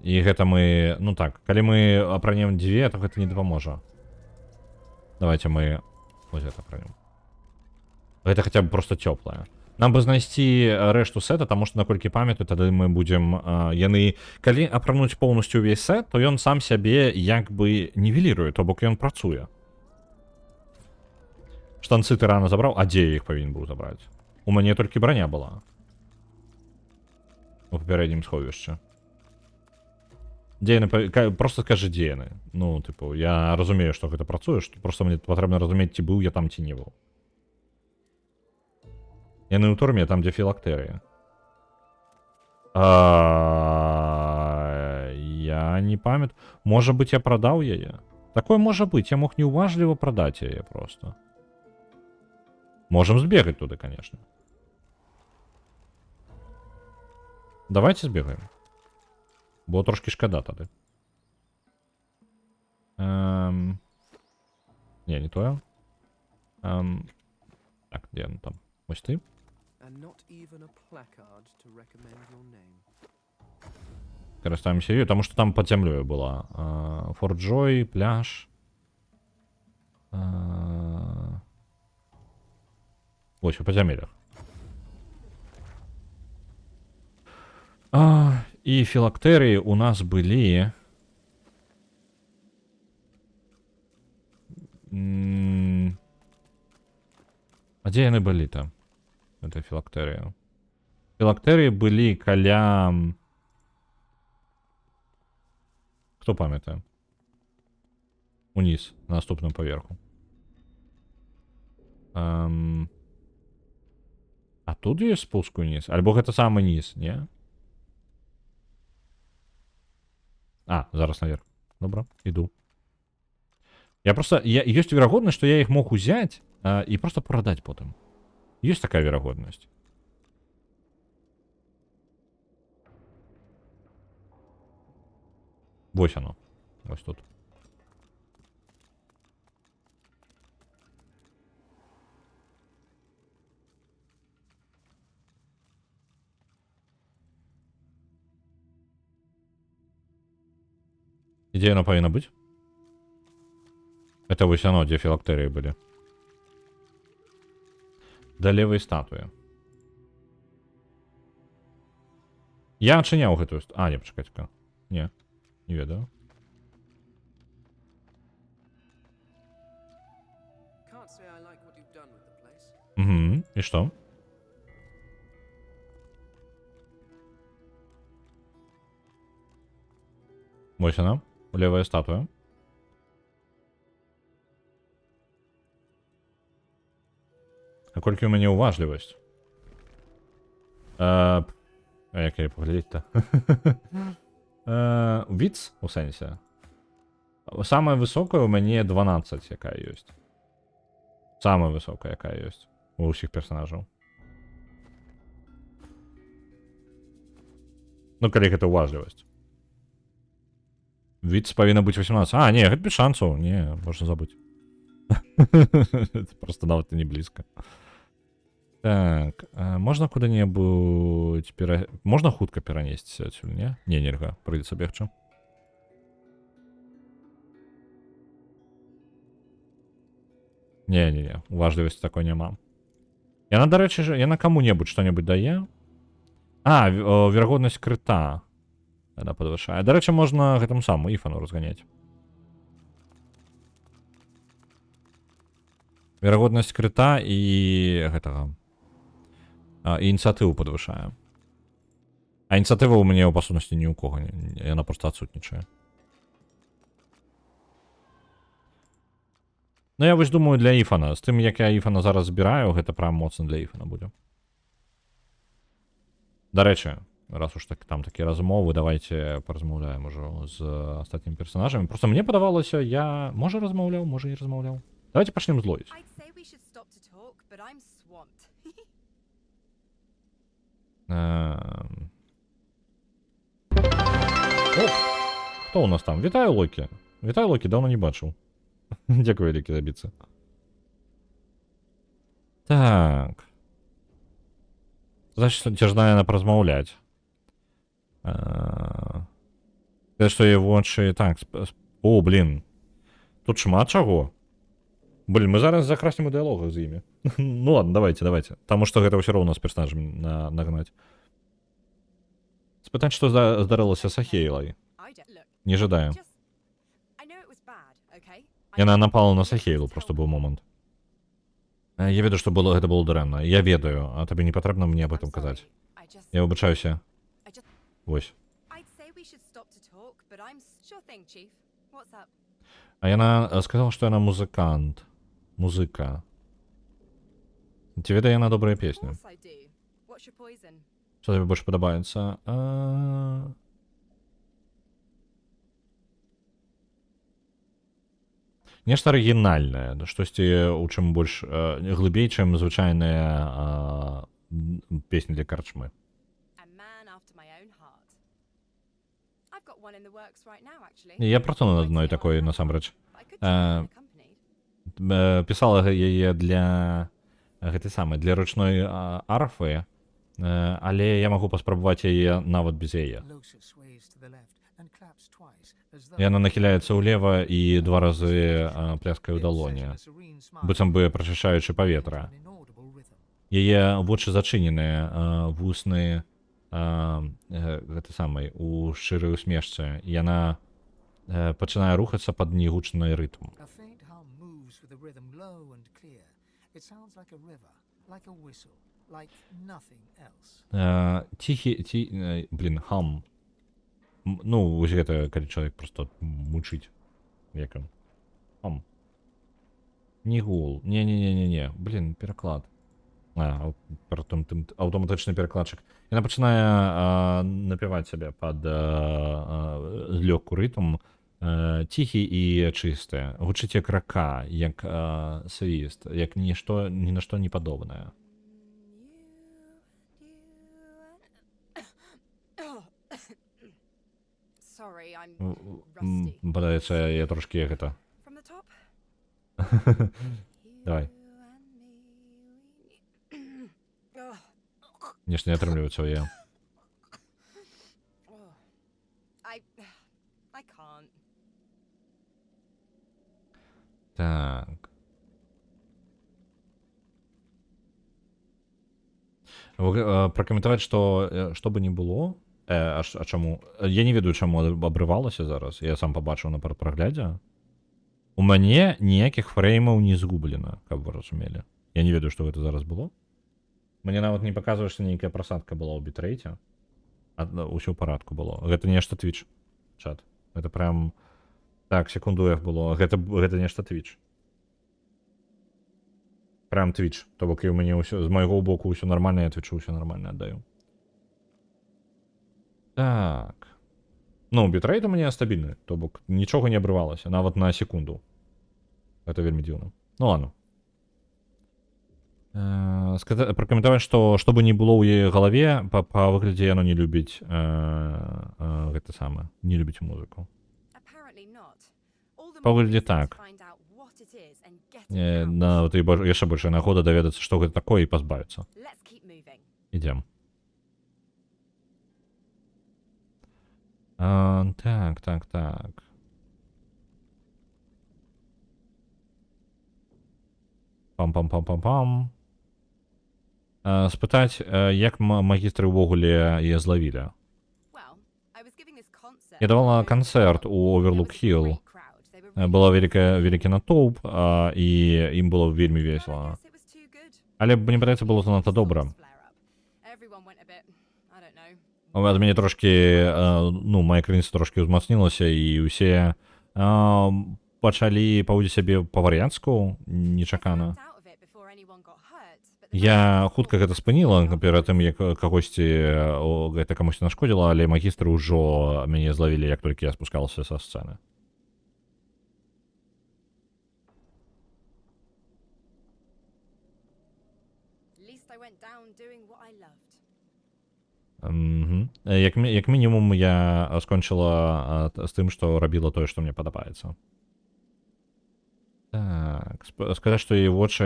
І гэта мы... Ну так, калі мы апранем 2, то гэта не дапаможа. Давайте мы... Вот это апранем. Гэта хотя бы просто теплое. Нам бы знайсці рэшту сета, таму што наколькі памятаю, тады мы будзем... Яны... Калі апрануць поўнасцю ўвесь сет, то ён сам сябе як бы нівеліруе, то бок ён працуе. Штанцы ты рано забраў, а дзе я іх павінен быў забраць? У мяне толькі броня была. У папярэднім сховішчы. Дзе яны... Просто скажы, дзе яны. Ну, типу, я разумею, што гэта працуе, што просто мне патрэбна разумець, ці быў я там, ці не быў. Яны ў турме, там, дзе філактэрыя. Я не памятаю. Можа быць, я прадаў яе? Такое можа быць, я мог неуважліва прадаць яе просто. Можем сбегать туда, конечно. Давайте сбегаем. Было трошки шкода тады. Не, не то. Так, где он там? Ось ты? And not even a placard to recommend your name. Користаемся ее, потому что там под землей была. Форт Джой, пляж. Ось, у подземельях. И филактерии у нас были... А где они были-то? Это филактерия. Филактерии были каля... Кто памятает? Униз, на наступную поверху. А тут есть спуск вниз? Альбо это самый низ, не? Зараз наверх. Добро, иду. Я просто... Есть вероятность, что я их мог взять и просто продать потом. Есть такая вероятность. Вось оно. Ось тут. Где оно повинно быть? Это вось оно, где филактерии были. До левой статуи. Я отчинял эту... не, почекайте-ка. Не ведаю. Can't say I like what you've done with the place. Угу. И что? Вось она. Левая статуя. А колькі у мяне уважлівасць? Як я паглядзець-то? Віц у сэнсе. Самая высокая у мяне 12, якая ёсць. Самая высокая, якая ёсць. У ўсіх персонажаў. Ну, калі гэта уважлівасць. Віц павінна быць 18. Не, гэта без шансаў. Не, можна забыць. Это просто нават не блізка. Так, можна куды-небудзь можна хутка перанесціся адсюль, не? Не, нельга, прыйдзецца бегчы. Не, уважлівасці такой няма. Яна, дарэчы, яна каму-небудзь што-небудзь дае? А, верагоднасць крыта. Яна падвышае. Дарэчы, можна гэтым самым Іфану разганяць. Верагоднасць крыта і гэтага. І ініцыятыву падвышае. А ініцыятыва ў мяне ў па сутнасці ні ў кого. Яна проста адсутнічае. Ну, я вось думаю, для Іфана. З тым, як я Іфана зараз збіраю, гэта прям моцна для Іфана будзе. Дарэчы, раз уж там такія размовы, давайте паразмаўляем ужо з астатнімі персонажамі. Просто мне падавалася, я можа размаўляў, можа не размаўляў. Давайте пачнем з Лоіс. I'd say we should stop to talk, but I'm swamped. О, хто у нас там? Вітаю, Локі. Вітаю, Локі, давно не бачыў. Дякую вялікі забіцца. Так. Значит, цяжна яна празмаўляць. Те, што є вочы... Так, о, блін. Тут шмат чаго. Блін, мы зараз закраснем у дыалогах з імі. Ну ладно, давайте. Таму што гэта ўсё роўна з персонажамі нагнаць. Спытаць, што здарылася з Сахейлай. I don't look. Не жадаю. Just, I know it was bad, okay? Яна напала на Сахейлу, просто быў момант. Я ведаю, што гэта было дрэнна. Я ведаю, а табе не патрэбна мне об этом казаць. Я выбачаюся. Вось. I'd say we should stop to talk, but I'm sure thing, chief. What's up? А яна сказала, што яна музыкант. Музыка. Ці ведае яна добрыя Of песні? course I do. What's your poison? Што табе больш падабаецца? Нешта арыгінальнае, штосьці у чым больш глыбей, чым звычайныя песні для карчмы. A man after my own heart. I've got one in the works right now, actually. Я працую над адной такой, насамрэч. Пісала яе для гэтай самай, для ручной арфы, але я магу паспрабаваць яе нават без яе. Losa sways to the left and claps twice, as though Яна нахіляецца ўлева і 2 разы пляскае ў далоні, a serene smile быццам бы прачышаючы паветра. an inaudible rhythm. Яе вочы зачыненыя, вусны гэта самай у шчырай усмешцы. Яна пачынае рухацца пад негучны рытм. A faint hum moves with a rhythm low and clear. It sounds like a river, like a whistle, like nothing else. Блін, хам. Ну, вось гэта, калі чалавек проста мучыць. Як ён? Хам. Не гул. Не. Блін, пераклад. Аўтаматычны перакладчык. Яна пачынае напяваць сябе пад злёгку рытм, ціхі і чысты. Гучыць як рака, як свіст, як ні на што не падобнае. Sorry, I'm rusty. Падаецца, я трошкі гэта. From the top? Давай. Oh, Нешта не атрымліваецца ў яе. I can't. Так. Пракаментаваць, што бы не было. А чаму? Я не ведаю, чаму абрывалася зараз. Я сам пабачыў на праглядзе. У мяне ніякіх фреймаў не згублена, каб вы разумелі. Я не ведаю, што гэта зараз было. Мне нават не паказвае, што нейкая прасадка была ў бітрэйце. Усё ў парадку было. Гэта нешта Twitch. Чат. Гэта прям... Так, секунду F было. Гэта нешта Twitch. Прям Twitch. То бок і ў мяне ўсё, з майго боку ўсё нармальна, я Twitch'у ўсё нармальна аддаю. Так. Ну, бітрейт у мяне стабільны. То бок нічога не абрывалася, нават на секунду. Гэта вельмі дзіўна. Ну ладно. Пракаментаваць, што бы не было ў яе галаве, па выглядзе яно не любіць гэта самае, не любіць музыку. Apparently not. All the Па выглядзе more reason to так. find out what it it is and get it out. На ты яшчэ большая нагода даведацца, што гэта такое і пазбавіцца. Let's keep moving. Ідзем. Так. Пам-пам-пам-пам-пам. Спытаць, як магістры ўвогуле яе злавілі. Well, I was giving this concert. Я давала канцэрт у Overlook Hill. Была вялікі натоўп, і ім было вельмі весела. Але мне падаецца, было занадта добра. Ад мяне трошкі, мая крыніца трошкі ўзмацнілася, і ўсе пачалі паводзіць сябе па-вар'янску, нечакана. Я хутка гэта спыніла перад тым, як гэта камусьці нашкодзіла, але магістры ўжо мяне злавілі, як толькі я спускалася са сцэны. Як мінімум, я скончыла з тым, што рабіла тое, што мне падабаецца. Так, сказаць, што яе вочы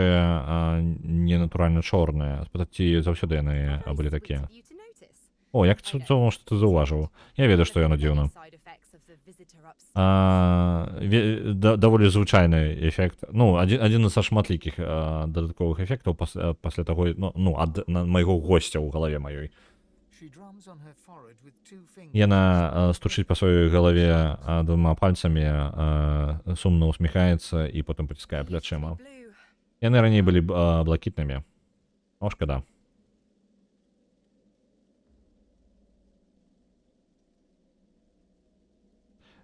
ненатуральна чорныя. Спытаць, ці заўсёды яны былі такія. О, як цудоўна, што ты заўважыў. Я ведаю, што яно дзіўна. Даволі звычайны эфект. Адзін са шматлікіх дадатковых эфектаў пасля таго, ад майго госця ў галаве маёй. Яна стучыць па сваёй галаве двума пальцамі, сумна усміхаецца і потым паціскае плячыма. Яны раней былі блакітнымі. О, шкада.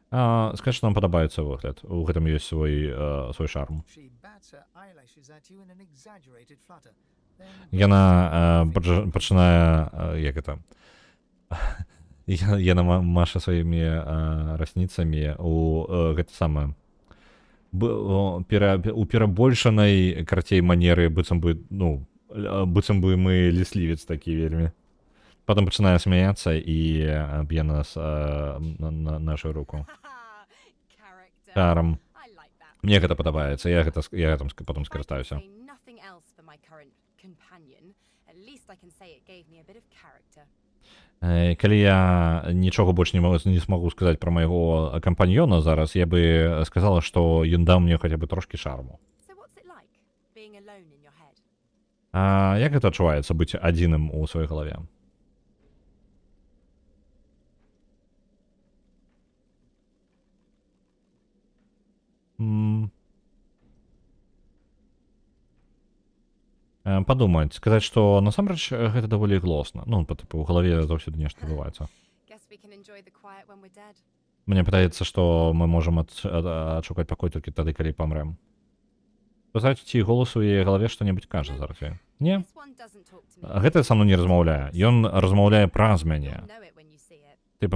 Скажи, што нам падабаецца выгляд. У гэтым ёсць свой шарм. Яна пачынае, як гэта, яна маша сваімі расніцамі у гэта самае, у перабольшанай, карцей, манеры, быццам бы мы ліслівец такі вельмі. Потым пачынае смяяцца і б'е нас на нашу руку. Шарм. Мне гэта падабаецца, я гэтым потым скарыстаюся. Калі я нічога больш не смогу сказаць пра майго кампаньёна зараз, я бы сказала, што ён даў мне хаця бы трошкі шарму. Як гэта адчуваецца быць адзіным у сваёй галаве? Падумаць, сказаць, што насамрэч гэта даволі глосна. У галаве заўсёды нешта адбываецца. Мне падаецца, што мы можам адшукаць пакой толькі тады, калі памрэм. Сказаць, ці голас у яе галаве што-небудзь кажа зараз? Не? Гэта са мной не размаўляе. Ён размаўляе праз мяне. Ты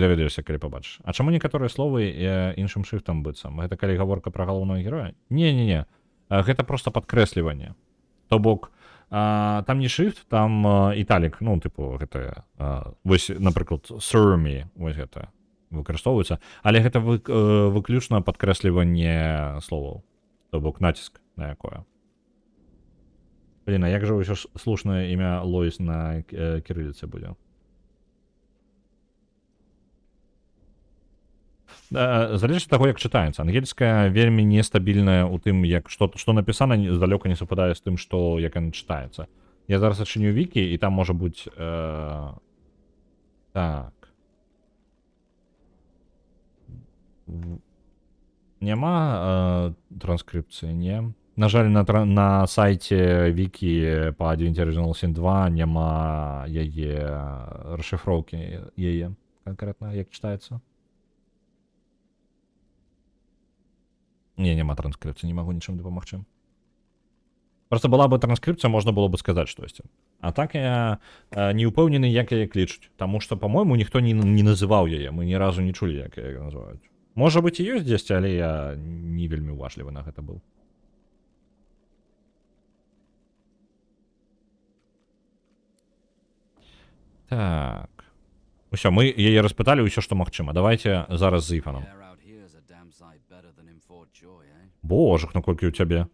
даведаешся, калі пабачыш. А чаму некаторыя словы іншым шрыфтам быццам? Гэта калі гаворка пра галоўнага героя? Не. Гэта проста падкрэсліванне. То бок, там не шрифт, там італік, гэта, вось, напрыклад, surmy, вось гэта выкарыстоўваецца, але гэта выключна падкрэсліванне словаў, то бок націск на якое. Блін, а як жа ўсё слушнае імя Лоіс на кірыліцы будзе? Залежыць ад таго, як чытаецца. Ангельская вельмі нестабільная ў тым, што напісана, здалёка не супадае з тым, як яна чытаецца. Я зараз адчыню вікі, і там можа быць... Так. Няма транскрыпцыі, не? На жаль, на сайце вікі па Advent Original Sin 2 няма яе расшыфроўкі яе канкрэтна, як чытаецца. Няма транскрыпцыі, не магу нічым дапамагчы. Просто была бы транскрыпцыя, можна было бы сказаць штосьці. А так я не ўпэўнены, як яе клічуць, таму што, па-мойму, ніхто не называў яе, мы ні разу не чулі, як яе называюць. Можа быць, і ёсць дзесьці, але я не вельмі уважлівы на гэта быў. Так. Усё, мы яе распыталі ўсё, што магчыма. Давайте зараз з Ифаном. Боже, наколькі ў цябе.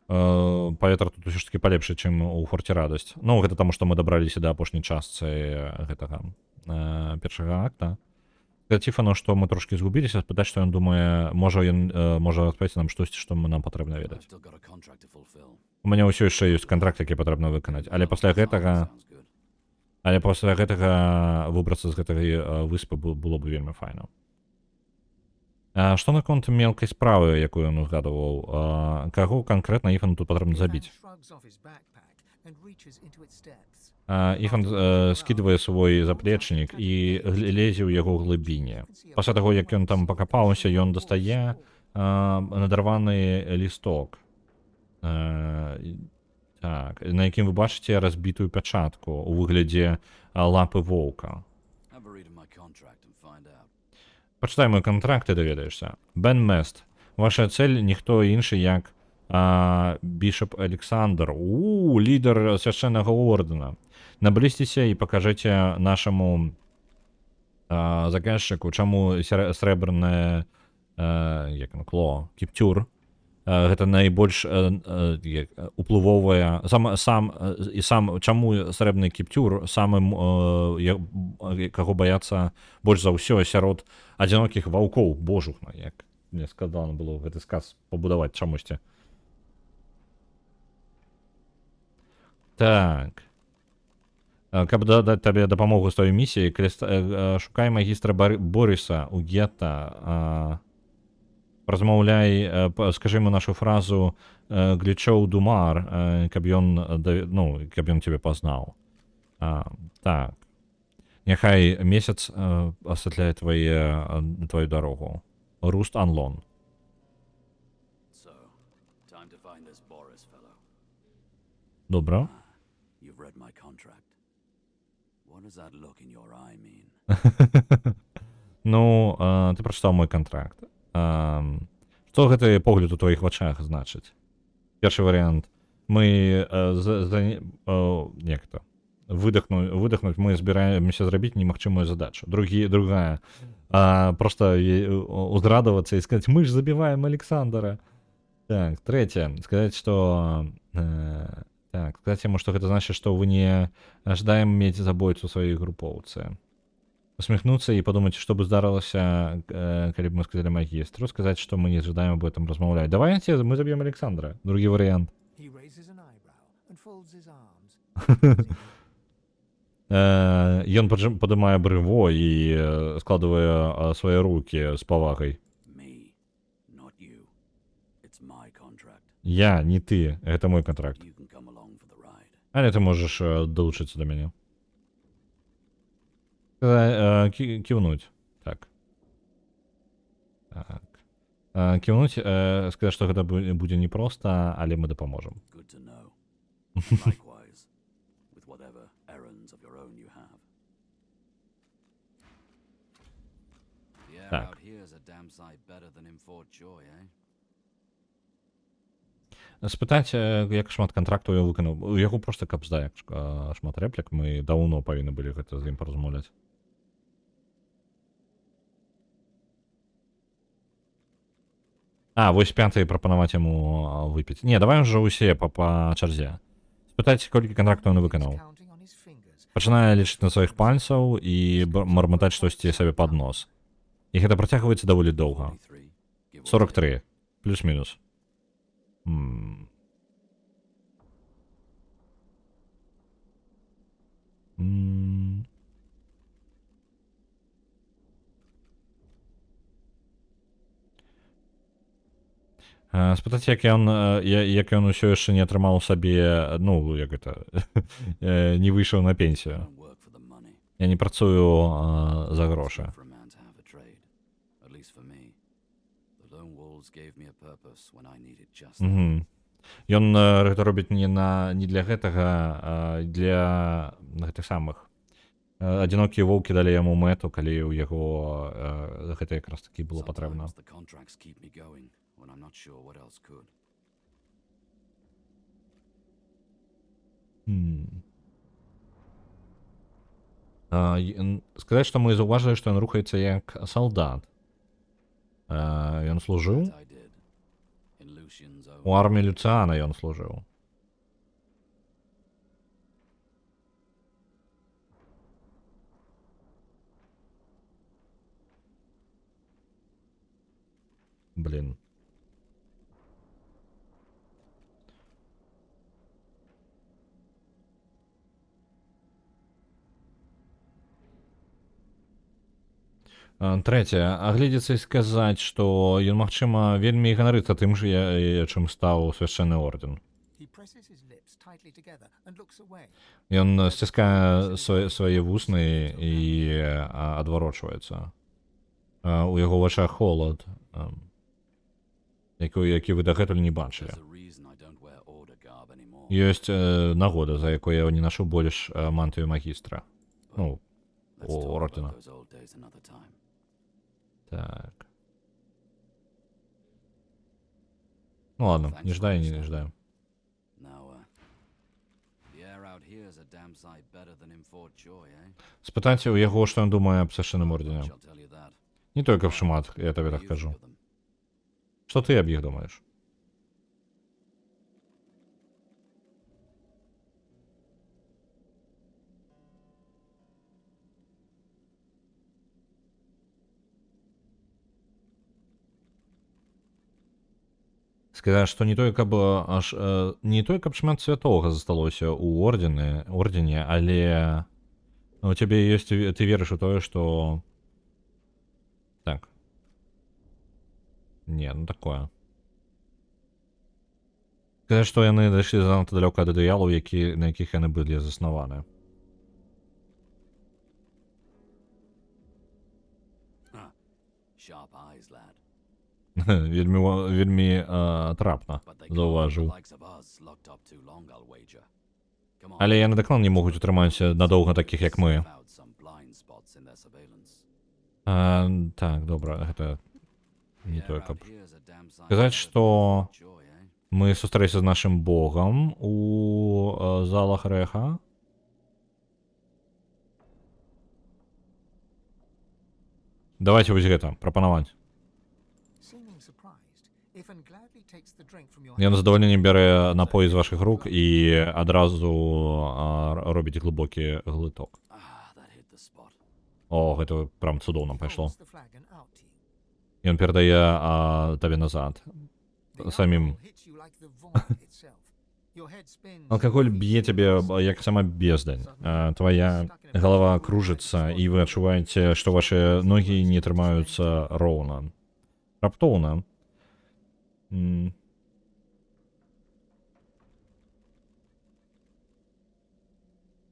Паветра тут ўсё ж таки палепшае, чым у форце радасць. Ну, гэта таму, што мы дабраліся да апошняй частцы гэтага першага акта. Ціфану, што мы трошкі згубіліся, спытаць, што ён думае, можа ён можа распавесці нам штосьці, што нам патрэбна ведаць. У мяне ўсё яшчэ ёсць кантракт, які патрэбна выканаць, але пасля гэтага выбрацца з гэтай выспы было б вельмі файна. Што наконт мелкай справы, якую ён узгадываў, каго канкрэтна Іфану тут патрэбна забіць? Іфан скидывае свой заплечнік і лезе ў яго глыбіні. Пасля таго, як ён там пакапаўся, ён дастае надарваны лісток, так, на якім вы бачыце разбітую пячатку у выглядзе лапы воўка. Пачытай мой кантракт і даведаешся. Бен Мест. Ваша цель ніхто іншы, як Бішоп Александр. Лідар свяшчэннага ордэна. Наблізьцеся і пакажыце нашаму заказчыку, чаму срэбранае кло, кіпцюр. Гэта найбольш уплывовая чаму срэбны кіпцюр самым каго баяцца больш за ўсё сярод адзінокіх ваўкоў. Божухна, як мне складана было гэты сказ пабудаваць чамусьці. Так, каб дадаць табе дапамогу з тваёй місіяй, шукай магістра Борыса ў гета, размаўляй, скажы ему нашу фразу глічоў думар, каб ён цябе пазнаў. Так. Няхай месяц асвятляе твою дарогу. Руст Анлон. Добра. Ну, ты прачытаў мой кантракт. Што гэты погляд у твоіх вачах значыць? Першы варыянт. Мы выдохнуць мы збіраемся зрабіць немагчымую задачу. Другая. Просто узрадавацца і сказаць, мы ж забіваем Александра. Так, трэця. Сказаць, што... Так, сказаць яму, што гэта значыць, што вы не жадаем мець забойцу сваёй групоўцы. Усміхнуцца і падумаць, што бы здарылася, калі б мы сказалі магістру, сказаць, што мы не жадаем об этом размаўляць. Давайте мы заб'ем Александра. Другі варыянт. Ён падымае брыво і складвае свае рукі з павагай. Я, не ты, гэта мой кантракт. Але ты можаш далучыцца да мяне. Кіўнуць. Так. Кіўнуць, сказаць, што гэта будзе непроста, але мы дапаможам. Так. Спытаць, як шмат кантрактаў я выканаў. У яго проста капзда, як шмат рэплік. Мы даўно павінны былі гэта з ім паразмаўляць. Вось пятый прапанаваць яму выпіць. Не, давай ўжо ўсе па чарзе. Спытаць, колькі кантрактаў ён выканаў. Пачынае лічыць на сваіх пальцаў і марматаць штосьці сабе пад нос. І гэта працягваецца даволі доўга. 43. Плюс-мінус. Спытаць, як ён усё яшчэ не атрымаў сабе, ну, як гэта, не выйшаў на пенсію. Я не працую за грошы. Ён гэта робіць не для гэтага, а для гэтых самых. Адзінокія воўкі далі яму мэту, калі ў яго гэта якраз такі было патрэбна. Сказаць, што мы заўважылі, што ён рухаецца як салдат. Ён служыў? That I did. In Lucian's own. У арміі Люцыана ён служыў. Блін. Трэцяе, агледзецца і сказаць, што ён, магчыма, вельмі ганарыцца тым жа, чым стаў свяшчэнны ордэн. He presses his lips tightly together and looks away. Ён сціскае свае вусны і адварочваецца. У яго вачах холад, які вы дагэтуль не бачылі. There's a reason I don't wear order garb anymore. Ёсць нагода, за якой я не нашу больш мантыю магістра. Ну, Let's у talk ордена. about those old days another time. Так. Ну ладно, не ждаю, не ждаю. Now, the air out here is a damn sight better than in Fort Joy, eh? Спытайце у яго, што ён думае аб свяшчэнным ордене. I'll tell you that. Не толькі в шмат, я табе What do так you кажу. think of them? Што ты аб іх думаеш? Сказаць, што не тое, каб не тое, каб шмат святога засталося ў ордене, але у цябе ёсць, ты верыш у тое, што так. Не, ну такое. Сказаць, што яны дайшлі занадта далёка ад ідэалаў, на якіх яны былі заснаваны. Sharp eyes, lad. Вельмі трапна, But they can't keep the заўважыў. likes of us locked up too long, I'll wager. Come on. Але яны дакладна не могуць утрымаць надоўга такіх, як мы. Found some blind spots in their surveillance. Так, добра, гэта не The тое, air каб... out here is a damn sight Сказаць, better than што in Fort Joy, eh? мы сустрэліся з нашым богам у залах рэха. Давайте вось гэта, прапанаваць. Seeming surprised, Ifan gladly takes the drink from your Ён hand. з задавальненнем бярэ напой з вашых рук і адразу робіць глыбокі глыток. Ah, that hit the spot. О, гэта прям цудоўна He пайшло. holds the flagon out to you. Ён перадае табе назад. The Самім. alcohol hits you like the vomit itself. Your head spins. Алкаголь б'е цябе як сама бездань. Твая галава кружыцца, і вы адчуваеце, што вашы ногі не трымаюцца роўна. Раптоўна.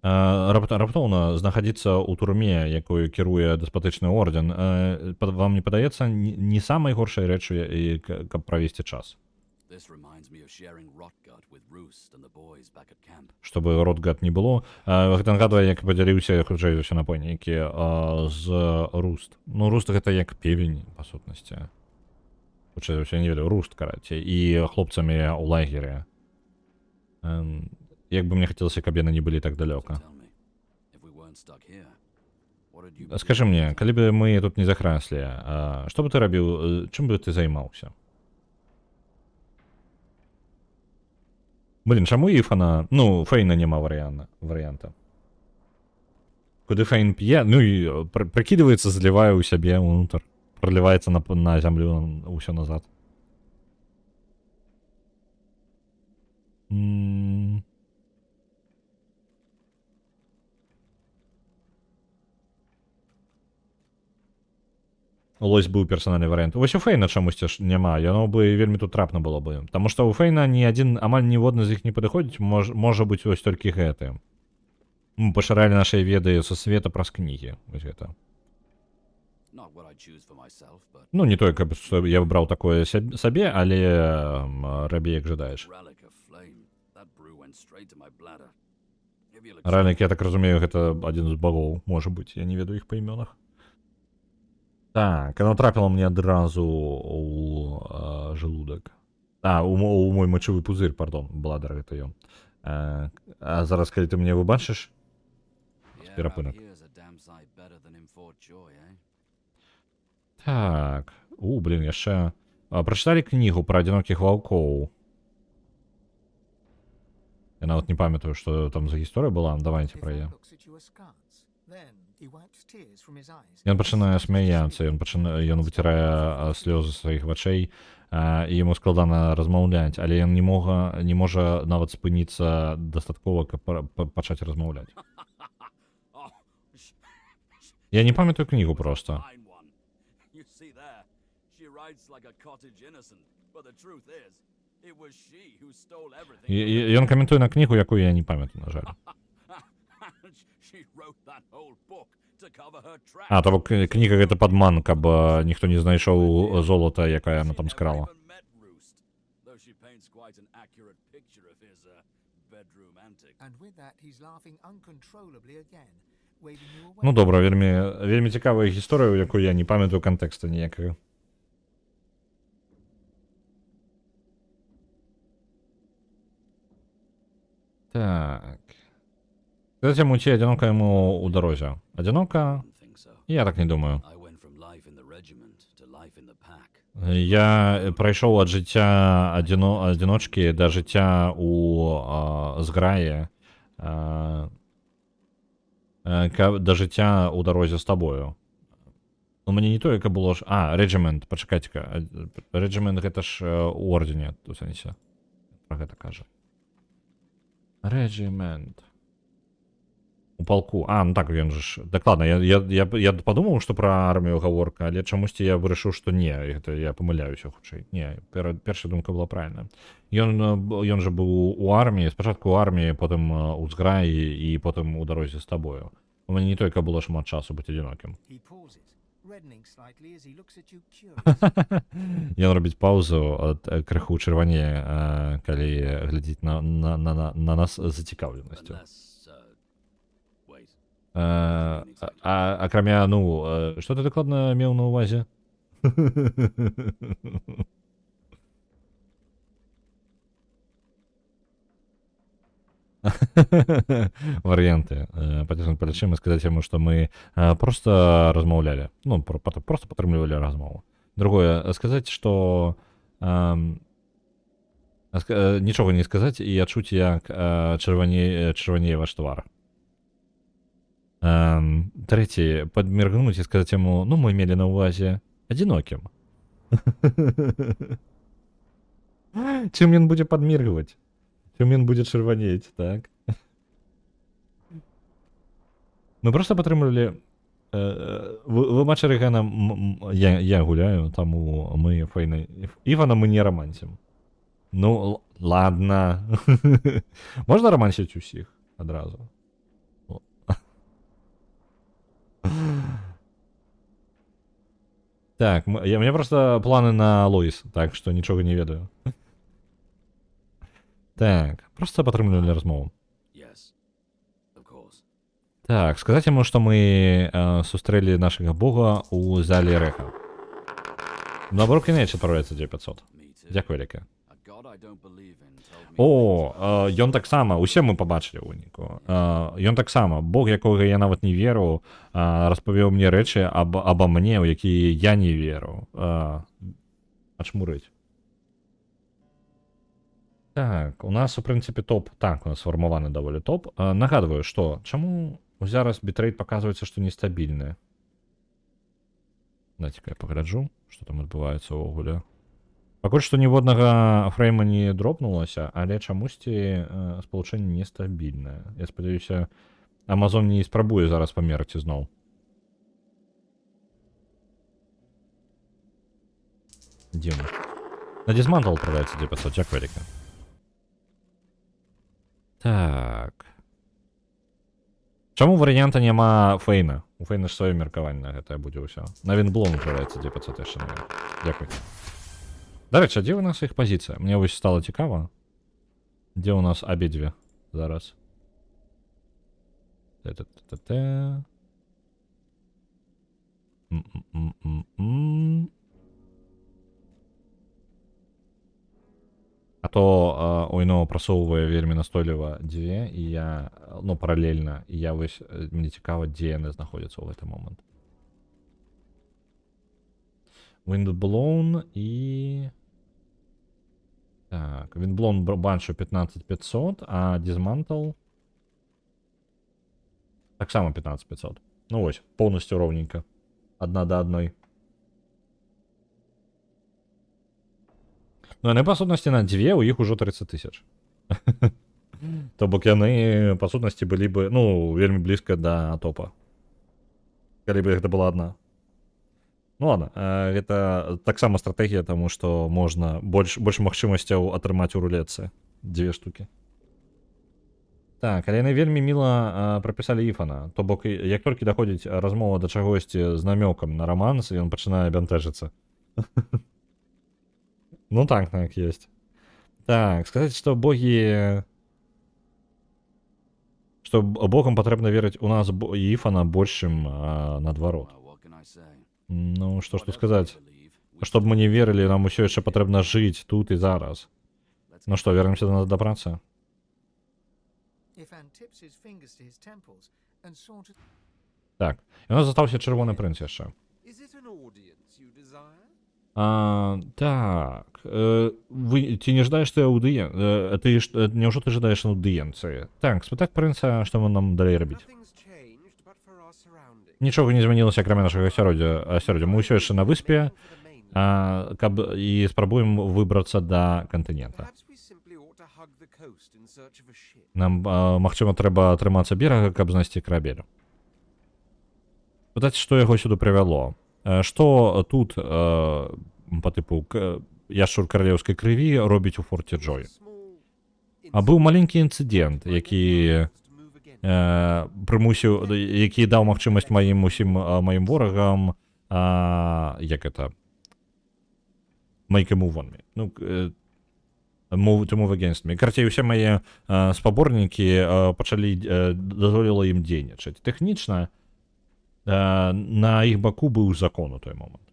Раптоўна знаходзіцца ў турме, якую кіруе дэспатычны орден, вам не падаецца не самай горшай рэчу, каб правесці час. This reminds me of sharing Rotgut with Roost and the boys back at camp. Чтобы ротгат не было. Гэта нагадвае, як падзяліўся хутчэй за ўсё напойнікі з Руст. Ну, Руст гэта як певень, па сутнасці. Хутчэй за ўсё, не ведаю, Руст, караце, і хлопцамі ў лагеры. Як бы мне хацелася, каб яны не былі так So далёка. tell me, if we weren't stuck here, what would you be Скажы doing? мне, калі бы мы тут не захраслі, што бы ты рабіў, чым бы ты займаўся? Блін, чаму Іфана... Ну, Фейна няма варыянта. Куды Фейн п'е, ну і прыкідваецца, залівае ў сябе ўнутр. Проліваецца на зямлю ўсё назад. Лось быў персанальны варыянт. Вось у Фейна чамусьці ж няма, яно бы вельмі тут трапна было бы. Таму што у Фейна ні адзін, амаль ніводны з іх не падыходзіць, можа быць вось толькі гэты. Мы пашыралі нашыя веды са света праз кнігі. Вось гэта. Not what I'd choose for myself, but Ну, не тое, каб што я выбраў такое сабе, але рабі як жадаеш. relic of flame. That brew went straight to my bladder. Maybe you'll Ранік, я так разумею, гэта адзін з багоў, можа быць, я не ведаю іх па імёнах. Так, оно трапіла мне адразу у желудак. У мой мочавы пузырь, пардон, бладар гэта ён. А зараз, калі ты мне выбачыш, The air out перапынак. here is a damn sight better than in Fort Joy, eh? Так. Блін, яшчэ... Прачыталі кнігу пра адзінокіх ваўкоў. Я нават не памятаю, што там за гісторыя была. Давайте пра яе. Devon looks at you askance. Then he wipes tears from his eyes. Ён пачынае смяяцца, ён выцірае слёзы сваіх вачэй, і яму складана размаўляць, але ён не можа нават спыніцца дастаткова, каб пачаць размаўляць. Oh, Я не памятаю кнігу просто. fine one. You see there, she writes like a cottage innocent, but the truth is, it was she who stole everything. Ён каментуе на кнігу, якую я не памятаю, на жаль. She wrote that whole book to cover her tracks. А, то кніга гэта падман, каб ніхто не знайшоў золата, якая яна там She never скрала. even met Roost, though she paints quite an accurate picture of his bedroom antics. And with that, he's laughing uncontrollably again, waving you away. Ну добра, вельмі цікавая гісторыя, у якой я не памятаю кантэкста ніякага. Так. Сказаць яму, ці адзінока яму ў дарозе. Адзінока? Don't think so. Я так не думаю. I went from life in the regiment to life in the pack. Я прайшоў ад жыцця адзіночкі да жыцця ў зграі, да жыцця ў дарозе з табою. У мяне не тое, каб было ж... Рэгімент, пачакайце-ка. Рэгімент гэта ж у ордене, у сэнсе. Пра гэта кажа. Рэгімент. У палку. Ну так, ён же ж... Дакладна, я падумаў, што пра армію гаворка, але чамусьці я вырашыў, што не, гэта я памыляюся хутчэй. Не, першая думка была правільная. Ён же быў у арміі, спачатку у арміі, потым у зграі і потым у дарозе з табою. У мяне не толькі было шмат часу быць адзінокім. He pauses, reddening slightly as he looks at you curiously. Ён робіць паузу, крыху чырванее, калі глядзіць на нас з зацікаўленасцю. Unless, wait. Акрамя, што ты дакладна меў на ўвазе? Варианты. Потеснуть плечима и сказать ему, что мы просто размовляли. Ну, просто подтримливали размову. Другое, сказать, что... Нічога не сказаць і адчуць, як чырванее ваш твар. Трэці, падміргнуць і сказаць яму, мы мелі на ўвазе адзінокім. Чым ён будзе падміргваць? Чым ён будзе чырванець, так? Мы просто падтрымлівалі... Вы матчы Рэгана, я гуляю, таму мы файна... Івана мы не рамансім. Ну, ладно. Можна романсіць усіх адразу? Так, у меня просто планы на Лоис, так что нічога не ведаю. Так, просто падтрымлівалі размову. Yes, of course. Так, сказаць яму, што мы сустрэлі нашага бога ў зале Рэха. Набор кінець адправляецца 9500. Me too. Дзякуй вяліка. A god I don't believe in told me. О, ён таксама, усе мы пабачылі ў выніку. Ён таксама, бог, якога я нават не веру, распавёў мне рэчы аба мне, у якія я не веру. Ачмурыць. Так, у нас, у прынцыпе, топ. Так, у нас сфармаваны даволі топ. Нагадваю, што, чаму зараз бітрейт паказваецца, што нестабільны? Дайце-ка я пагляджу, што там адбываецца ўвогуле. Пакуль што ніводнага фрейма не дропнулася, але чамусьці спалучэнне нестабільнае. Я спадзяюся, Amazon не спрабуе зараз памерці зноў. Дзіўна. На дизмантл адправляецца 9500, дзякуй вяліка. Так. Чаму варыянта няма Фейна? У Фейна ж сваё меркаванне на гэта будзе ўсё. На Вінблом адправляецца 9500 яшчэ не. Дзякуй. Дарэчы, а дзе у нас іх пазіцыя? Мне вось стала цікава. Дзе у нас абедзве зараз? Та-та-та-та. А то Ойно прасоўвае вельмі настойліва дзве, і я, ну, паралельна, і я вось, мне цікава, дзе яны знаходзяцца ў гэты момант. Windblown і... Так, Windblown баншу 15500, а Dismantle таксама 15500. Ну вось, поўнасцю роўненька. Адна да адной. Ну, яны, па сутнасці, на дзве, у іх ужо 30 тысяч. То бок яны, па сутнасці, былі бы, ну, вельмі блізка да топа. Калі бы гэта была адна. Ну ладно, гэта таксама стратэгія, таму што можна больш магчымасцяў атрымаць у рулетцы. 2 штукі. Так, але яны вельмі міла прапісалі Ифана. То бок, як толькі даходзіць размова да чагосьці з намёкам на романс, ён пачынае бянтэжыцца. Ну так есть. Так, сказать, что боги... Что богам патрэбна верыць у нас Ифана больш, чым наадварот. Well, what can I say? Ну, што ж тут Whatever сказаць? you believe, we Чтоб мы still не need верылі, to нам live усё яшчэ патрэбна жыць тут і зараз. Let's Ну get што, вернемся да працы? Ifan tips his fingers to his temples and saunters. Так, і у нас застаўся чырвоны прынц яшчэ. Is it an audience you desire? Так, вы ці не жадаеш ты аўдыен... Няўжо ты жадаеш аўдыенцыі? Так, спытаць прынца, што нам далей рабіць. Nothing's changed but for our surroundings. Нічога не змянілася, акрамя нашага асяроддзя. Мы ўсё яшчэ на выспе, каб і спрабуем выбрацца да кантынента. Perhaps we simply ought to hug the coast in search of a ship. Нам, магчыма, трэба атрымацца берага, каб знайсці карабель. Пытаць, што яго сюды прывяло. Што тут, па тыпу, яшчур каралеўскай крыві робіць у форце Джой? А быў маленькі інцыдэнт, які прымусіў, які даў магчымасць маім усім маім ворагам, як это, make a move on me. Ну, move to move against me. Карцей, усе мае спаборнікі пачалі, дазволіла ім дзейнічаць. Тэхнічна, на іх баку быў закон у той момант.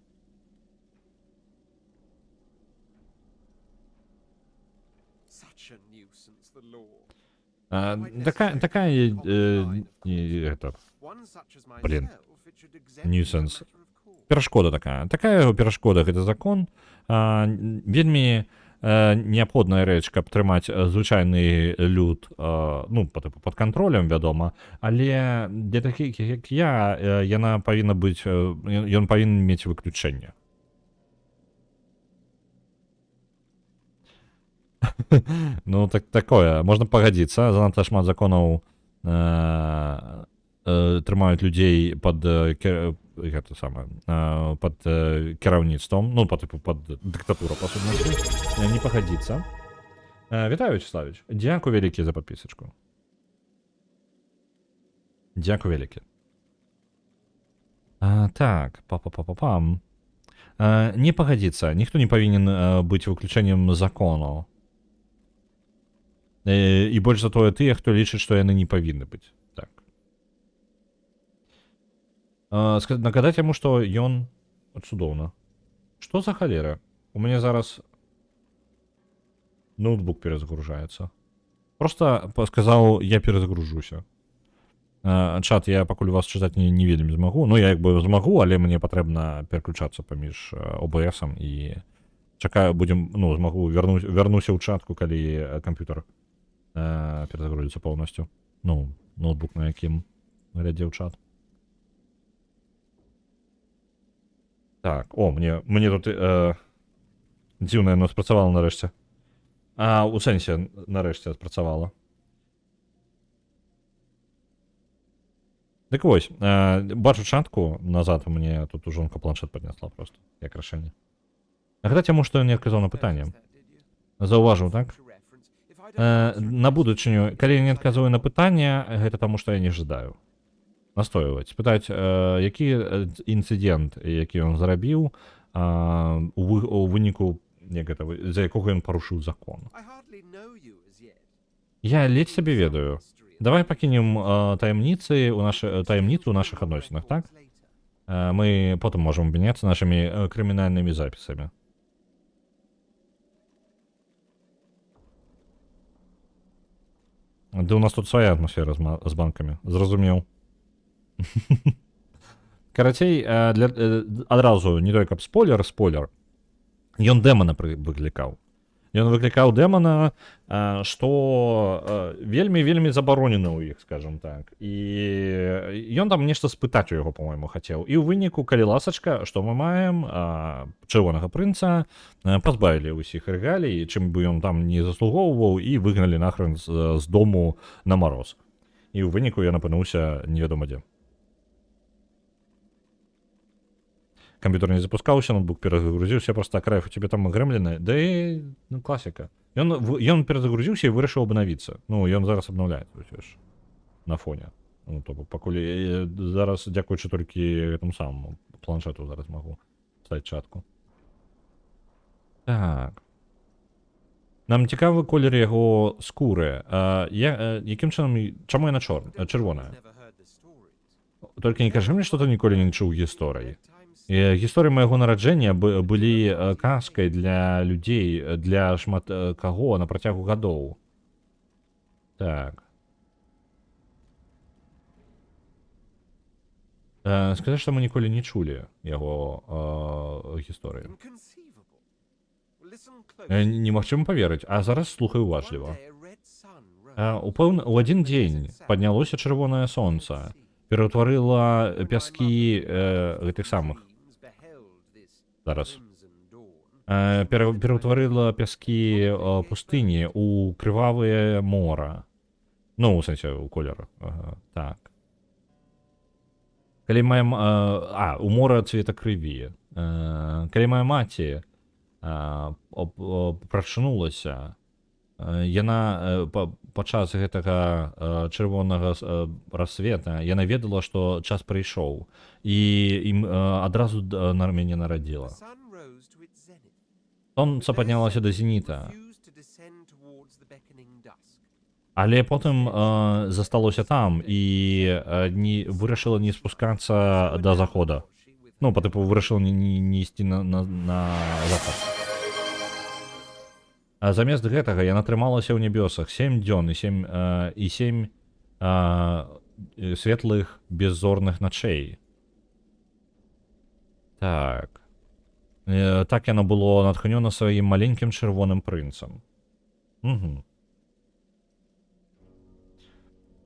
Such a nuisance, the law. Такая, это, One such as Блин. myself, it should exempt as a Nuisance. matter of course. перашкода такая. Такая перашкода, гэта закон. Вельмі неабходная рэч, каб трымаць звычайны люд, ну, пад кантролем, вядома, але для такіх, як я, яна павінна быць, ён павінен мець выключэнне. Ну, такое, можна пагадзіцца, занадта шмат законаў трымаюць людзей пад гэта самае, пад кіраўніцтвам, ну, пад дыктатура, па сутнасці. Не пагадзіцца. Вітаю, Вячеславіч. Дзякуй вялікі за падпісачку. Дзякуй вялікі. Так, па-па-па-па-пам. Не пагадзіцца. Ніхто не павінен быць выключэннем закону. І больш за тое тыя, хто лічыць, што яны не павінны быць. Так. Нагадаць яму, што ён... Цудоўна. Што за халера? У мяне зараз ноутбук перазагружаецца. Просто сказаў, я перазагружуся. Чат, я пакуль вас чытаць не вельмі змагу. Ну, я як бы змагу, але мне патрэбна пераключацца паміж OBS-ам і чакаю, будзем, ну, змагу, вярнуся ў чатку, калі камп'ютар перазагрузіцца поўнасцю. Ну, ноутбук, на якім глядзеў чат. Так, о, мне тут дзіўна яно спрацавала нарэшце. У сэнсе нарэшце спрацавала. Дык вось, бачу чатку назад, мне тут жонка планшет паднясла просто, як рашэнне. Нагадаць яму, што я не адказаў на пытанне. Заўважыў, так? На будучыню, калі я не адказваю на пытанне, гэта таму, што я не жадаю. Настойваць, спытаць, які інцыдэнт, які ён зрабіў, у выніку, за якога ён парушыў закон. I hardly know you as yet. Я ледзь сябе ведаю. Давай пакінем таямніцы ў нашых адносінах, так? Мы потым можам абмяняцца нашымі крымінальнымі запісамі. Ды у нас тут свая атмасфера з банкамі. Зразумеў. Карацей, адразу не той, каб спойлер. Ён дэмана выклікаў. Ён выклікаў дэмана, што вельмі забаронена ў іх, скажем так. І ён там нешта спытаць у яго, по-мойму, хацеў. І ў выніку, калі ласачка, што мы маем? Чырвонага прынца пазбавілі ўсіх рэгалій, чым бы ён там не заслугоўваў, і выгналі нахрен з дому на мароз. І ў выніку ён апынуўся невядома дзе. Компьютер не запускался, ноутбук перезагрузился, просто кайф, у тебя там гремлины, да и, ну, классика. Ён перезагрузился и вырашил обновиться. Ну, ён зараз обновляет, на фоне. Ну, то, покуль зараз, дякуючи тільки этому самому планшету, зараз могу вставить чатку. Так. Нам цікавий колір його скури. Яким чином, чому я на червона? Тільки не кажи мені, що ти ніколи не чув історії. Гісторыі майго нараджэння былі казкай для людзей, для шмат каго на працягу гадоў. Так. Сказаць, што мы ніколі не чулі яго гісторыі. Немагчыма паверыць, а зараз слухай уважліва. У адзін дзень паднялося чырвонае сонца, пераўтварыла пяскі гэтых самых зараз. Пераўтварыла пяскі пустыні ў крывавае мора. Ну, у сэнсе, у колеру. Так. Калі маем... у мора цвета крыві. Калі моя маці прачнулася, яна падчас гэтага чырвонага рассвета, яна ведала, што час прыйшоў, і адразу на мяне нарадзіла. Сонца паднялася да зеніта, але потым засталося там і вырашыла не спускацца да захода. Ну, па тыпу, вырашыла не ісці на захад. А замест гэтага яна трымалася ў нябёсах 7 дзён і 7 светлых беззорных начэй. Так. Так яно было натхнёна сваім маленькім чырвоным прынцам. Угу.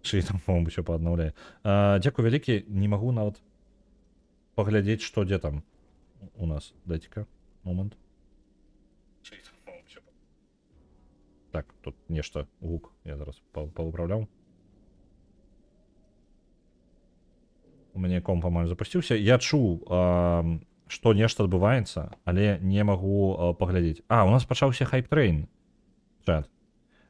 Шый там, по-моему, усё пааднаўляе. Дзякуй вялікі, не магу нават паглядзець, што дзе там у нас. Дайце-ка, момант. Так, тут нешта, гук, я зараз павыпраўляў. У мяне комп амаль запусціўся. Я чуў, што нешта адбываецца, але не магу паглядзець. У нас пачаўся хайп-трейн. Чат.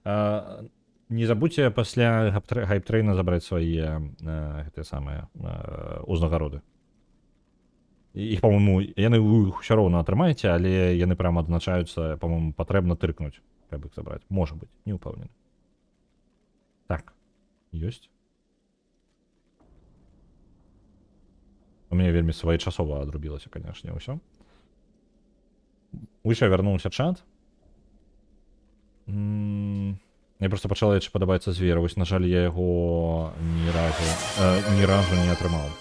Не забудьце пасля хайп-трейна забраць свае гэтыя самыя узнагароды. Іх, па-моему, яны ўсё роўна атрымаеце, але яны прямо адзначаюцца, па-моему, патрэбна тыркнуць, каб іх забраць. Можа быць, не ўпэўнены. Так, ёсць. У мяне вельмі своечасова адрубілася, канешне, ўсё. Выйшаў, вярнуўся чат. Мне проста пачала яшчэ падабаецца звер. Вось, на жаль, я яго ні разу не атрымаў.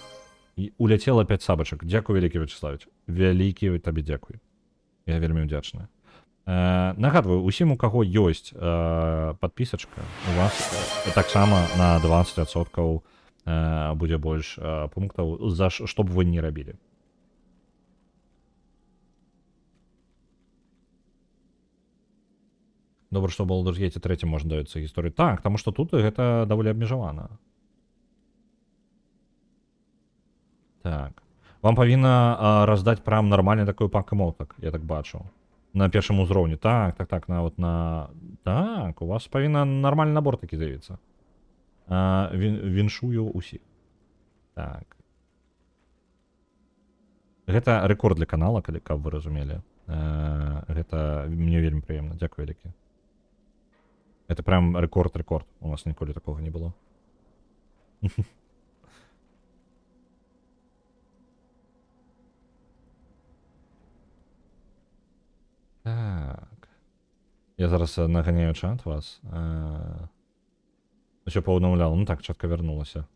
І уляцела 5 сабачак. Дзякуй, вялікі Вячеславіч. Вялікі табе дзякуй. Я вельмі ўдзячны. Нагадваю, усім, у каго ёсць падпісачка, у вас таксама на 20% будзе больш пунктаў, за што б вы не рабілі. Добра, што ў Baldur's Gate 3 можна давецца гісторыі. Так, таму што тут гэта даволі абмежавана. Так. Вам павінна раздаць прям нармальны такой пак эмоўтак, я так бачу. На першым узроўні. Так, нават на... Так, у вас павінна нармальны набор такі з'явіцца. Віншую усіх. Так. Гэта рэкорд для канала, каб вы разумелі. Гэта мне вельмі прыемна. Дзякуй вялікі. Это прям рэкорд. У нас ніколі такога не было. Так. Я зараз наганяю чат вас. Усё паўнаўляла. Ну так, чатка вярнулася.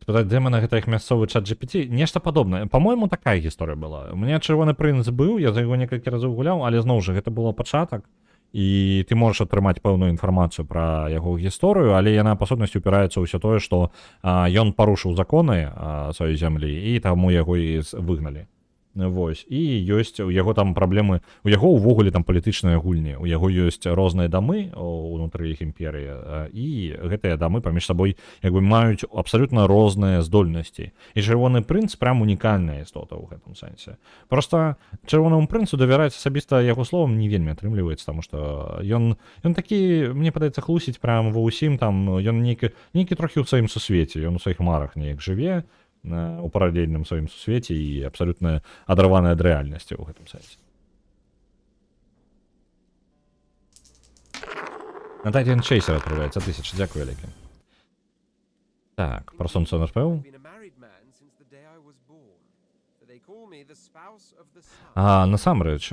Спытаць дэмана гэта іх мясцовы чат GPT? Нешта падобнае. Па-мойму, такая гісторыя была. У мяне чырвоны прынц быў, я за яго некалькі разоў гуляў, але зноў жа гэта было пачатак. І ты можаш атрымаць пэўную інфармацыю пра яго гісторыю, але яна па сутнасці упіраецца ўсё тое, што ён парушыў законы сваёй зямлі і таму яго і выгналі. Вось. І ёсць у яго там праблемы, у яго ўвогуле там палітычныя гульні, у яго ёсць розныя дамы унутры іх імперыі, і гэтыя дамы паміж сабой як бы маюць абсалютна розныя здольнасці. І чырвоны прынц прям унікальная істота ў гэтым сэнсе. Проста чырвонаму прынцу давяраць асабіста яго словам не вельмі атрымліваецца, таму што ён такі, мне падаецца, хлусіць прям ва ўсім, там ён нейкі трохі ў сваім сусвеце, ён у сваіх марах неяк жыве, у паралельным сваім сусвеце і абсалютна адарваная ад рэальнасці ў гэтым сэнсе. Натайден Чейсер адправляецца 1000, дзякую вялікі. Так, пра сонца наспеў. Насамрэч,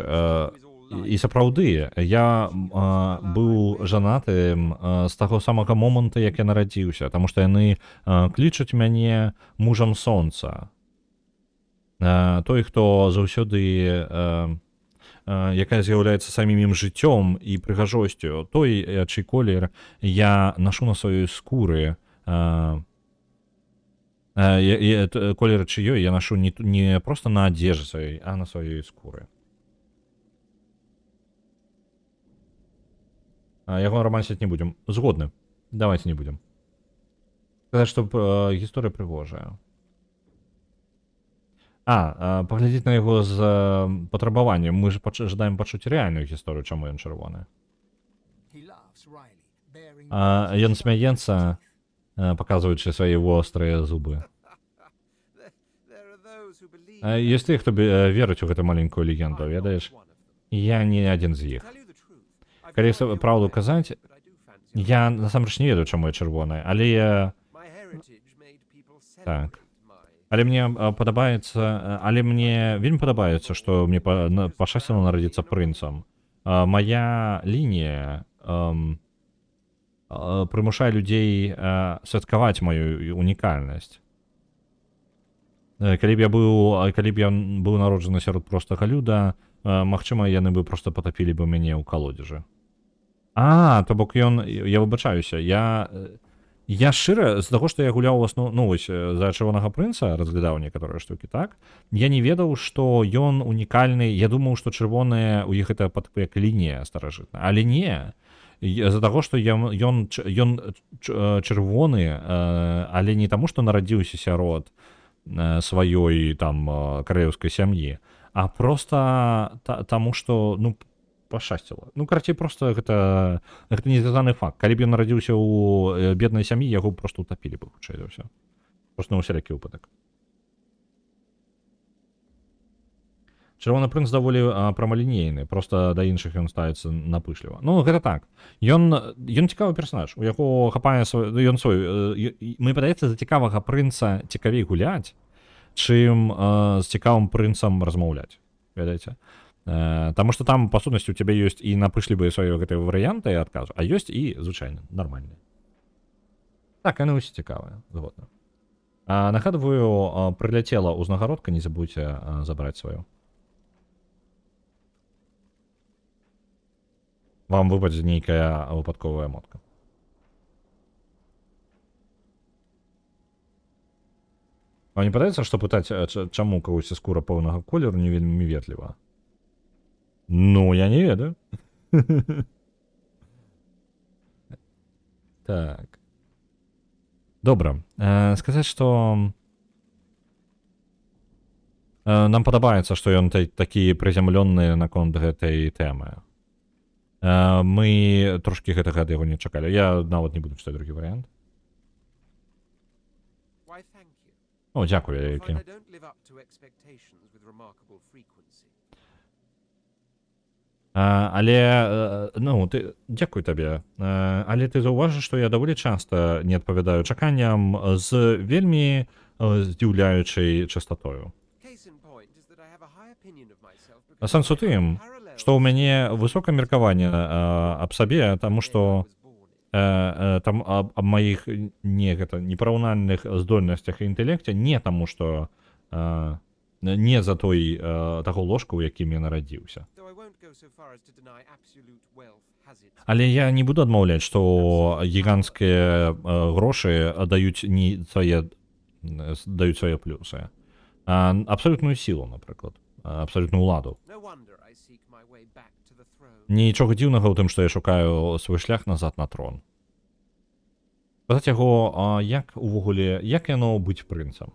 і сапраўды, я быў жанатым з таго самага моманту, як я нарадзіўся, таму што яны клічуць мяне мужам сонца. Той, хто заўсёды, якая з'яўляецца самім ім жыццём і прыгажосцю, той, чый колер я нашу на сваёй скуры, колер чыёй я нашу не проста на адзежы сваёй, а на сваёй скуры. Яго романсіць не будзем. Згодны. Давайте не будзем. Сказаць, што гісторыя прыгожая. Паглядзець на яго з патрабаваннем. Мы ж жадаем пачуць рэальную гісторыю, чаму ён чырвоны. Ён смяецца, паказваючы свае вострыя зубы. Ёсць тыя, хто верыць у гэту маленькую легенду, ведаеш? Я не адзін з іх. Калі праўду казаць, я насамрэч не ведаю, чаму я чырвоная, але так. Але мне падабаецца, але мне вельмі падабаецца, што мне пашчасціла нарадзіцца прынцам. Мая лінія прымушае людзей святкаваць маю унікальнасць. Калі б я быў народжаны сярод простага люда, магчыма, яны бы проста патапілі бы мяне ў калодзежы. То бок я выбачаюся, я шчыра, з таго, што я гуляў вось за чырвонага прынца, разглядаў некаторыя штукі, так? Я не ведаў, што ён унікальны, я думаў, што чырвоныя у іх гэта як лінія старажытная, але не. З-за таго, што ён чырвоны, але не таму, што нарадзіўся сярод сваёй там каралеўскай сям'і, а проста таму, што, пашчасціла. Карацей, проста гэта не звязаны факт. Калі б ён нарадзіўся ў беднай сям'і, яго проста утапілі бы, хутчэй за ўсё. Проста на ўсялякі выпадак. Чырвоны прынц даволі прамалінейны, проста да іншых ён ставіцца напышліва. Гэта так. Ён цікавы персанаж. У яго хапае ён свой. Мне падаецца, за цікавага прынца цікавей гуляць, чым з цікавым прынцам размаўляць. Ведаеце? Таму што там, па сутнасці, у цябе ёсць і напышлівыя свае гэтыя варыянты адказу, а ёсць і звычайны, нармальны. Так, яны ўсе цікавыя, згодна. Нагадваю, прыляцела ўзнагародка, не забудзьце забраць сваю. Вам выпадзе нейкая выпадковая мотка. Вам не падаецца, што пытаць, чаму кагосьці скура пэўнага колеру, не вельмі ветліва? Я не ведаю. Так. Добра. Сказаць, што нам падабаецца, што ён такі прызямлённы наконт гэтай тэмы. Мы трошкі гэтага ад яго не чакалі. Я нават не буду чытаць другі варыянт. Дзякую, вялікі. Але, дзякуй табе. Але ты заўважыш, што я даволі часта не адпавядаю чаканням з вельмі здзіўляючай частатою. Сэнс у тым, што ў мяне высокае меркаванне аб сабе, таму што там аб маіх непараўнальных здольнасцях і інтэлекце, не таму што не за той таго ложка, у якім я нарадзіўся. Але я не буду адмаўляць, што гіганцкія грошы даюць свае плюсы. Абсалютную сілу, напрыклад, абсалютную ўладу. Нічога дзіўнага ў тым, што я шукаю свой шлях назад на трон. Пытаць яго, як увогуле, як яно быць прынцам?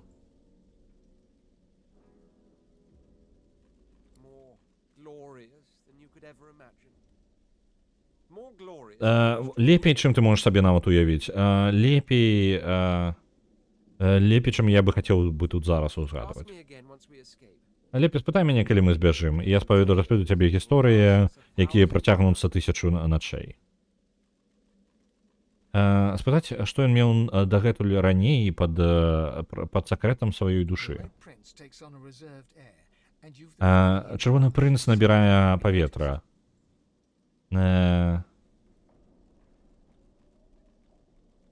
Лепей, чым ты можаш сабе нават уявіць. Лепей, чым я бы хацеў бы тут зараз узгадваць. Лепей спытай мяне, калі мы збяжым, і я распаведу цябе гісторыі, якія працягнуцца 1000 начэй. Спытаць, што ён меў дагэтуль раней пад сакрэтам сваёй душы. Чырвоны прынц набірае паветра.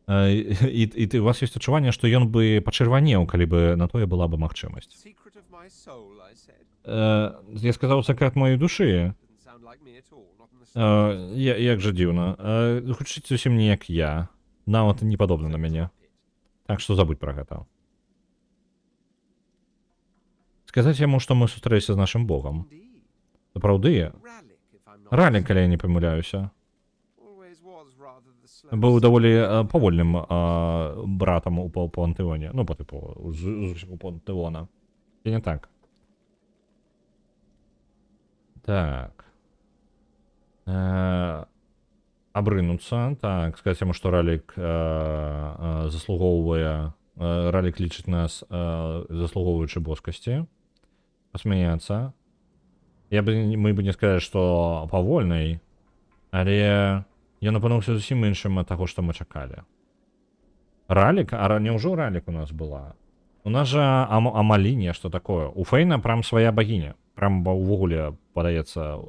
І у вас ёсць адчуванне, што ён бы пачырванеў, калі бы на тое была бы магчымасць. Я сказаў сакрэт маёй душы. Як жа дзіўна. Гучыць зусім не як я. Нават не падобна на мяне. Так што забудь пра гэта. Сказаць яму, што мы сустрэліся з нашым богам. Сапраўды? Ралік, калі я не памыляюся. Быў даволі павольным братам у пантэоне. Ну, па тыпу, з усяго пантэона. І не так. Так. Абрынуцца. Так, сказаць яму, што Ралік заслугоўвае... Ралік лічыць нас заслугоўваючы боскасці. Пасмяяцца. Мы бы не сказалі, што павольнай, але... Ён апынуўся зусім іншым ад таго, што мы чакалі. Ралік? А няўжо Ралік у нас была? У нас жа Амалі нешта такое. У Фейна прям свая багіня. Прям увогуле, падаецца,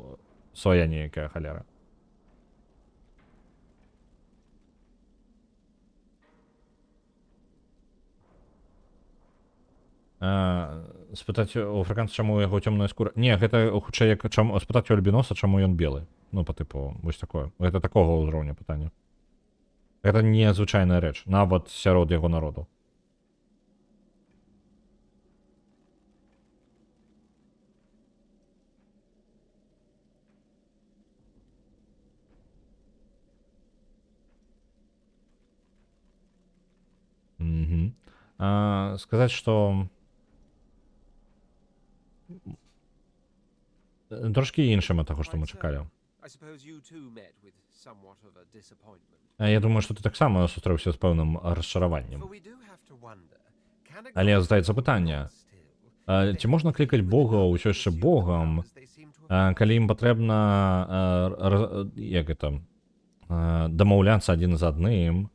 свая нейкая халера. Спытаць у афрыканца, чаму у яго цёмная скура? Не, гэта хутчэй як спытаць у альбіноса, чаму ён белы. Ну, па тыпу, вось такое. Гэта такога ўзроўня пытання. Гэта незвычайная рэч, нават сярод яго народу. Сказаць, што... Трошкі іншым ад таго, што мы чакалі. Я думаю, што ты таксама сустрэўся з пэўным расчараваннем. Але здаецца пытанне. Ці можна клікаць Бога ўсё яшчэ Богам, калі ім патрэбна дамаўляцца адзін з адным,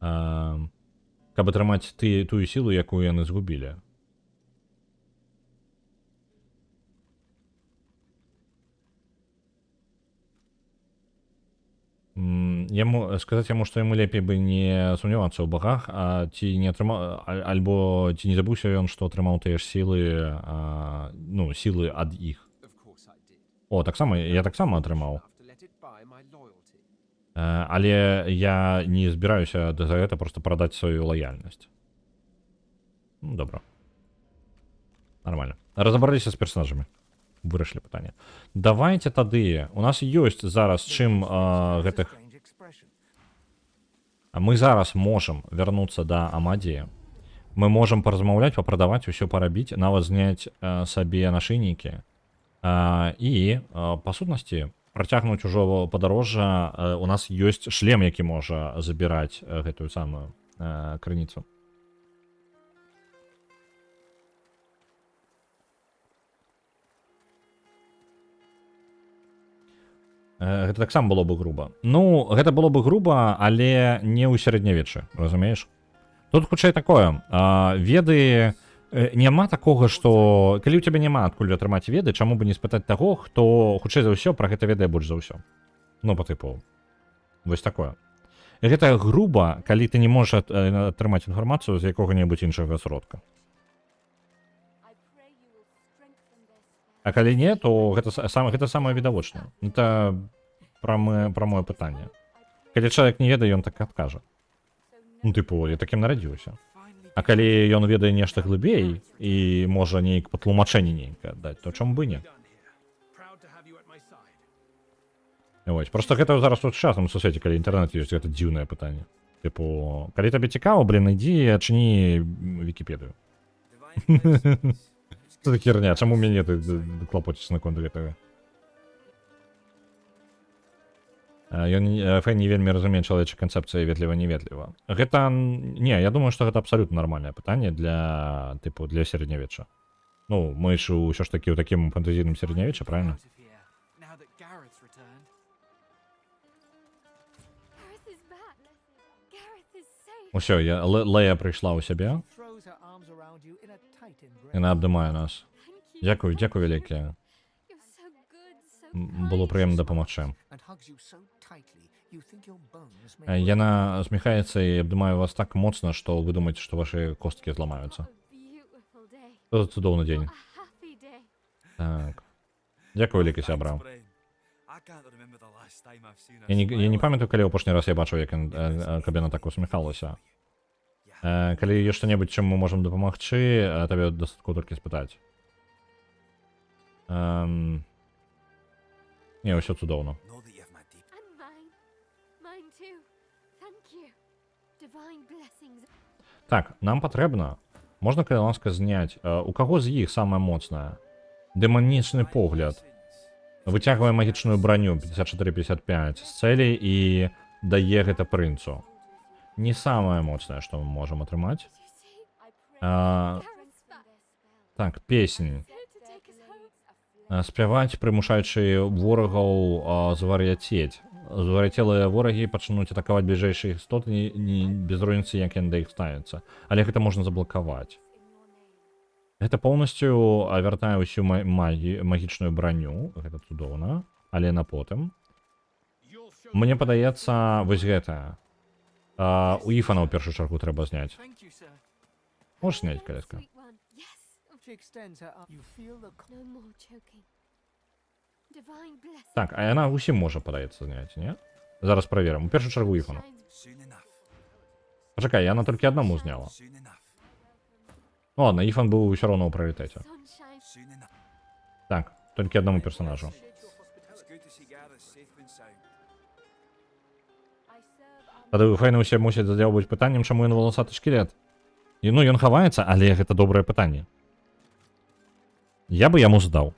каб атрымаць тую сілу, якую яны згубілі? Сказаць яму, што яму лепей бы не сумнявацца ў багах, ці не атрымаў, альбо ці не забыўся ён, што атрымаў тыя ж сілы, ну, сілы ад іх. О, таксама, я таксама атрымаў. Але я не збіраюся за гэта проста прадаць сваю лаяльнасць. Ну, добра. Нормально. Разабраліся з персонажамі. Вырашылі пытанне. Давайте тады, у нас ёсць зараз чым гэтых... Мы зараз можам вярнуцца да Амадзіі. Мы можам паразмаўляць, папрадаваць, усё парабіць, нават зняць сабе нашыйнікі. І, па сутнасці, працягнуць ужо падарожжа. У нас ёсць шлем, які можа забіраць гэтую самую крыніцу. Гэта таксама было бы груба. Ну, гэта было бы груба, але не ў сярэднявеччы, разумееш? Тут хутчэй такое. Веды Няма такога, што калі ў цябе няма адкуль атрымаць веды, чаму бы не спытаць таго, хто хутчэй за ўсё пра гэта ведае больш за ўсё. Ну, па тыпу. Вось такое. Гэта груба, калі ты не можаш атрымаць інфармацыю з якога-небудзь іншага сродка. А калі не, то гэта самае відавочнае. Это прамое пытанне. Калі чалавек не ведае, ён так адкажа. Ну, тыпу, я такім нарадзіўся. А калі ён ведае нешта глыбей і можа нейк патлумачэнне нейкае даць, то чаму бы не? Done here. Proud to have you at my side. Вось. Просто гэта зараз у сучасным сусвеце, калі інтэрнэт ёсць, гэта дзіўнае пытанне. Тыпу, калі табе цікава, блин, ідзі адчыні Вікіпедыю. Што за херня? Чаму мяне ты клапоціш наконт гэтага? Фэн не вельмі разумее чалавечай канцэпцыі ветліва-неветліва. Гэта... Не, я думаю, што гэта абсалютна нармальнае пытанне для, тыпу, для сярэднявечча. Ну, мы ж ўсё ж такі ў такім фантазійным сярэднявечча, правильно? Усё, Лея прыйшла ў сябе. Throws her arms around you in a tight embrace. Яна абдымае нас. Дзякуй вялікія. Было прыемна дапамагчы. And hugs you so tightly, you think your bones may Яна сміхаецца і абдымае вас так моцна, што вы думаеце, што вашы косткі зламаюцца. Што за цудоўны дзень. Так. Дзякуй вялікі сябра. Я не памятаю, калі апошні раз я бачыў, як каб яна так усміхалася. Калі ёсць што-небудзь, чым мы можам дапамагчы, табе дастаткова толькі спытаць. Не, ўсё цудоўна. Так, нам патрэбна. Можна, калі ласка, зняць. У каго з іх самае моцнае? Дэманічны погляд. Выцягвае магічную броню 54-55 з цэлей і дае гэта прынцу. Не самае моцнае, што мы можам атрымаць. Так, песень. Спяваць, прымушаючы ворагаў звар'яцець. Звар'яцелыя ворагі пачнуць атакаваць бліжэйшыя істоты без розніцы, як яны да іх ставяцца. Але гэта можна заблакаваць. Гэта поўнасцю вяртае ўсю магічную броню. Гэта цудоўна. Але на потым. Мне падаецца, вось гэтае. У Іфана ў першую чаргу трэба зняць. Можеш зняць, калеска? She extends her arm. You feel the Так, а яна ўсім можа, падаецца, зняць, не? Зараз праверым. У першую чаргу Іфану. Пачакай, яна толькі аднаму зняла. Ну ладно, Іфан быў усё роўна ў прыярытэце. Так, толькі аднаму персонажу. Тады файны ўсе мусяць задзяўбаць пытаннем, чаму ён валасаты шкілет. І, ну, ён хаваецца, але гэта добрае пытанне. Я бы яму задаў.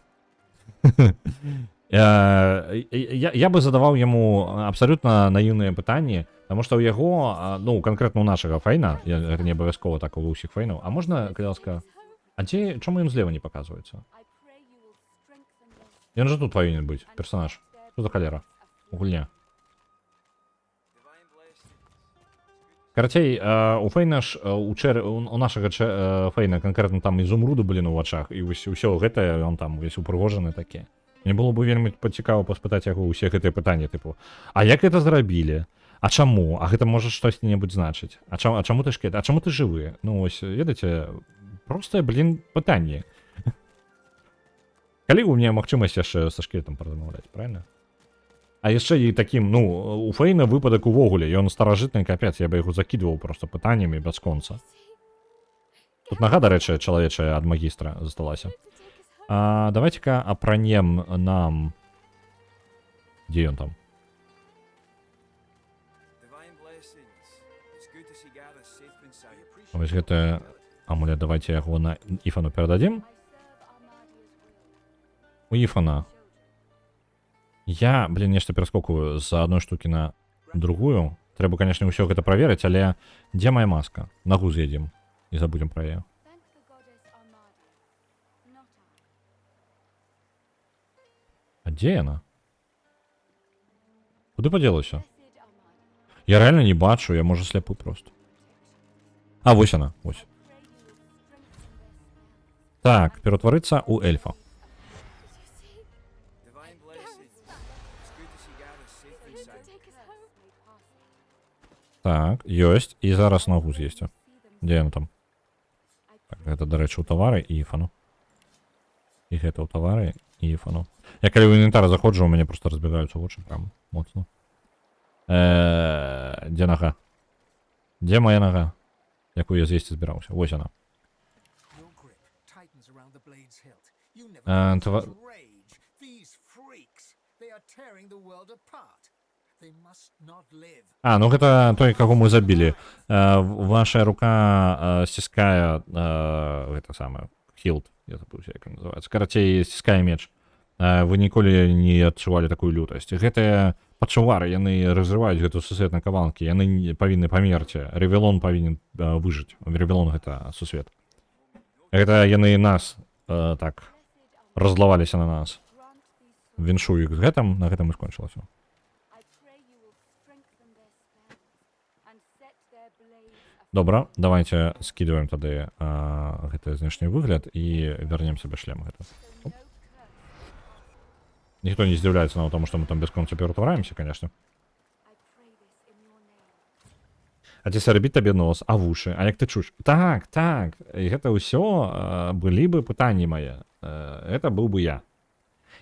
Я бы задаваў яму абсалютна наіўныя пытанні, таму што ў яго, ну, канкрэтна ў нашага файна, не абавязкова так у ўсіх файнаў, а можна, калі ласка, а дзе, чаму ён злева не паказваецца? Ён жа тут павінен быць, персонаж. Што за халера? У гульня. Карацей, у файна ж, у нашага файна канкрэтна там ізумруды былі на вачах, і ўсё гэтае, ён там увесь упрыгожаны такі. Мне было бы вельмі цікава паспытаць яго ўсе гэтыя пытанні, тыпу, а як гэта зрабілі? А чаму? А гэта можа штосьці-небудзь значыць? А чаму ты шкет? А чаму ты жывы? Ну, ось, ведаеце, простае, блін, пытанне. Калі ў мяне магчымасць яшчэ са шкетам паразмаўляць, правильно? А яшчэ і такім, ну, у Фэйна выпадак увогуле, ён старажытны капец, я бы яго закідваў просто пытаннямі бясконца. Тут нага, дарэчы, чалавечая ад магістра засталася. Давайте-ка апранем нам... Дзе ён там? Вось гэта амулет, давайте яго на Іфану перададзім. У Іфана. Я, блин, нешта пераскокую з адной штукі на другую. Трэба, канешне, ўсё гэта праверыць, але дзе моя маска? Нагу з'едзем і забудзем пра яе. А дзе яна? Куды падзелася? Я рэальна не бачу, я, можа, сляпы просто. А, вось яна, вось. Так, ператварыцца ў эльфа. Divine blessing. It's good to see Gareth safe and sound. Так, ёсць. І зараз ногу з'есці. Дзе яна там? Так, гэта, дарэчы, у тавары і ифану. І гэта ў тавары і ифану. Я калі ў інвентар заходжу, у мяне просто разбегаюцца вочы прям моцна. Дзе нага? Дзе моя нага? Якую я з'есці збіраўся? Вось яна. Your grip tightens around the blade's hilt. You never тва- felt rage. These freaks, they are tearing the world apart. They must not live. А, ну гэта той, каго мы забілі. Ваша рука сціскае гэта самае хілд, я забыўся, як ён называецца. Карацей, сціскае меч. Вы ніколі не адчувалі такую лютасць. Гэтыя пачувары, яны разрываюць гэту сусвет на кавалкі, яны павінны памерці. Ревелон павінен выжыць. Ревелон гэта сусвет. Гэта яны нас так разлаваліся на нас. Віншую іх з гэтым, на гэтым і скончылася. Добра, давайте скидываем тады гэты знешні выгляд і вернем себе шлем гэта. Оп. Ніхто не здзіўляецца на тому, што мы там бясконца ператвараемся, конечно. А ці сарбіць табе нос, а вушы, а як ты чуш? Так, так, і гэта ўсё былі бы пытанні мае. Гэта быў бы я.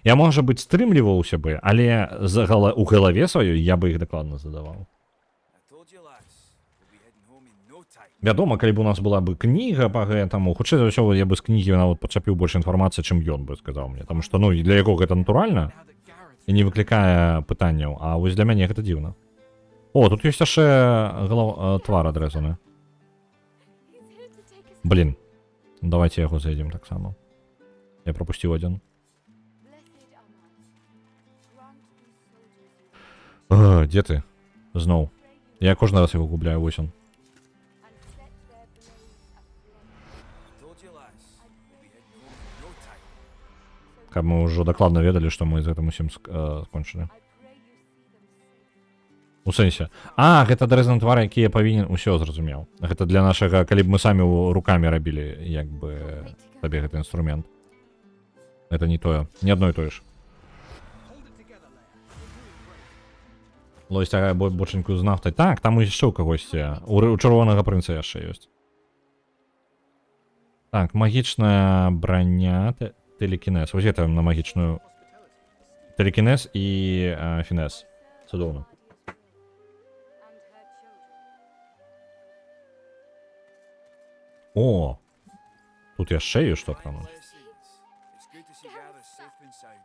Я, можа быць, стрымліваўся бы, але у галаве сваёй я бы іх дакладна задаваў. I told you, lads, we'll be heading home in no time. Вядома, калі б у нас была бы кніга па гэтаму, хутчэй за ўсё я бы з кнігі нават пачапіў больш інфармацыі, чым ён бы сказаў мне. Таму што, ну, для яго гэта натуральна Now that Gareth і не выклікае пытанняў, а вось для мяне гэта дзіўна. О, тут ёсць яшчэ твар адрэзаны. Блін, давайте яго зайдзем таксама. Я прапусціў адзін. Дзе ты? Зноў. Я кожны раз яго губляю, вось он. I told you, lads, we'll be heading home in no time. Каб мы ўжо дакладна ведалі, што мы з гэтым усім скончылі. У сэнсе. А, гэта адрэзаны твар, які я павінен... Усё зразумеў. Гэта для нашага, калі б мы самі рукамі рабілі, як бы, табе гэты інструмент. Гэта не тое. Не адно і тое ж. Лось такая бочаньку з нафтай. Так, там яшчэ ў кагосьці. У чырвонага прынца яшчэ ёсць. Так, магічная броня, телекінез. Вось гэта на магічную. Телекінез і фінез. Цудоўна. О, тут яшчэ ёсць што там. Blessings. It's good to see Gareth safe and sound.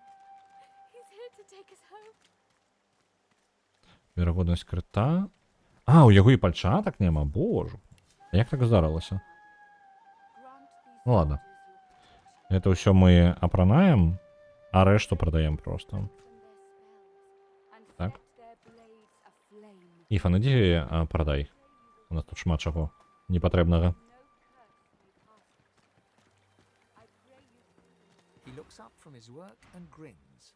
Верагоднасць крыта. А, у яго і пальчатак няма, божу. А як так здарылася? Ну ладно. Это ўсё мы апранаем, а рэшту прадаем просто. Так. Іфан, ідзі прадай. У нас тут шмат чаго непатрэбнага. He looks up from his work and grins.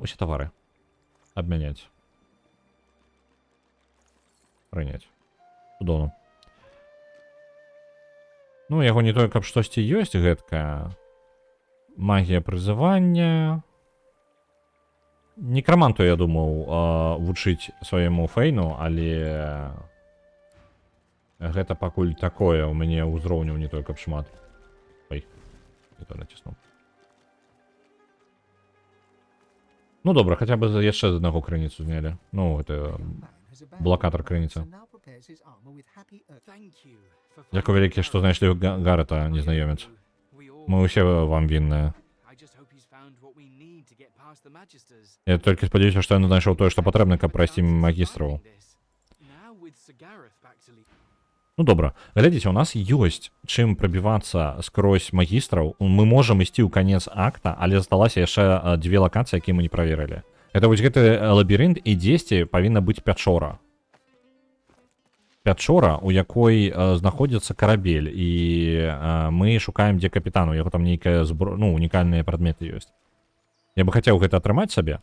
Усе тавары. Абмяняць. Прыняць. Цудоўна. Ну, яго не тое, каб штосьці ёсць гэткая. Магія прызывання. Некраманту, я думаў, вучыць свайму фейну, але гэта пакуль такое, у мяне ўзроўняў не тое, каб шмат. Ой, не то націснуў. Ну добра, хаця б яшчэ з аднаго крыніцу знялі. Ну, гэта блокатор крыніца. Thank you for Дзякуй вялікі, што знайшлі Гарета, незнаёмец. Мы ўсе вам вінныя. I just hope he's found what we need to get past the Magisters. Я толькі спадзяюся, што ён знайшоў тое, што патрэбна, каб прайсці магістраў. Now with Sir Gareth back to lead. Ну добра, глядзіце, у нас ёсць чым прабівацца скрозь магістраў. Мы можам ісці ў канец акта, але засталася яшчэ дзве лакацыі, якія мы не праверылі. Это вось гэты лабірынт, і дзесьці павінна быць пячора. Пячора, у якой знаходзіцца карабель, і мы шукаем, дзе капітан, у яго там нейкая ну, унікальныя прадметы ёсць. Я бы хацеў гэта атрымаць сабе,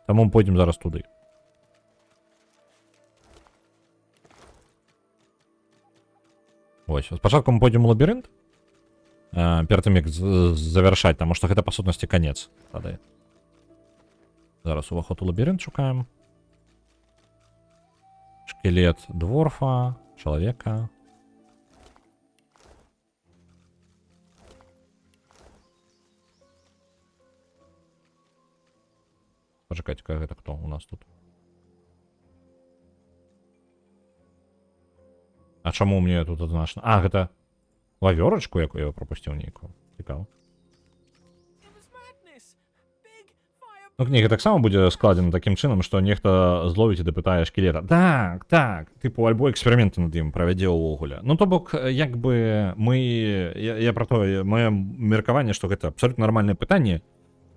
таму мы пойдзем зараз туды. Вось, спачатку мы пойдзем у лабірынт, Перад тым як завяршаць, таму што гэта па сутнасці канец тады. Зараз уваход у лабірынт шукаем. Шкелет дворфа, чалавека. Пачакайце-ка, гэта хто у нас тут? А чаму мне тут адзначана? А, гэта лавёрачку, якую я прапусціў нейкую. Цікава. Ну, кніга таксама будзе складзена такім чынам, што нехта зловіць і дапытае шкелета. Так, тыпу, альбо эксперыменты над ім правядзе ўвогуле. Ну, то бок, як бы мы... Я пра тое, маё меркаванне, што гэта абсалютна нармальнае пытанне,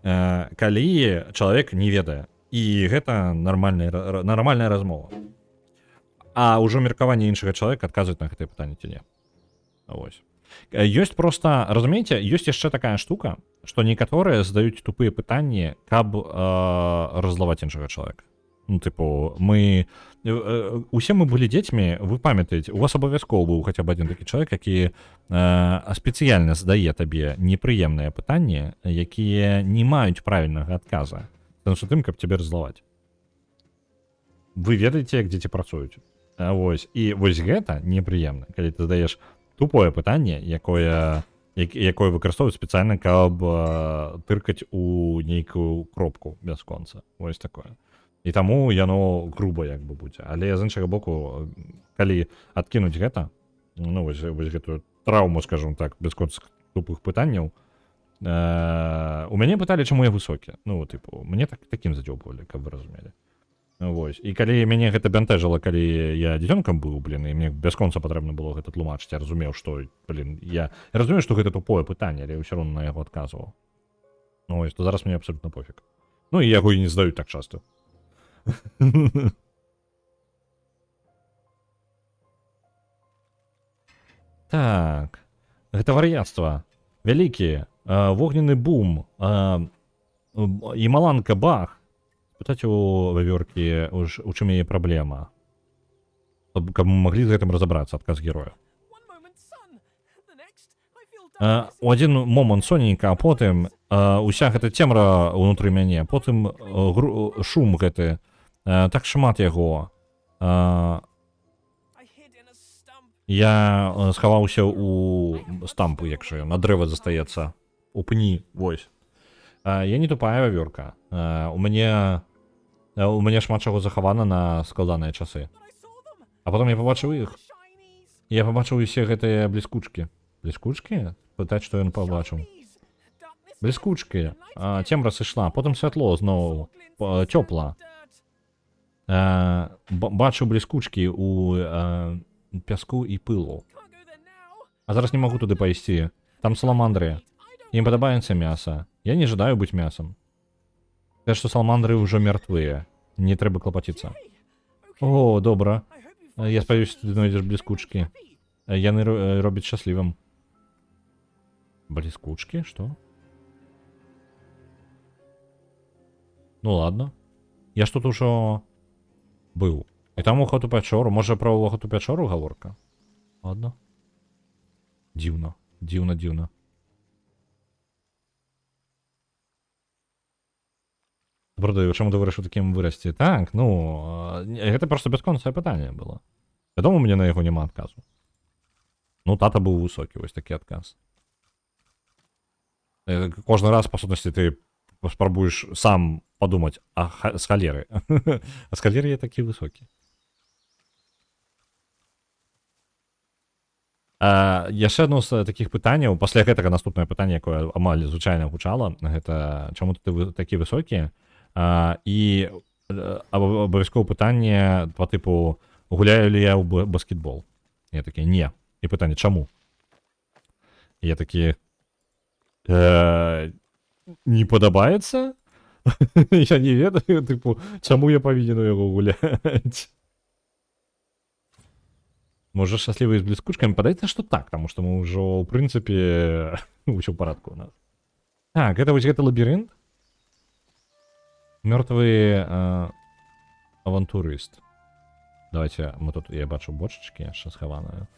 калі чалавек не ведае. І гэта нармальная размова. А ўжо меркаванне іншага чалавека адказваць на гэтае пытанне ці не. Вось. Ёсць проста, разумееце, ёсць яшчэ такая штука, што некаторыя задаюць тупыя пытанні, каб раззлаваць іншага чалавека. Ну, тыпу, усе мы былі дзецьмі, вы памятаеце, у вас абавязкова быў хаця б адзін такі чалавек, які спецыяльна задае табе непрыемныя пытанні, якія не маюць правільнага адказа. Таму што тым, каб цябе раззлаваць. Вы ведаеце, як дзеці працуюць. Вось. І вось гэта непрыемна, калі ты задаеш тупое пытанне, якое выкарыстоўваюць спецыяльна, каб тыркаць у нейкую кропку бясконца. Вось такое. І таму яно груба як бы будзе. Але з іншага боку, калі адкінуць гэта, ну вось гэтую траўму, скажем так, бясконцых тупых пытанняў, у мяне пыталі, чаму я высокі. Ну, тыпу, мне такім задзёбвалі, каб вы разумелі. Вось. І калі мяне гэта бянтэжыла, калі я дзіцёнкам быў, блін, і мне бясконца патрэбна было гэта тлумачыць, я разумеў, што, блін, я разумею, што гэта тупое пытанне, але я ўсё роўна на яго адказваў. Ну, вось, то зараз мне абсалютна пофіг. Ну, і яго і не задаюць так часта. Так. Гэта вар'яцтва. Вялікі, вогненны бум, і маланка бах. Пытаць у вавёркі, у чым яе праблема. Каб мы маглі з гэтым разабрацца, адказ героя. У адзін момант соненька, а потым уся гэта цемра ўнутры мяне, потым шум гэты, так шмат яго. Я схаваўся ў стампу, якщо на дрэва застаецца, у пні, вось. Я не тупая вавёрка. У мяне шмат чаго захавана на складаныя часы. А потом я побачыў іх. Я побачыў усе гэтыя бліскучкі. Бліскучкі? Пытаць, што ён побачыў. Бліскучкі. Цемра сышла, потым святло зноў. Цёпла. Бачыў бліскучкі у пяску і пылу. А зараз не магу туды пайсці. Там саламандры. Ім падабаецца мяса. Я не жадаю быць мясам. Кажа, што саламандры ўжо мертвыя. Не трэба клапаціцца. О, добра. Я спадзяюся, ты знойдзеш бліскучкі. Яны робяць шчаслівым. Бліскучкі? Што? Ну ладно. Я ж тут ужо быў. І там уход у пячору. Можа, пра ўваход у пячору гаворка? Ладно. Дзіўна. Дзіўна. Правда, чаму ты вырашыў такім вырасці? Так, ну, гэта проста бясконцае пытанне было. Вядома, мне на яго няма адказу. Ну, тата быў высокі, вось такі адказ. Кожны раз, па сутнасці, ты спрабуеш сам падумаць, а з халеры. А з халеры я такі высокі. Яшчэ адно з такіх пытанняў, пасля гэтага наступнае пытанне, якое амаль звычайна гучала, гэта чаму ты такі высокі? І абавязкова пытанне па тыпу, гуляю ли я ў баскетбол? Я такі, не. І пытанне, чаму? Я такі, не падабаецца? Я не ведаю, тыпу, чаму я павінен у яго гуляць? Можа, шчаслівы з бліскучкамі? Падаецца, што так, таму што мы ўжо, ў прынцыпе, ўсё ў парадку у нас. Так, гэта вось гэты лабірынт. Мёртвы авантурыст. Давайте, мы тут, я бачу бочачкі яшчэ схаваныя.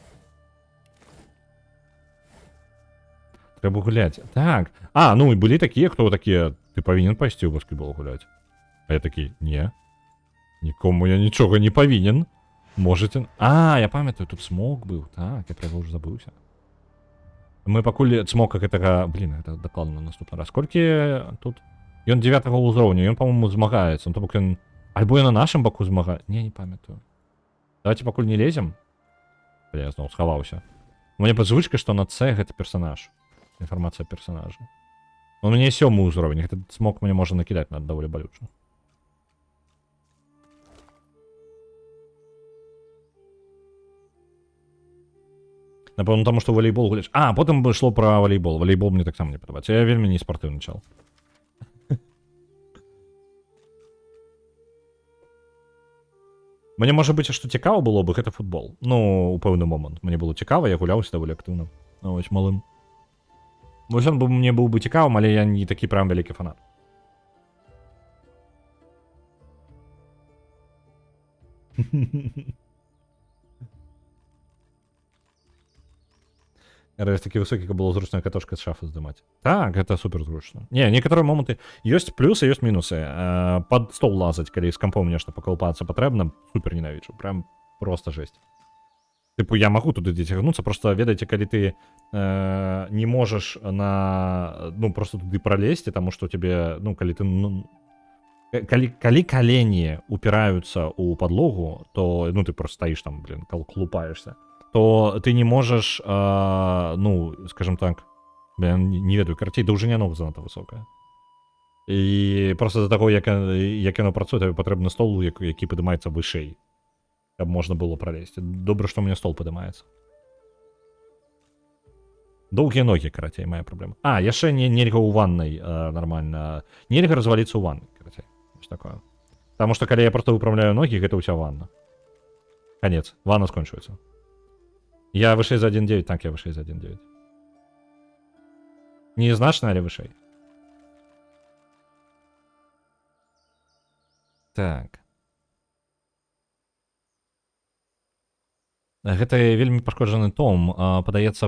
Трэба гуляць. Так. А, ну і былі такія, хто такія, ты павінен пайсці ў баскетбол гуляць. А я такі, не. Нікому я нічога не павінен. Можете... А, я памятаю, тут смок быў. Так, я пра яго ўжо забыўся. Мы пакуль смока гэтага... Блін, гэта дакладна наступны раз. Колькі тут? Ён 9-го ўзроўню, ён, па-моему, змагаецца. То бок ён... Альбо я на нашым баку змагаю. Не памятаю. Давайте пакуль не лезем. Я зноў схаваўся. У мяне звычка, што на С гэта персонаж. Інфармацыя персонажа. У мяне 7-й ўзровень. Гэты смок мне можа накідаць на даволі балюча. Напэўна, таму што валейбол гуляць. А, потым ішло пра валейбол. Валейбол мне таксама не падабаецца. Я вельмі не спартыўны чал. Мне можа быць, што цікава было бы гэта футбол. Ну, у пэўны момант. Мне было цікава, я гуляўся даволі актыўна. Ось малым. Вось он бы мне быў бы цікавым, але я не такі прям вялікі фанат. Рэс такі высокі, каб было зручна катошка з шафы здымаць. Так, гэта супер зручна. Не, некаторыя моманты ёсць плюсы, ёсць мінусы. Пад стол лазаць, калі з кампом нешта пакалупацца патрэбна, супер ненавіджу. Прям просто жесть. Типу, я магу туды цягнуцца, просто ведаеце, калі ты не можаш на... Ну, просто туды пролезці, таму што тебе... Ну, калі ты... Ну, калі калені упіраюцца ў падлогу, то, ну, ты просто стаіш там, блин, клупаешься. То ты не можаш, ну, скажем так, не ведаю, карацей, даўжыня ног занадта высокая. І просто з-за таго, як яно працуе, табе патрэбны стол, які падымаецца вышэй, каб можна было пролезці. Добра, што ў мяне стол падымаецца. Доўгія ногі, карацей, моя праблема. А, яшчэ нельга ў ваннай нармальна. Нельга разваліцца ў ваннай, карацей. Ось такое. Таму што калі я просто выпраўляю ногі, гэта ўся ванна. Канец. Ванна скончваецца. Я вышэй за 1.9, так, я вышэй за 1.9. Незначна, але вышэй. Так. Гэта вельмі пашкоджаны том. Падаецца,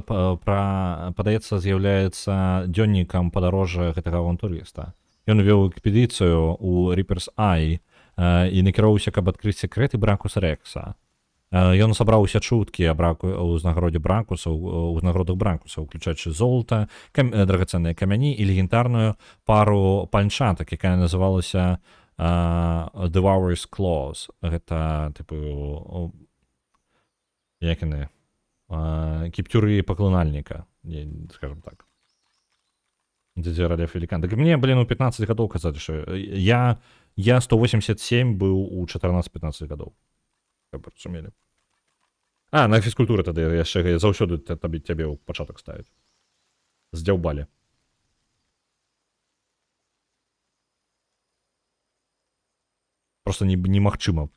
з'яўляецца дзённікам падарожжа гэтага авантурыста. Ён вёў экспедыцыю ў Reaper's Eye і накіроўся, каб адкрыць секрэты Бракуса Рекса. Ён сабраў усе чуткі ў ўзнагародзе Бракуса, у ўзнагородах Бракуса, уключаючы золата, драгацэнныя камяні і легендарную пару панчатак, якая называлася Devourer's Claws. Гэта, типу, як яны? Кіпцюры паклынальніка, скажем так. Дзе Ралеф Велікан. Так мне, блин, у 15 гадоў казаць, што я 187 быў у 14-15 гадоў. Каб разумелі. А, на фізкультуры тады яшчэ заўсёды цябе ў пачатак ставіць. Здзяўбалі. Просто немагчыма.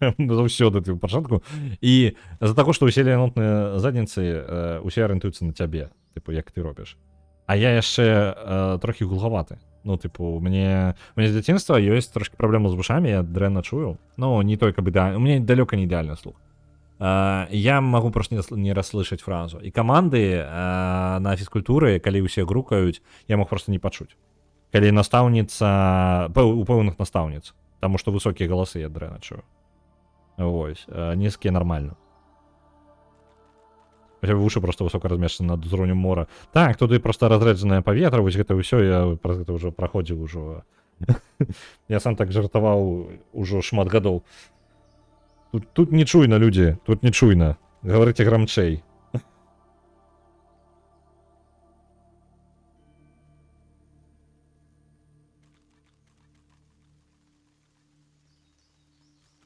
Заўсёды ты ў пачатку. І з-за таго, што ўсе леянотныя задніцы, усе арыентуюцца на цябе, типу, як ты робіш. А я яшчэ трохі глухаваты. Ну, типу, мне з дзяцінства ёсць трошки праблема з вушамі, я дрэнна чую. Ну, не той, каб ідэальна. У мяне далёка не ідэальны слух. Я магу проста не расслышаць фразу. І каманды на фізкультуры, калі ўсе грукаюць, я мог проста не пачуць. Калі настаўніца... У пэўных настаўніц. Таму што высокія галасы я дрэнна чую. Вось. Нізкія нармальна. Вушы просто высока размешчаны над узроўнем мора. Так, туды просто разрэджанае паветра, вось гэта ўсё, я праз гэта ўжо праходзіў ужо. Я сам так жартаваў ужо шмат гадоў. Тут не чуйна, людзі, тут не чуйна. Гаварыце грамчэй.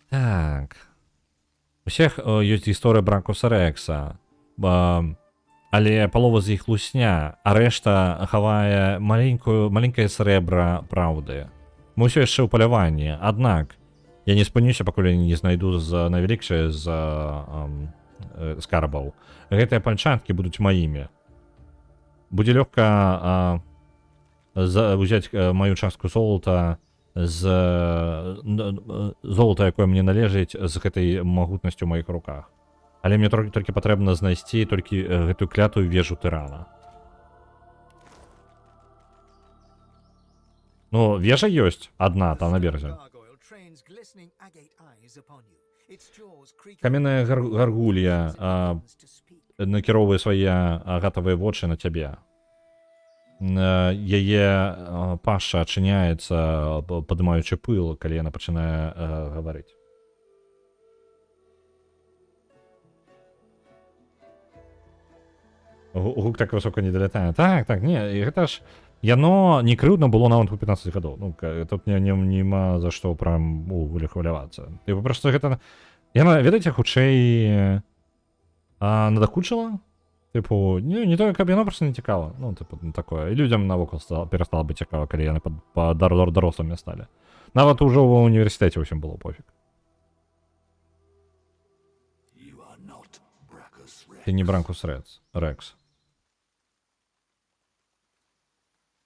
Так. Усіх ёсць гісторыя Бракуса Рекса. Але палова з іх лусня, а рэшта хавае маленькае срэбра праўды. Мы ўсё яшчэ ў паляванні, аднак я не спынюся, пакуль я не знайду найвялікшае з скарбаў. Гэтыя панчаткі будуць маімі. Будзе лёгка ўзяць маю частку золата з золата, якое мне належыць, з гэтай магутнасцю ў маіх руках. Але мне толькі патрэбна знайсці толькі гэтую клятую вежу тырана. Ну, вежа ёсць адна там на беразе. Gargoyle trains glistening agate eyes upon you. Its jaws creaking Каменная гаргулья as it begins to speak. накіроўвае свае агатавыя вочы на цябе. Яе паша адчыняецца, падымаючы пыл, калі яна пачынае гаварыць. Гук так высока не далятае. Так, не, і гэта ж яно не крыўдна было нават у 15 гадоў. Ну, тут нема за што прям увогуле хвалявацца. Тыпу проста гэта... Яна, ведаеце, хутчэй надакучыла? Тыпу, не тое, каб яно проста не цікава. Ну, тыпу, такое. І людзям навокал перастала быць цікава, калі яны па дарослымі сталі. Нават ужо ва універсітэце ўсім было пофіг. Ты не Бранкус Рекс.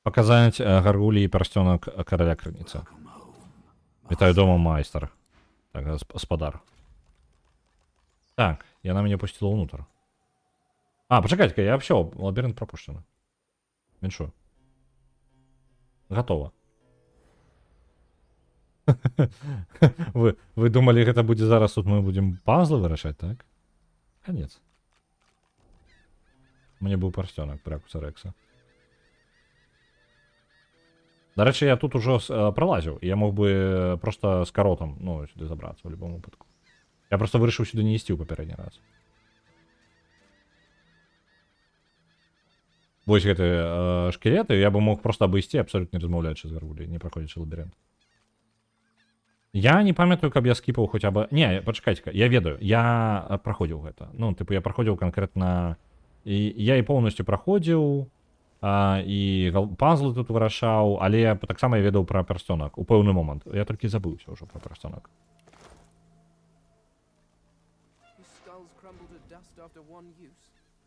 Показать гаргулі і перстёнок караля крыніцы. Вітаю дома, майстар. Так, гаспадар. Так, яна мяне пусціла ўнутр. Пачакайце-ка, я всё, лабірынт пропушчаны. Меншую. Гатова. Вы думалі, гэта будзе зараз тут мы будзем пазлы вырашаць, так? Канец. Мне быў перстёнок Бракуса Рекса. Дарэчы, я тут ужо пролазіў, я мог бы просто з каротам, ну, сюды забрацца в любом выпадку. Я просто вырашыў сюды не ісці ў папярэдні раз. Вось гэты шкілеты, я бы мог просто абысці, абсолютно не размаўляючы з гаргуляй, не праходзячы лабірынт. Я не памятаю, каб я скіпаў хотя бы... Не, пачакайце-ка, я ведаю, я праходзіў гэта. Ну, тыпу, я праходзіў канкрэтна... Я і поўнасцю праходзіў, і пазлы тут вырашаў, але таксама я ведаў пра перстёнак у пэўны момант. Я толькі забыўся ўжо пра перстёнак.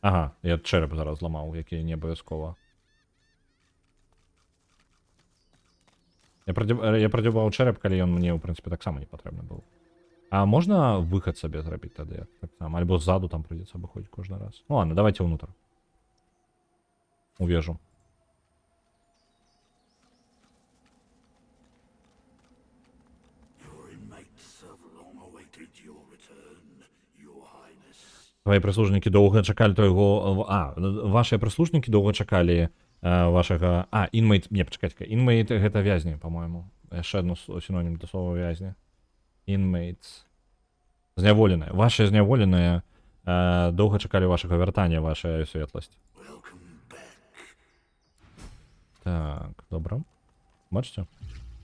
Ага, я чэрап зараз зламаў, які не абавязкова. Я прадзюбаў чэрап, калі ён мне, ў прынцыпе, таксама не патрэбны быў. А можна выхад сабе зрабіць тады? Таксама? Альбо ззаду там прыйдзецца абыходзіць кожны раз. Ну ладно, давайте ўнутр. У вежу. Твои прыслужнікі доўга чакалі твайго... вашыя прыслужнікі доўга чакалі вашага... Inmate... Не, пачакайце-ка. Inmate гэта вязні, по-моему. Яшчэ адно синонім да слова вязні. Inmates. Зняволеныя. Вашыя зняволеныя доўга чакалі вашага вяртання, ваша светласць. Так, добра. Бачите?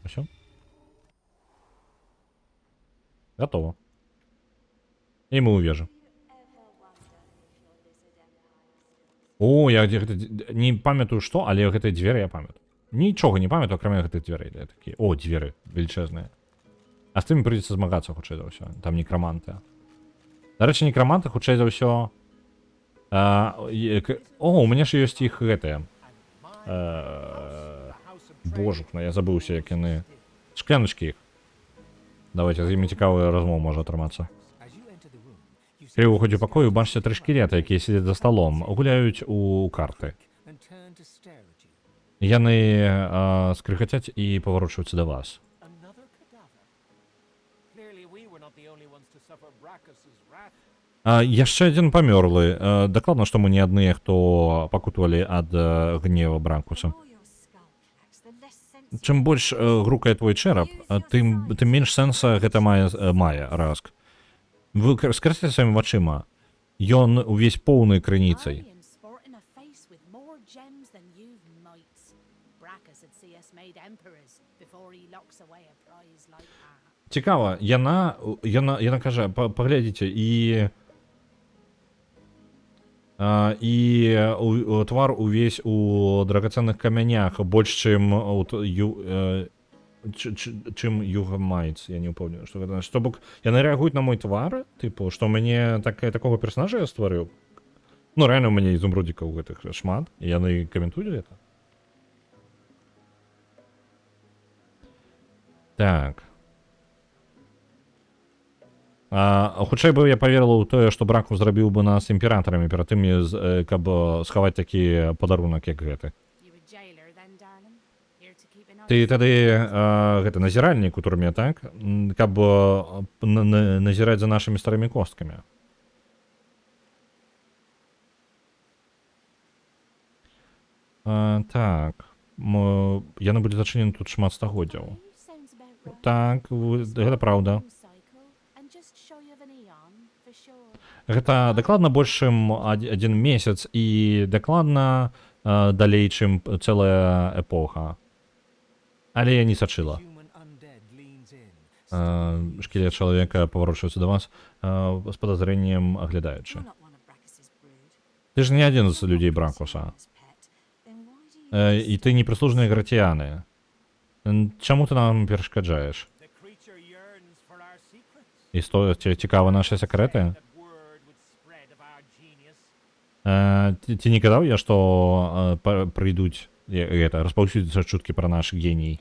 Все. Готово. І ми у вежі. О, я не памятаю што, але гэтыя дзверы я памятаю. Нічога не памятаю, акрамя гэтых дзвярэй. Такія. О, дзверы велічэзныя. А з тымі прыйдзецца змагацца хутчэй за ўсё. Там некраманты. Дарэчы, некраманты хутчэй за ўсё. О, у мяне ж ёсць іх гэтыя. Божухна, я забыўся, як яны... Шкляночкі іх. Давайте, з імі цікавая размова можа атрымацца. Калі вы ўходзіце ў пакой, убачыце 3 шкілета, якія сядзяць за сталом, гуляюць у карты. Яны скрыгацяць і паварочваюцца да вас. Яшчэ адзін памёрлы. Дакладна, што мы не адныя, хто пакутавалі ад гнева Бранкуса. Чым больш грукае твой чэрап, тым менш сэнса гэта мае Раск. Вы скарыце сваімі вачыма. Ён увесь поўны крыніцай. Цікава, яна кажа, паглядзіце, і твар увесь у драгацэнных камянях, больш чым Югамайц, я не ўпэўнены, што гэта. Што бок, яны рэагуюць на мой твар, тыпу, што мяне такога персонажа я стварыў. Ну, рэальна, у мяне ізумрудзікаў гэтых шмат, і яны каментуюць гэта. Так. Хутчэй бы я паверыла ў тое, што Бракус зрабіў бы нас імператарамі перад тым, каб схаваць такі падарунак, як гэты. Ты тады гэта назіральнік у турме, так? Каб назіраць за нашымі старымі косткамі. Так. Яны былі зачынены тут шмат стагоддзяў. Так, гэта праўда. Гэта дакладна больш, чым адзін месяц і дакладна далей, чым цэлая эпоха. Але я не сачыла. Human undead leans in. Шкілет чалавека паварочваецца да вас з падазрэннем аглядаючы. Ты ж не адзін з людзей Бракуса. І ты не прыслужныя граціяны. Чаму ты нам перашкаджаеш? The creature yearns for our secrets. І што, цікава нашы сакрэты? That word would spread of our genius. Ці не казаў я, што прыйдуць распаўсюдзяцца чуткі пра наш геній?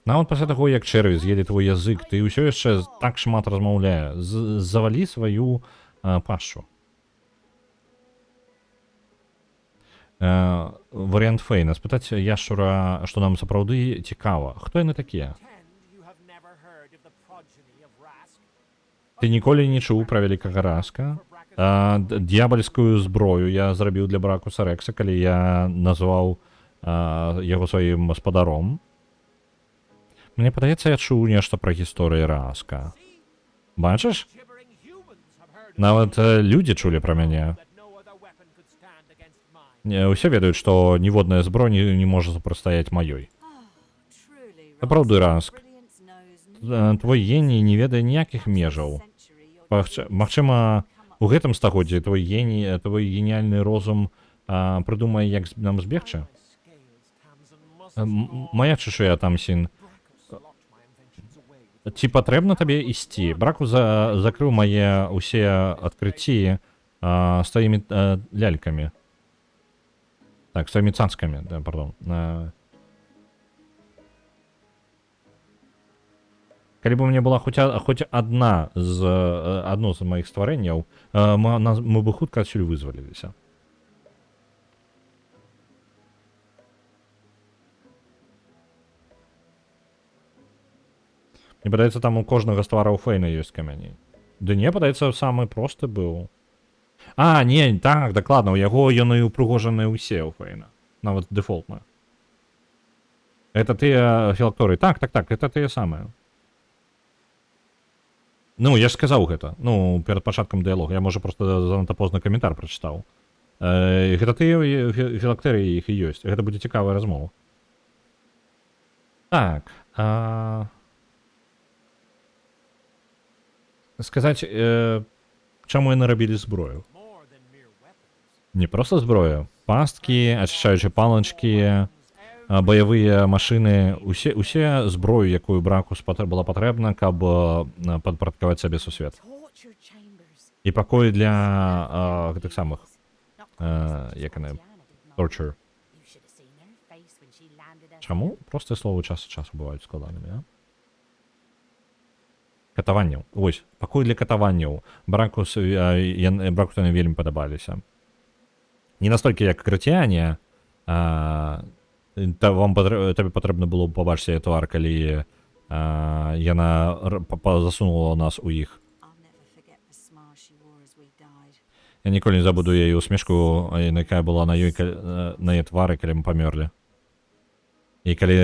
Нават пасля таго, як чэрві з'елі твой язык, ты ўсё яшчэ так шмат размаўляе. Завалі сваю пашчу. Варыянт Фейна. Спытаць яшчура, што нам сапраўды цікава. Хто яны такія? You have never heard of the progeny of Rask. Ты ніколі не чуў пра вялікага Раска? Д'ябальскую зброю я зрабіў для Бракуса Рекса, калі я назваў яго сваім гаспадаром. Мне падаецца, я чуў нешта пра гісторыю Раска. Бачыш? Gibbering humans have heard Нават людзі чулі пра мяне. that no other weapon could stand against mine. Усе ведаюць, што ніводная зброя не можа супрацьстаяць маёй. Сапраўды, Раск. Твой геній не ведае ніякіх межаў. Магчыма, у гэтым стагоддзі твой геніяльны розум прыдумае, як нам збегчы? Моя чешуя, Тамсін. Ці патрэбна табе ісці? Бракус закрыў мае ўсе адкрыцці сваімі лялькамі. Так, сваімі цацкамі, да, пардон. Калі б у мяне была хоць адно з маіх стварэнняў, мы бы хутка адсюль вызваліліся. Мне падаецца, там у кожнага з твараў Фейна ёсць камяні. Ды не, падаецца, самы просты быў. Не, так, дакладна, у яго яны упрыгожаныя ўсе ў Фейна. Нават дэфолтна. Это тыя філакторыі. Так, это тыя самыя. Ну, я ж сказаў гэта. Ну, перад пачаткам дыялога. Я, можа, проста занадта позна каментар прачытаў. Гэта тыя філактэрыі іх і ёсць. Гэта будзе цікавая размова. Так. Сказаць, чаму яны рабілі зброю? More than mere weapons. Не проста зброя. Пасткі, ачышчаючыя палачкі, баявыя машыны, усе зброю, якую Бракус была патрэбна, каб падпарадкаваць сабе сусвет. І пакоі для гэтых самых, як яны, torture. Чаму? Простыя словы час ад часу бываюць складанымі, а? Катаванняў. Вось, пакой для катаванняў. Бракусу яны вельмі падабаліся. Не настолькі, як граціяне, табе патрэбна было пабачыць яе твар, калі яна засунула нас у іх. Я ніколі не забуду яе усмешку, якая была на ёй твары, калі мы памёрлі. І калі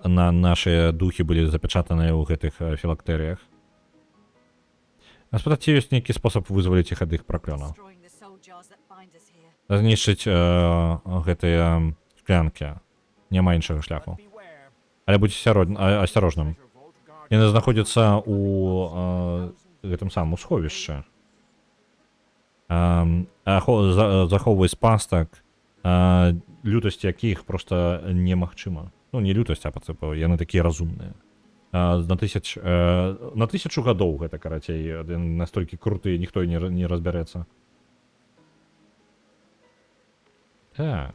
нашы духі былі запячатаныя ў гэтых філактэрыях. А спытаць, ці ёсць нейкі спосаб вызваліць іх ад іх праклёнаў? Знішчыць гэтыя склянкі. Няма іншага шляху. Але будзь асцярожным. Яны знаходзяцца ў гэтым самым сховішчы. Захоўваць пастак, лютасць якіх проста немагчыма. Ну, не лютасць, а яны такія разумныя. На 1000 гадоў гэта, карацей, настолькі круты, ніхто не разбярэцца. Так.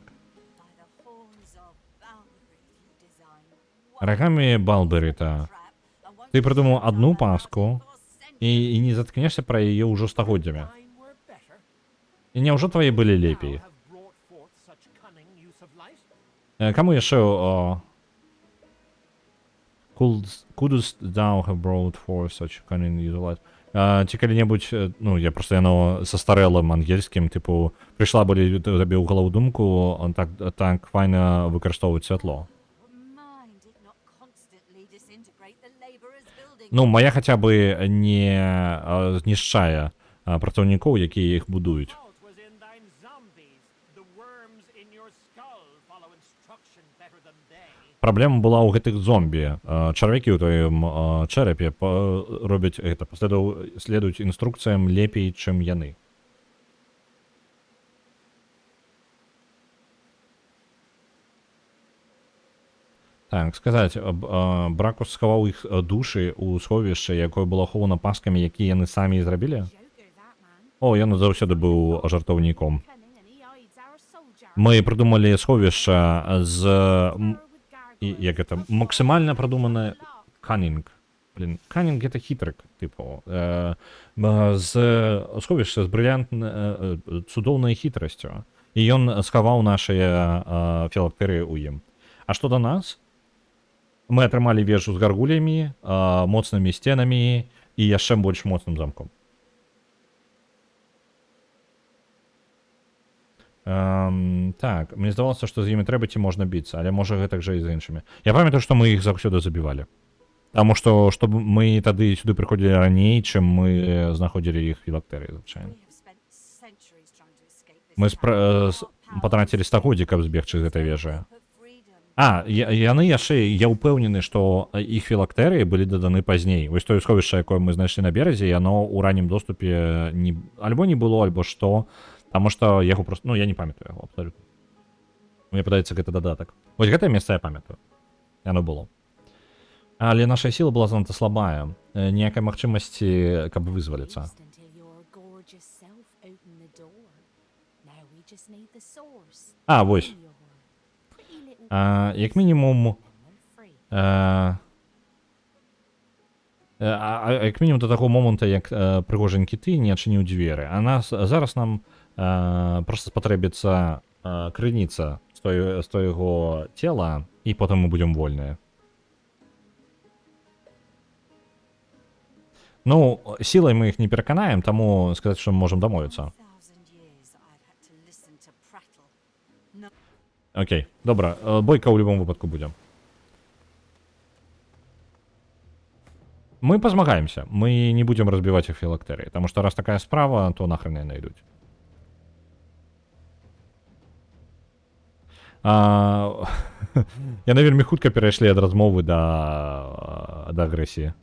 Рагамі Балберыта. Ты прыдумаў адну паску і не заткнешся пра яе ўжо стагоддзямі. І няўжо твае былі лепей? Каму яшчэ couldst thou have brought forth such cunning utility? Ці калі-небудзь, ну, я просто яно са старэлым ангельскім, типу, прыйшла бы табе ў галаву думку так файна выкарыстоўваць святло. Mind it not constantly disintegrate the laborers' building. Ну, моя хаця бы не знішчае працаўнікоў, якія іх будуюць. Fault was in thine zombies. The worms in your skull follow instruction better than they. Праблема была ў гэтых зомбі. Чарвякі ў тваім чэрапе робяць гэта, следуюць інструкцыям лепей, чым яны. Так, сказаць, Бракус схаваў іх душы ў сховішча, якое было ахоўана паскамі, якія яны самі і зрабілі? Joker, that man. О, ён заўсёды быў жартаўніком. Cunning and he hides our soldier. Мы прыдумалі сховішча з With gargoyles. як гэта максімальна прадуманы канінг. Блін, канінг гэта хітрык, типу. З сховішча з брыльянтнай цудоўнай хітрасцю. І ён схаваў нашыя філактэрыі ў ім. А што да нас? Мы атрымалі вежу з гаргулямі, моцнымі сценамі і яшчэ больш моцным замком. Так, мне здавалося, што з імі трэба ці можна біцца, але можа гэтак жа і з іншымі. Я памятаю, што мы іх заўсёды забівалі. Таму што мы тады сюды прыходзілі раней, чым мы знаходзілі іх філактэрыі, звычайна. We have spent centuries trying to escape this. Мы патрацілі стагоддзі, каб збегчы з гэтай вежы. Of freedom. Яны яшчэ, я ўпэўнены, што іх філактэрыі былі даданы пазней. Вось тое сховішча, якое мы знайшлі на беразе, яно ў раннім доступе альбо не было, альбо што. Таму што яго просто, ну, я не памятаю яго абсалютна. Мне падаецца, гэта дадатак. Вось гэтае месца я памятаю. Яно было. Але наша сіла была занадта слабая. Ніякай магчымасці, каб вызваліцца. Just until your gorgeous self opened the door. Now we just need the source. Вось. Your pretty little Як мінімум, we're free. як мінімум до таго моманту, як прыгожанькі ты не адчыніў дзверы. А зараз нам проста спатрэбіцца крыніца з твайго цела, і потым мы будзем вольныя. Ну, сілай мы іх не пераканаем, таму сказаць, што мы можам дамовіцца. 1,000 years I've had to listen to prattle. Окей, добра, бойка ў любом выпадку будзе. Мы пазмагаемся, мы не будзем разбіваць іх філактэрыі, таму што раз такая справа, то нахрен яны ідуць. Яны вельмі хутка перайшлі ад размовы да агрэсіі.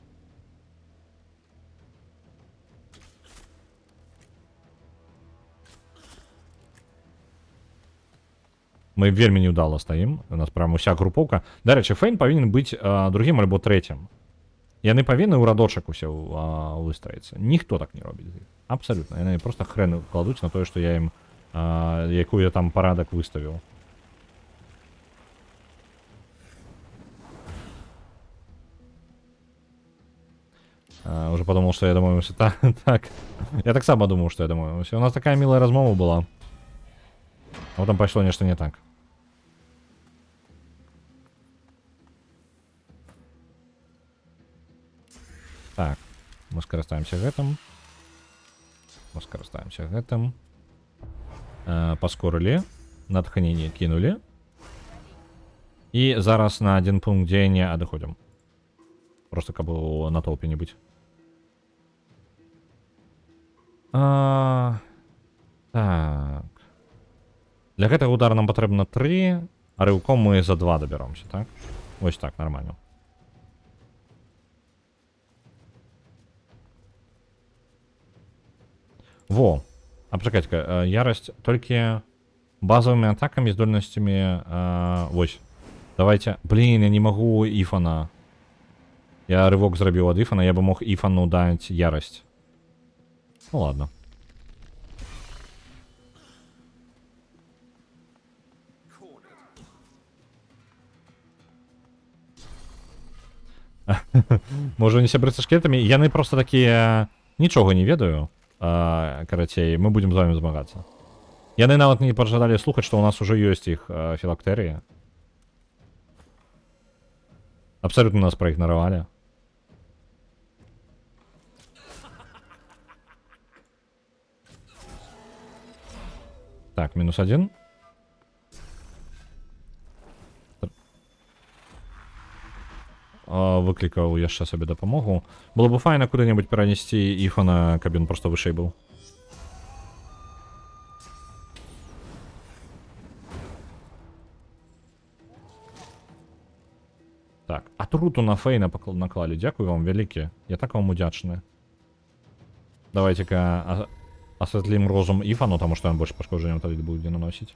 Мы вельмі неўдала стаім, у нас прям уся групоўка. Дарэчы, Фейн павінен быць другім альбо трэцім. Яны павінны ў радочак усе выстраіцца. Ніхто так не робіць. Абсалютна. Яны проста хрен кладуць на тое, што я ім якую я там парадак выставіў. Уже подумал, что я домовился. Так. Я так само думал, что я домовился. У нас такая милая размова была. А потом пошло нечто не так. Так. Мы скарыстаемся гэтым. Мы скарыстаемся гэтым. Паскорылі. Натхнение кинули. И зараз на один пункт дзеяння адыходзім. Просто каб на толпе не быць. Так. Для гэтага удара нам патрэбна 3, а рыўком мы за 2 дабяромся, так? Вось так, нормально. Во. А пачакайце-ка, ярасць толькі базовыми атаками, здольнасцямі, вось. Давайте. Блин, я не могу Ифана. Я рывок зрабіў ад Ифана, я бы мог Ифану даць ярасць. Ну ладно. Можа не сябры са шкелетамі, яны просто такія нічога не ведаю. Карацей, мы будем з вами змагацца. Яны нават не пажадалі слухаць, што ў нас уже ёсць іх філактэрыя. Абсолютно нас проигнорировали. Так, -1. Выклікаў яшчэ сабе дапамогу. Было бы файна куды-небудзь перанесці Іфана, каб ён просто вышэй быў. Так, атруту на Фейна наклалі. Дзякую вам вялікі. Я так вам удзячны. Давайте-ка асвятлім розум Іфану, таму што ён больш пашкоджанняў тады будзе наносіць.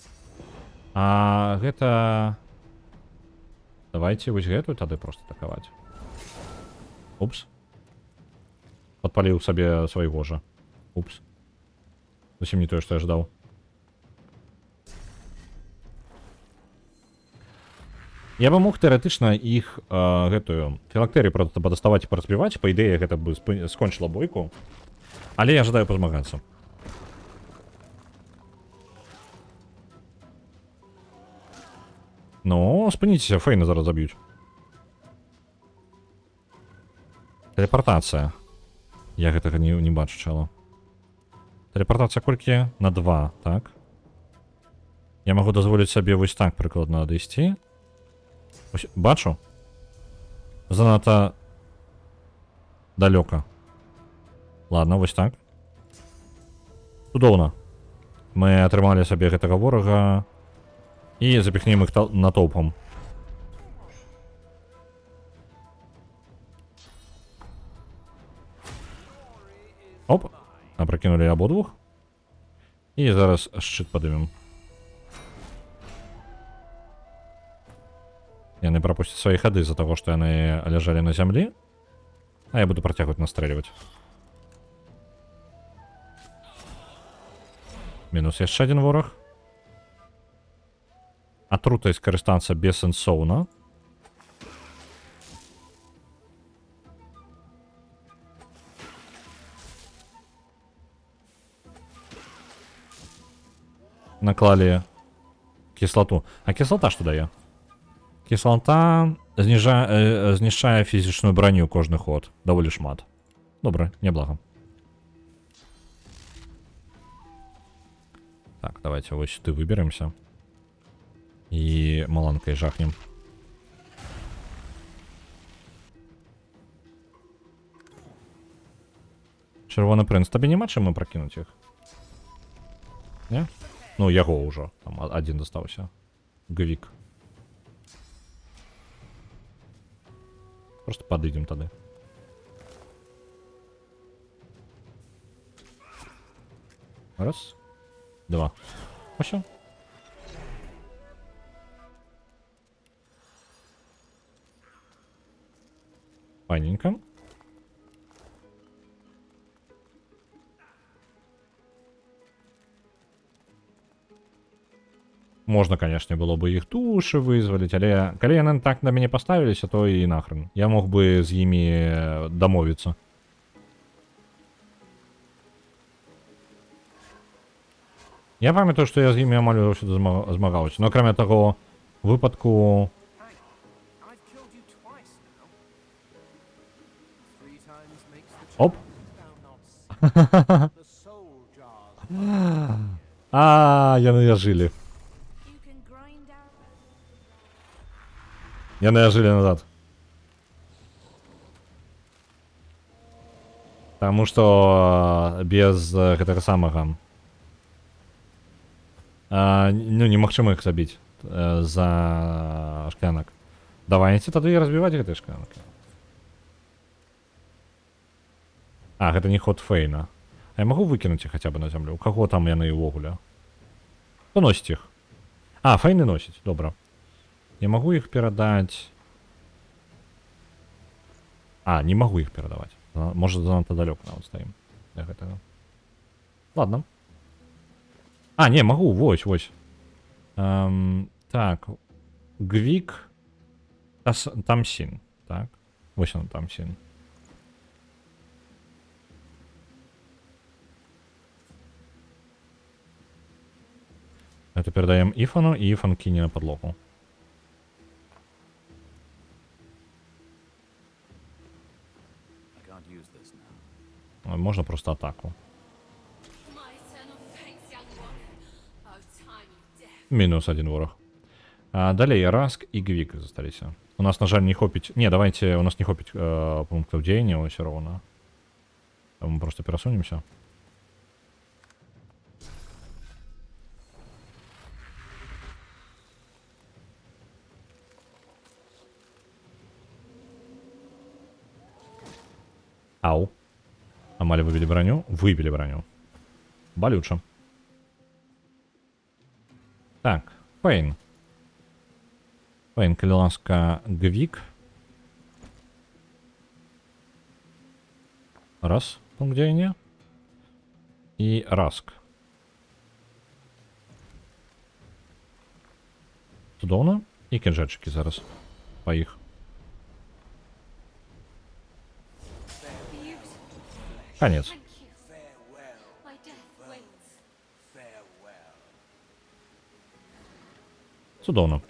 А гэта... Давайте вось гэтую тады просто атакаваць. Упс. Падпаліў сабе свайго жа. Упс. Зусім не тое, што я ждаў. Я бы мог тэоретычна іх гэтую філактэрію просто падаставаць і паразбіваць. Па ідэі гэта бы скончыла бойку. Але я жадаю пазмагацца. Ну, спыніцеся, Фейна зараз заб'юць. Тэлепартацыя. Я гэтага не бачу чала. Тэлепартацыя колькі? На 2, так? Я магу дазволіць сабе вось так прыкладна адысці. Бачу? Занадта далёка. Ладно, вось так. Цудоўна. Мы атрымалі сабе гэтага ворага і запіхнем іх натоўпам. Оп, апракінулі абодвух. І зараз шчыт падымем. Яны прапусцяць свае хады з-за таго, што яны ляжалі на зямлі. А я буду працягваць настрэльваць. Мінус яшчэ адзін вораг. Атрутай скарыстацца бессэнсоўна. Наклалі кислоту. А кислота што дае? Кислота знішчае фізічную броню кожны ход. Даволі шмат. Добра, няблага. Так, давайте вось сюды выберемся. І маланкай жахнем. Чырвоны прынц, табе няма чым пракінуць іх? Не? Ну, яго ўжо. Там адзін дастаўся. Гвік. Просто падыдзем тады. Раз. Два. Усё. Файненько. Можна, конечно, было бы іх душы вызваліць, але калі яны так на мяне паставіліся, то і нахрен. Я мог бы з імі дамовіцца. Я памятаю, што я з імі амаль заўсёды змагаўся. Но акрамя таго выпадку... Оп. Яны ажылі. Яны ажылі назад. Таму што без гэтага самага... Ну, немагчыма іх забіць за шклянак. Давайце тады разбіваць гэтыя шклянкі. А, гэта не ход Фейна. А я магу выкінуць іх хаця бы на зямлю? У каго там яны ўвогуле? Хто носіць іх? А, Фейны носіць, добра. Я магу іх перадаць... А, не магу іх перадаваць. Можа, занадта далёка нават стаім. Для гэтага. Ладно. А, не, магу, вось, вось. Так. Гвік. Тамсін. Так. Вось он, Тамсін. Это передаем Ифану, и Ифан кине на подлогу. can't use this now. Можна просто атаку. Мінус один ворог. Далее Раск и Гвик застались. У нас, на жаль, не хопить... Не, давайте, у нас не хопить пунктов деяния все равно. Мы просто пересунемся. Ау. Амали выбили броню. Выбили броню. Болюче. Так, Фейн. Фейн, коли ласка, Гвік. Раз, пункт деяния. І Раск. Чудовно. І кінжетчики зараз. По їх. Конец. Чудовно.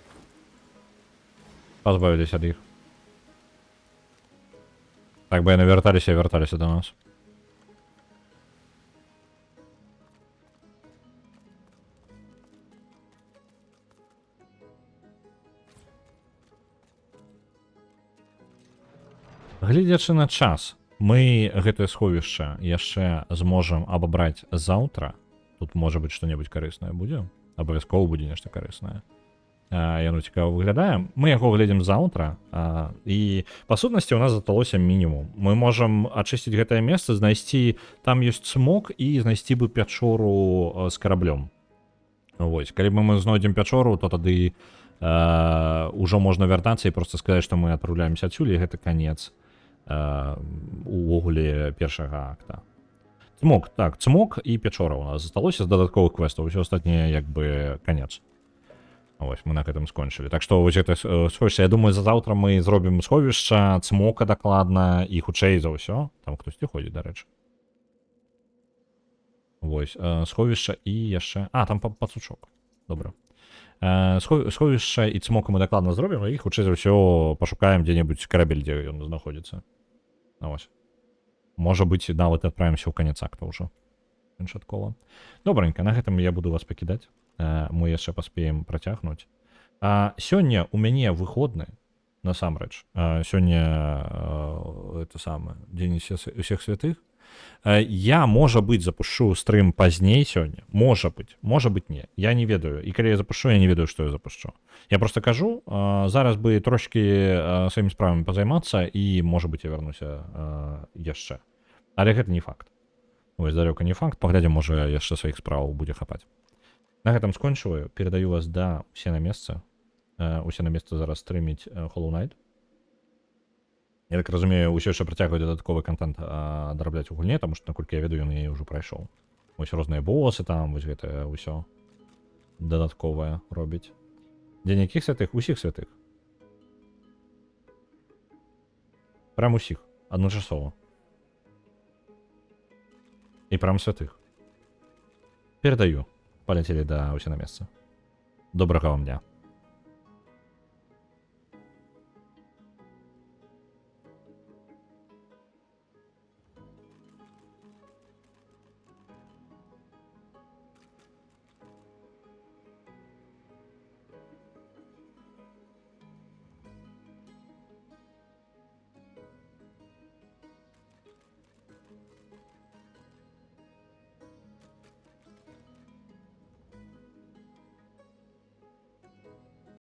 Позбавились від їх. Так би і не верталися і верталися до нас. Глядячи на час, мы гэтае сховішча яшчэ зможам абабраць заўтра. Тут можа быць што-небудзь карыснае будзе. Абавязкова будзе нешта карыснае. Яно цікава выглядае. Мы яго глядзім заўтра. І па сутнасці ў нас засталося мінімум. Мы можам ачысціць гэтае месца, знайсці... Там ёсць цмок і знайсці бы пячору з караблём. Вось. Калі мы знойдзем пячору, то тады ўжо можна вяртацца і проста сказаць, што мы адпраўляемся адсюль, і гэта канец увогуле першага акта. Цмок, так, цмок і пячора у нас засталося з дадатковых квестаў. Усё астатняе як бы канец. Вось, мы на гэтым скончылі. Так што вось гэта сховішча, я думаю, за заўтра мы зробім сховішча, цмока дакладна і хутчэй за ўсё. Там хтосьці ходзіць, дарэчы. Вось, сховішча і яшчэ... там пацучок. Добра. Сховішча і цмока мы дакладна зробім, і хутчэй за ўсё пашукаем дзе-небудзь карабель, дзе ён знаходзіцца. Вось. Можа быць, нават адправімся ў канец акта ўжо. Канчаткова. Добранька, на гэтым я буду вас пакідаць. Мы яшчэ паспеем працягнуць. Сёння у мяне выходны, насамрэч. Сёння это самае, дзень усіх святых. Я, можа быць, запушу стрым пазней сёння. Можа быць не. Я не ведаю. І калі я запушу, я не ведаю, што я запушчу. Я просто кажу, зараз бы трошки сваімі справамі пазаймацца, і, можа быць, я вярнуся яшчэ. Але гэта не факт. Вось, далёка не факт. Паглядзім, можа, яшчэ сваіх справаў будзе хапаць. На гэтым скончываю. Перадаю вас да усе на месца. Усе на месца зараз стрыміць Hollow Knight. Я так разумею, усё яшчэ працягвае дадатковы контент дарабляць у гульне, таму што, наколькі я ведаю, ён яе ўжо прайшоў. Вось розныя босы там, вось гэтае ўсё дадатковае робіць. Дзень якіх святых? Усіх святых. Прям усіх. Адначасова. І прям святых. Перадаю. Полетели да усе на месца. Добрага вам дня.